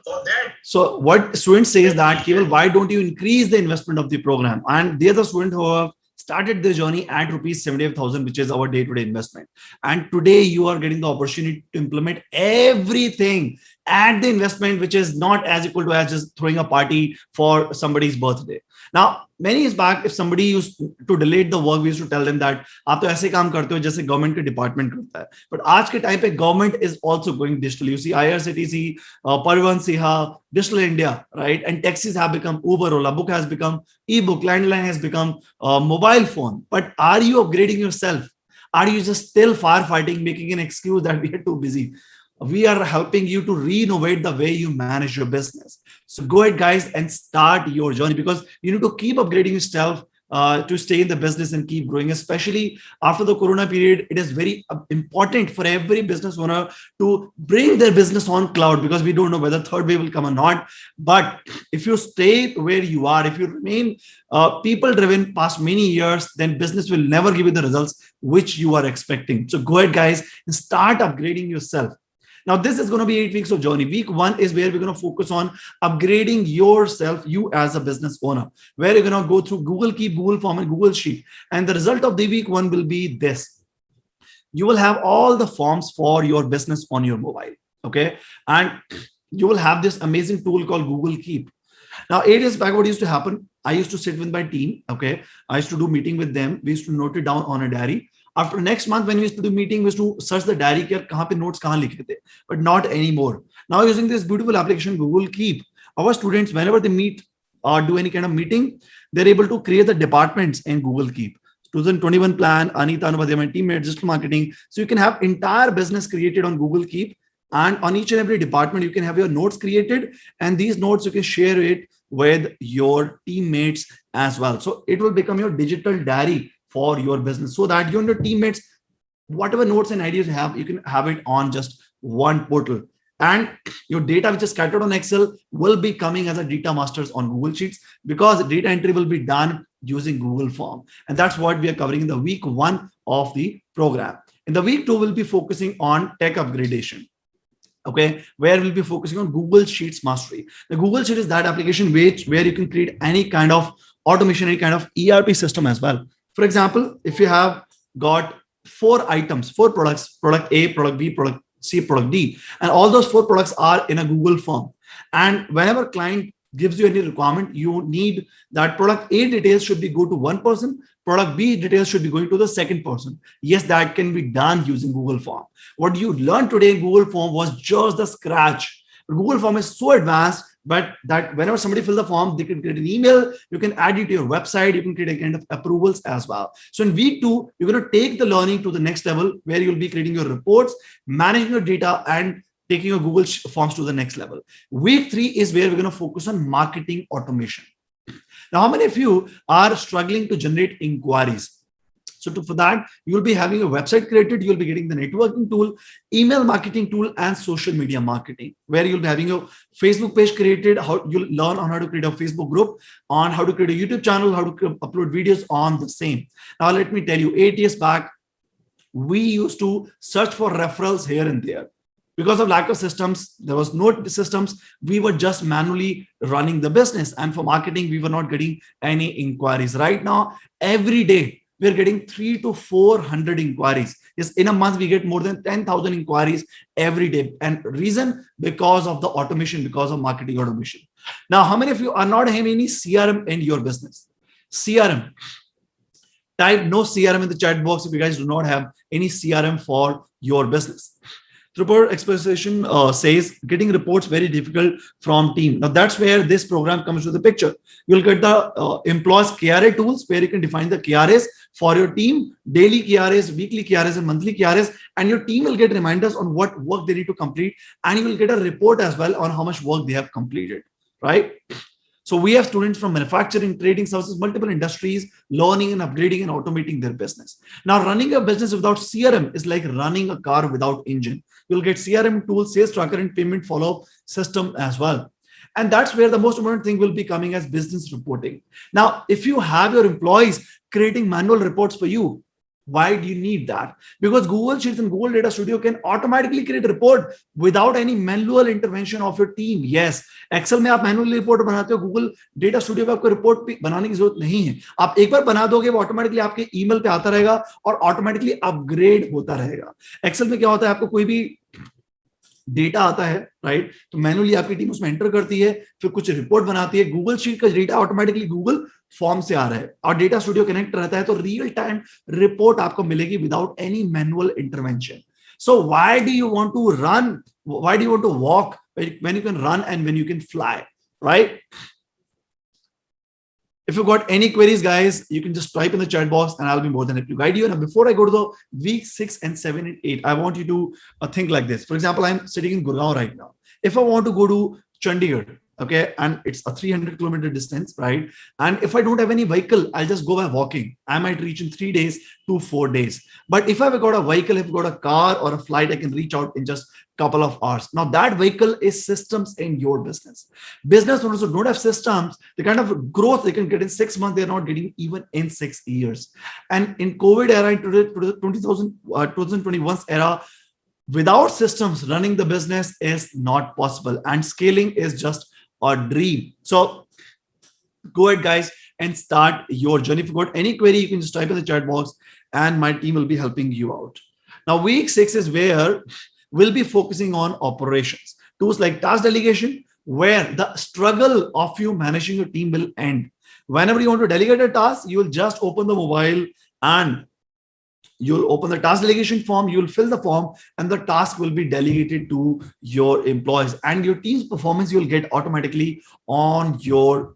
For that. So what student says that, Keval, why don't you increase the investment of the program? And the other student who have started their journey at rupees 75,000, which is our day-to-day investment. And today you are getting the opportunity to implement everything at the investment, which is not as equal to as just throwing a party for somebody's birthday. Now, many years back, if somebody used to delete the work, we used to tell them that आप तो ऐसे काम करते हो जैसे government के department करता है. But आज के time पे government is also going digital. You see, IRCTC, Parivahan Seha, Digital India, right? And taxis have become Uber, Ola, book has become ebook, landline has become mobile phone. But are you upgrading yourself? Are you just still firefighting, making an excuse that we are too busy? We are helping you to re-innovate the way you manage your business. So go ahead, guys, and start your journey, because you need to keep upgrading yourself to stay in the business and keep growing. Especially after the corona period, it is very important for every business owner to bring their business on cloud, because we don't know whether third wave will come or not. But if you stay where you are, if you remain people driven past many years, then business will never give you the results which you are expecting. So go ahead, guys, and start upgrading yourself. Now, this is going to be 8 weeks of journey. Week 1 is where we're going to focus on upgrading yourself, you as a business owner, where you're going to go through Google Keep, Google Form, and Google Sheet. And the result of the week 1 will be this. You will have all the forms for your business on your mobile. Okay. And you will have this amazing tool called Google Keep. Now, 8 years back, what used to happen? I used to sit with my team. Okay. I used to do meeting with them. We used to note it down on a diary. After next month, when we used to do meeting, we used to search the diary कि कहाँ पे notes कहाँ लिखे थे, but not anymore. Now using this beautiful application Google Keep, our students, whenever they meet or do any kind of meeting, they're able to create the departments in Google Keep. 2021 plan, Anita, Anubhadia, my teammate, digital marketing. So you can have entire business created on Google Keep, and on each and every department you can have your notes created, and these notes you can share it with your teammates as well. So it will become your digital diary for your business, so that you and your teammates, whatever notes and ideas you have, you can have it on just one portal. And your data which is scattered on Excel will be coming as a data masters on Google Sheets, because data entry will be done using Google Form. And that's what we are covering in the week 1 of the program. In the week 2, we'll be focusing on tech upgradation. Okay, where we'll be focusing on Google Sheets mastery. The Google Sheet is that application where you can create any kind of automation, any kind of ERP system as well. For example, if you have got 4 items, 4 products, product A, product B, product C, product D, and all those 4 products are in a Google form. And whenever client gives you any requirement, you need that product A details should be go to one person, product B details should be going to the second person. Yes, that can be done using Google Form. What you learned today in Google Form was just the scratch. Google Form is so advanced, but that whenever somebody fills the form, they can create an email, you can add it to your website, you can create a kind of approvals as well. So in week 2, you're going to take the learning to the next level, where you'll be creating your reports, managing your data, and taking your Google Forms to the next level. Week 3 is where we're going to focus on marketing automation. Now, how many of you are struggling to generate inquiries? So for that, you'll be having a website created, you'll be getting the networking tool, email marketing tool, and social media marketing, where you'll be having your Facebook page created, how you'll learn on how to create a Facebook group, on how to create a YouTube channel, how to upload videos on the same. Now, let me tell you, 8 years back, we used to search for referrals here and there. Because of lack of systems, there was no systems. We were just manually running the business. And for marketing, we were not getting any inquiries. Right now, every day, we're getting 300 to 400 inquiries. Yes, in a month, we get more than 10,000 inquiries every day. And reason, because of the automation, because of marketing automation. Now, how many of you are not having any CRM in your business? CRM. Type no CRM in the chat box if you guys do not have any CRM for your business. Tiruppur exposition says getting reports very difficult from team. Now that's where this program comes to the picture. You'll get the employees KRA tools, where you can define the KRAs for your team, daily KRAs, weekly KRAs, and monthly KRAs, and your team will get reminders on what work they need to complete, and you will get a report as well on how much work they have completed, right? So we have students from manufacturing, trading services, multiple industries, learning and upgrading and automating their business. Now, running a business without CRM is like running a car without engine. You'll get CRM tools, sales tracker, and payment follow-up system as well. And that's where the most important thing will be coming as business reporting. Now, if you have your employees creating manual reports for you, why do you need that? Because Google Sheets and Google Data Studio can automatically create a report without any manual intervention of your team. Yes, Excel में आप manually report बनाते हो, Google Data Studio पे आपको report बनाने की जरूरत नहीं है. आप एक बार बना दोगे, वो automatically आपके email पे आता रहेगा और automatically upgrade होता रहेगा. Excel में क्या होता है, आपको कोई भी डेटा आता है, राइट, तो मैनुअली आपकी टीम उसमें एंटर करती है, फिर कुछ रिपोर्ट बनाती है. गूगल शीट का डेटा ऑटोमेटिकली गूगल फॉर्म से आ रहा है और डेटा स्टूडियो कनेक्ट रहता है, तो रियल टाइम रिपोर्ट आपको मिलेगी without any manual intervention. So why do you want to run, why do you want to walk when you can run and when you can fly, right? If you've got any queries, guys, you can just type in the chat box and I'll be more than happy to guide you. And before I go to the week 6 and 7 and 8, I want you to think like this. For example, I'm sitting in Gurgaon right now. If I want to go to Chandigarh, okay, and it's a 300-kilometer distance, right? And if I don't have any vehicle, I'll just go by walking. I might reach in 3 days to 4 days. But if I've got a vehicle, if I've got a car or a flight, I can reach out in just a couple of hours. Now that vehicle is systems in your business. Business owners who don't have systems, the kind of growth they can get in 6 months, they're not getting even in 6 years. And in COVID era, in 2021 era, without systems, running the business is not possible, and scaling is just a dream. So go ahead, guys, and start your journey. If you've got any query, you can just type in the chat box and my team will be helping you out. Now, week 6 is where we'll be focusing on operations. Tools like task delegation, where the struggle of you managing your team will end. Whenever you want to delegate a task, you will just open the mobile and you'll open the task delegation form, you'll fill the form, and the task will be delegated to your employees, and your team's performance you'll get automatically on your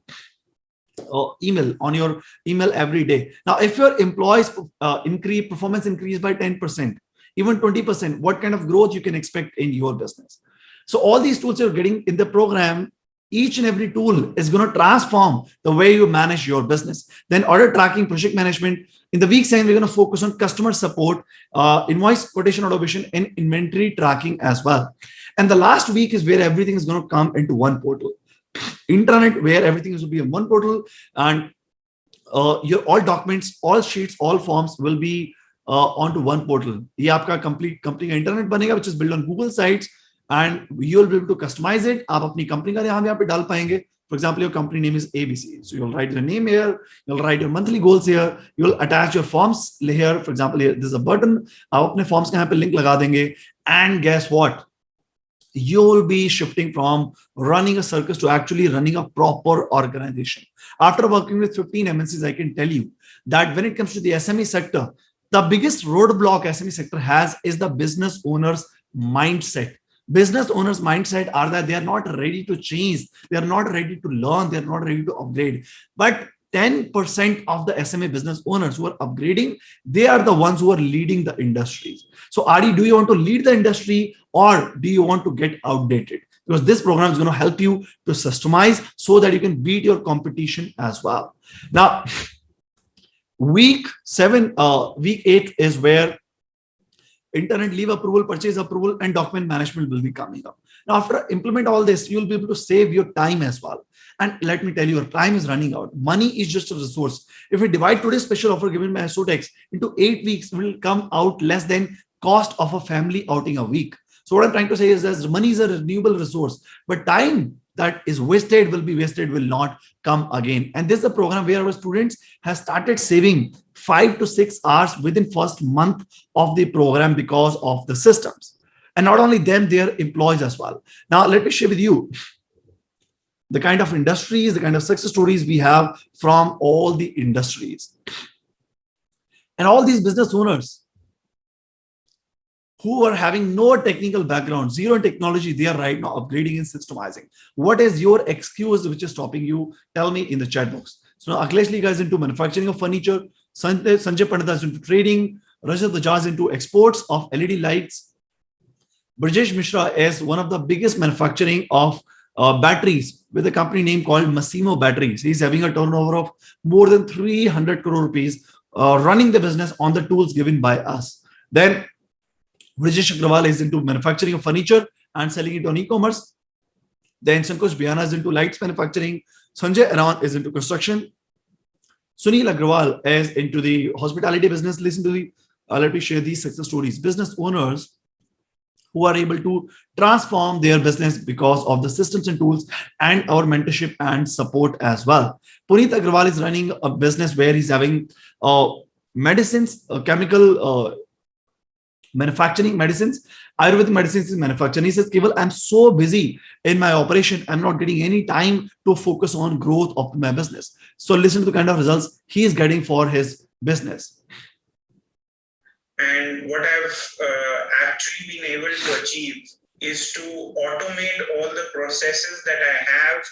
email every day. Now, if your employees performance increase by 10%, even 20%, what kind of growth you can expect in your business? So all these tools you're getting in the program, each and every tool is going to transform the way you manage your business. Then order tracking, project management. In the week 7, we're going to focus on customer support, invoice quotation automation, and inventory tracking as well. And the last week is where everything is going to come into one portal. Internet, where everything is going to be in one portal, and your all documents, all sheets, all forms will be onto one portal. ये आपका complete company का internet बनेगा, which is built on Google sites, and you'll be able to customize it. आप अपनी company का नाम यहाँ पे डाल पाएंगे. For example, your company name is ABC. So you'll write your name here, you'll write your monthly goals here, you'll attach your forms here. For example, here, there's a button. आप अपने forms का यहाँ पे link लगा देंगे. And guess what? You'll be shifting from running a circus to actually running a proper organization. After working with 15 MNCs, I can tell you that when it comes to the SME sector, the biggest roadblock SME sector has is the business owner's mindset. Business owners' mindset are that they are not ready to change, they are not ready to learn, they are not ready to upgrade. But 10% of the SME business owners who are upgrading, they are the ones who are leading the industries. So, Adi, do you want to lead the industry or do you want to get outdated? Because this program is going to help you to systemize so that you can beat your competition as well. Now, week 8 is where internet leave approval, purchase approval, and document management will be coming up. Now, after implement all this, you'll be able to save your time as well. And let me tell you, your time is running out. Money is just a resource. If we divide today's special offer given by SOTEX into 8 weeks, it will come out less than cost of a family outing a week. So what I'm trying to say is that money is a renewable resource, but time that is wasted will be wasted, will not come again. And this is a program where our students have started saving 5 to 6 hours within first month of the program because of the systems. And not only them, their employees as well. Now, let me share with you the kind of industries, the kind of success stories we have from all the industries. And all these business owners who are having no technical background, zero in technology, they are right now upgrading and systemizing. What is your excuse which is stopping you? Tell me in the chat box. So now Akhilesh Liga is into manufacturing of furniture. Sanjay Pandita is into trading. Rajat Bajaj is into exports of LED lights. Brajesh Mishra is one of the biggest manufacturing of batteries with a company name called Massimo Batteries. He's having a turnover of more than 300 crore rupees, running the business on the tools given by us. Then Rajesh Agrawal is into manufacturing of furniture and selling it on e-commerce. Then Sankosh Biyana is into lights manufacturing. Sanjay Aran is into construction. Sunil Agrawal is into the hospitality business. Listen to the, let me share these success stories. Business owners who are able to transform their business because of the systems and tools and our mentorship and support as well. Puneet Agrawal is running a business where he's having medicines, chemical manufacturing medicines, Ayurvedic medicines is manufacturing. He says, Keval, I'm so busy in my operation, I'm not getting any time to focus on growth of my business. So listen to the kind of results he is getting for his business. And what I've actually been able to achieve is to automate all the processes that I have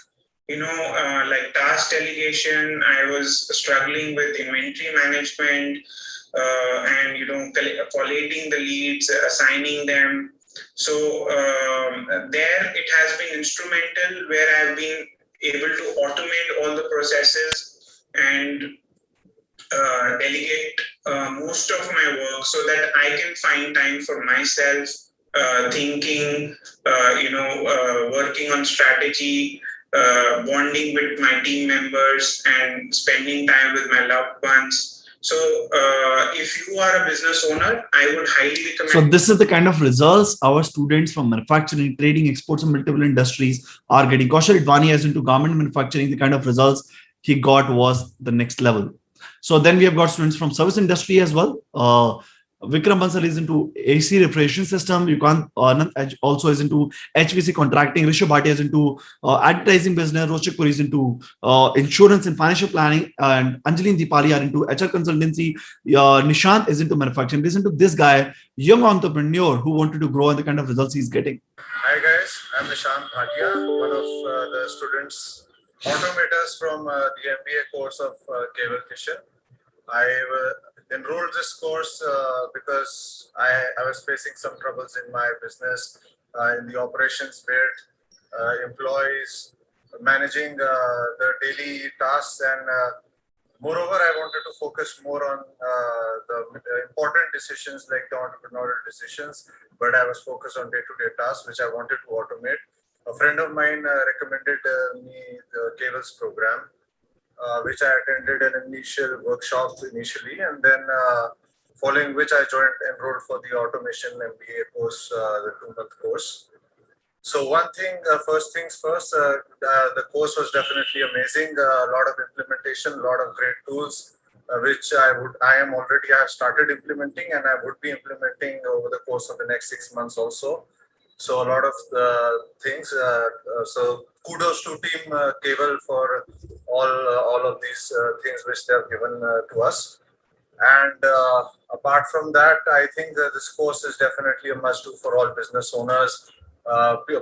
like task delegation. I was struggling with inventory management, and collating the leads, assigning them. So there it has been instrumental, where I've been able to automate all the processes and delegate most of my work, so that I can find time for myself, thinking, working on strategy, bonding with my team members, and spending time with my loved ones. So, if you are a business owner, I would highly recommend. So this is the kind of results our students from manufacturing, trading, exports, and multiple industries are getting. Kaushal Idvani is into garment manufacturing. The kind of results he got was the next level. So then we have got students from service industry as well. Vikram Bansal is into AC refrigeration system. You can't also is into HVC contracting. Rishabh Bhatia is into advertising business. Rochik Puri is into insurance and financial planning. And Anjali and Deepali are into HR consultancy. Nishant is into manufacturing. Listen to this guy, young entrepreneur who wanted to grow and the kind of results he's getting. Hi guys, I'm Nishant Bhatia, one of the students automators from the MBA course of Cable Kitchen. I enrolled this course because I was facing some troubles in my business, in the operations bit, employees, managing the daily tasks, and moreover, I wanted to focus more on the important decisions like the entrepreneurial decisions, but I was focused on day-to-day tasks, which I wanted to automate. A friend of mine recommended me the Cables program, which I attended an initial workshop initially, and then following which I enrolled for the automation MBA course, the 2-month course. So one thing, first things first, the course was definitely amazing. A lot of implementation, a lot of great tools, which I have started implementing, and I would be implementing over the course of the next 6 months also. So a lot of things. So kudos to Team Cable for all of these things which they have given to us. And apart from that, I think that this course is definitely a must-do for all business owners,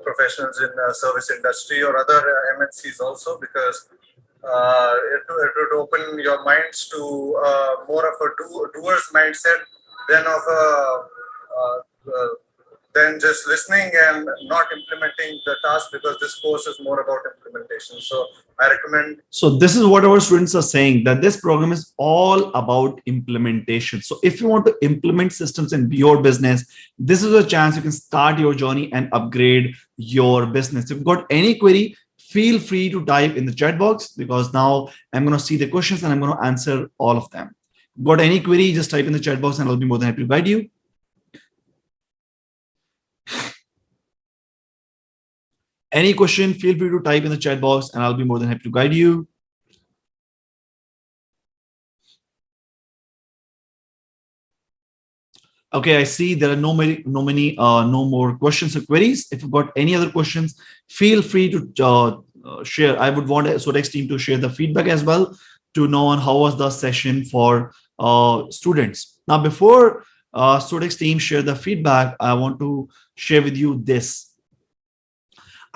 professionals in service industry or other MNCs also, because it would open your minds to more of a doer's mindset than of than just listening and not implementing the task, because this course is more about implementation. So I recommend. So this is what our students are saying, that this program is all about implementation. So if you want to implement systems in your business, this is a chance you can start your journey and upgrade your business. If you've got any query, feel free to type in the chat box, because now I'm going to see the questions and I'm going to answer all of them. Got any query, just type in the chat box and I'll be more than happy to guide you. Any question, feel free to type in the chat box and I'll be more than happy to guide you. Okay, I see there are no more questions or queries. If you've got any other questions, feel free to share. I would want Sotex team to share the feedback as well, to know on how was the session for students. Now, before Sotex team share the feedback, I want to share with you this.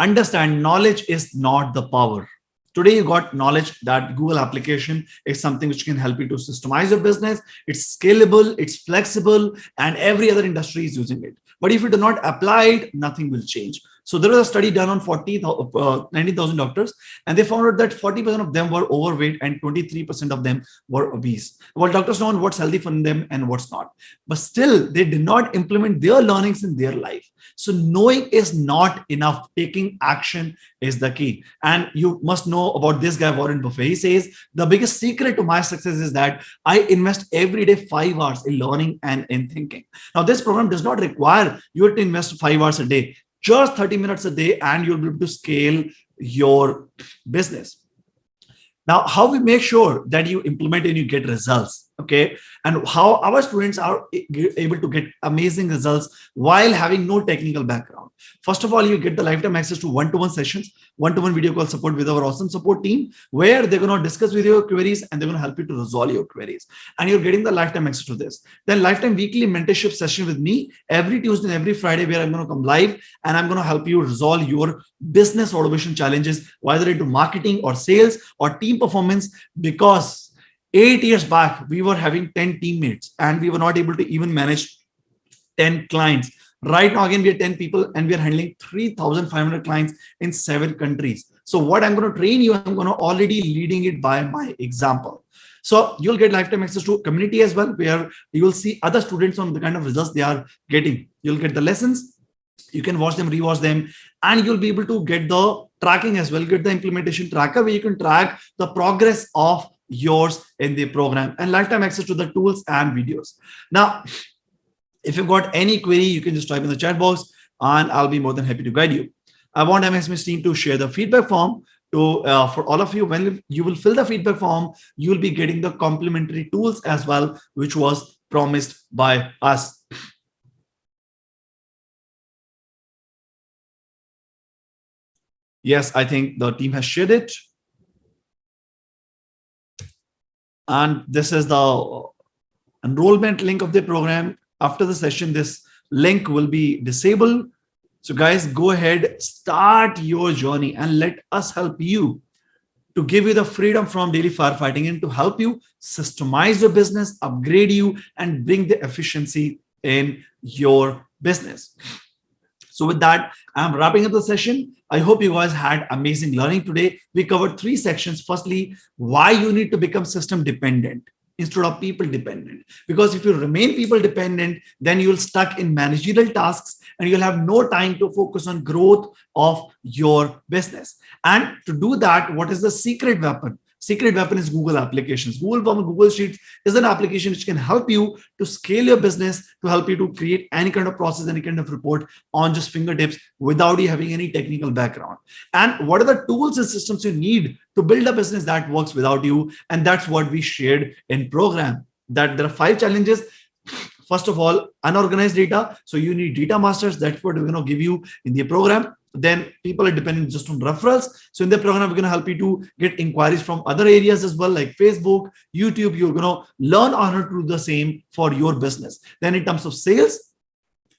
Understand, knowledge is not the power. Today, you got knowledge that Google application is something which can help you to systemize your business. It's scalable, it's flexible, and every other industry is using it. But if you do not apply it, nothing will change. So there was a study done on 19,000 doctors, and they found out that 40% of them were overweight and 23% of them were obese. Well, doctors know what's healthy for them and what's not. But still, they did not implement their learnings in their life. So knowing is not enough. Taking action is the key. And you must know about this guy, Warren Buffett. He says, the biggest secret to my success is that I invest every day 5 hours in learning and in thinking. Now, this program does not require you to invest 5 hours a day. Just 30 minutes a day, and you'll be able to scale your business. Now, how we make sure that you implement and you get results, okay? And how our students are able to get amazing results while having no technical background. First of all, you get the lifetime access to one-to-one sessions, one-to-one video call support with our awesome support team, where they're going to discuss with your queries and they're going to help you to resolve your queries. And you're getting the lifetime access to this. Then lifetime weekly mentorship session with me every Tuesday and every Friday, where I'm going to come live and I'm going to help you resolve your business automation challenges, whether into marketing or sales or team performance. Because 8 years back, we were having 10 teammates and we were not able to even manage 10 clients. Right now, again, we are 10 people and we are handling 3,500 clients in 7 countries. So what I'm going to train you, I'm going to already leading it by my example. So you'll get lifetime access to community as well, where you will see other students on the kind of results they are getting. You'll get the lessons. You can watch them, rewatch them, and you'll be able to get the tracking as well, get the implementation tracker where you can track the progress of yours in the program, and lifetime access to the tools and videos. Now, if you've got any query, you can just type in the chat box and I'll be more than happy to guide you. I want MSMS team to share the feedback form to for all of you. When you will fill the feedback form, you will be getting the complimentary tools as well, which was promised by us. Yes, I think the team has shared it. And this is the enrollment link of the program. After the session, this link will be disabled. So guys, go ahead, start your journey and let us help you to give you the freedom from daily firefighting and to help you systemize your business, upgrade you, and bring the efficiency in your business. So with that, I'm wrapping up the session. I hope you guys had amazing learning today. We covered 3 sections. Firstly, why you need to become system dependent instead of people dependent. Because if you remain people dependent, then you'll stuck in managerial tasks and you'll have no time to focus on growth of your business. And to do that, what is the secret weapon? Secret weapon is Google applications. Google Sheets is an application which can help you to scale your business, to help you to create any kind of process, any kind of report on just fingertips without you having any technical background. And what are the tools and systems you need to build a business that works without you? And that's what we shared in program, that there are 5 challenges. First of all, unorganized data. So you need data masters. That's what we're going to give you in the program. Then people are dependent just on referrals. So in the program, we're going to help you to get inquiries from other areas as well, like Facebook, YouTube. You're going to learn how to do the same for your business. Then in terms of sales,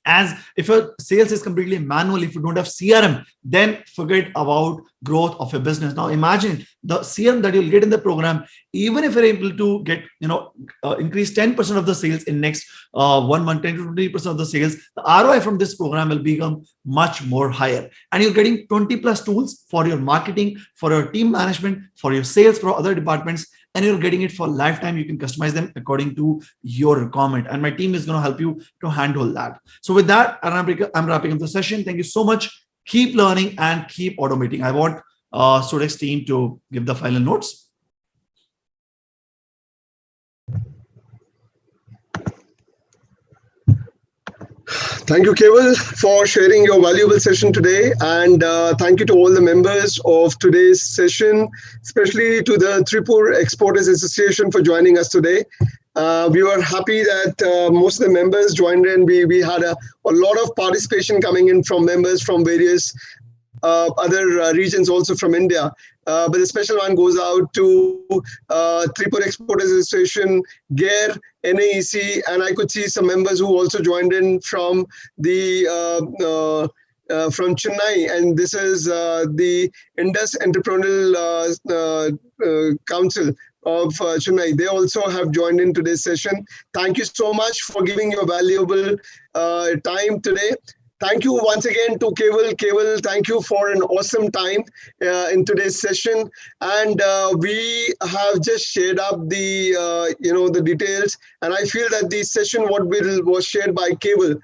as if your sales is completely manual, if you don't have CRM, then forget about growth of your business. Now imagine the CRM that you'll get in the program, even if you're able to get, increase 10% of the sales in next 1 month, 10 to 20% of the sales, the ROI from this program will become much more higher. And you're getting 20 plus tools for your marketing, for your team management, for your sales, for other departments, and you're getting it for lifetime. You can customize them according to your requirement. And my team is going to help you to handle that. So with that, I'm wrapping up the session. Thank you so much. Keep learning and keep automating. I want Sodex's team to give the final notes. Thank you, Keval, for sharing your valuable session today. And thank you to all the members of today's session, especially to the Tiruppur Exporters Association for joining us today. We were happy that most of the members joined in. We had a lot of participation coming in from members from various other regions, also from India. But the special one goes out to Tiruppur Exporters Association, GAIR, NAEC, and I could see some members who also joined in from the from Chennai, and this is the Indus Entrepreneurial Council of Chennai. They also have joined in today's session. Thank you so much for giving your valuable time today. Thank you once again to Keval. Keval, thank you for an awesome time in today's session. And we have just shared up the the details. And I feel that the session was shared by Keval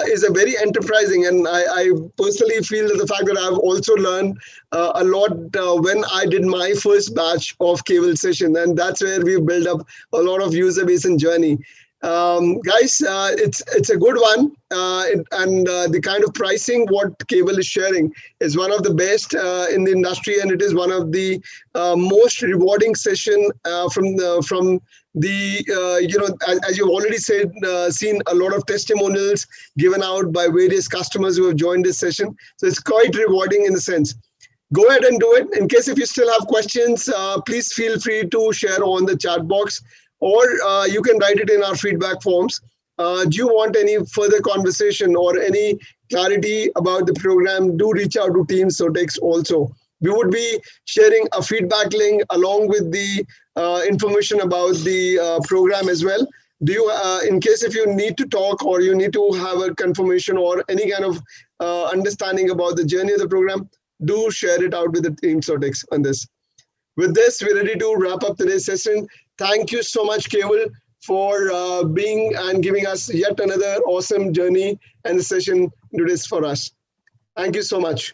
is a very enterprising. And I personally feel that the fact that I've also learned a lot when I did my first batch of Keval session. And that's where we built up a lot of user base and journey. Guys, it's a good one, and the kind of pricing what Cable is sharing is one of the best in the industry, and it is one of the most rewarding session from the as you've already said, seen a lot of testimonials given out by various customers who have joined this session. So it's quite rewarding in the sense. Go ahead and do it. In case if you still have questions, please feel free to share on the chat box, or you can write it in our feedback forms. Do you want any further conversation or any clarity about the program? Do reach out to Team Sotex also. We would be sharing a feedback link along with the information about the program as well. Do you, in case if you need to talk or you need to have a confirmation or any kind of understanding about the journey of the program, do share it out with the Team Sotex on this. With this, we're ready to wrap up today's session. Thank you so much, Keval, for being and giving us yet another awesome journey and session into this for us. Thank you so much.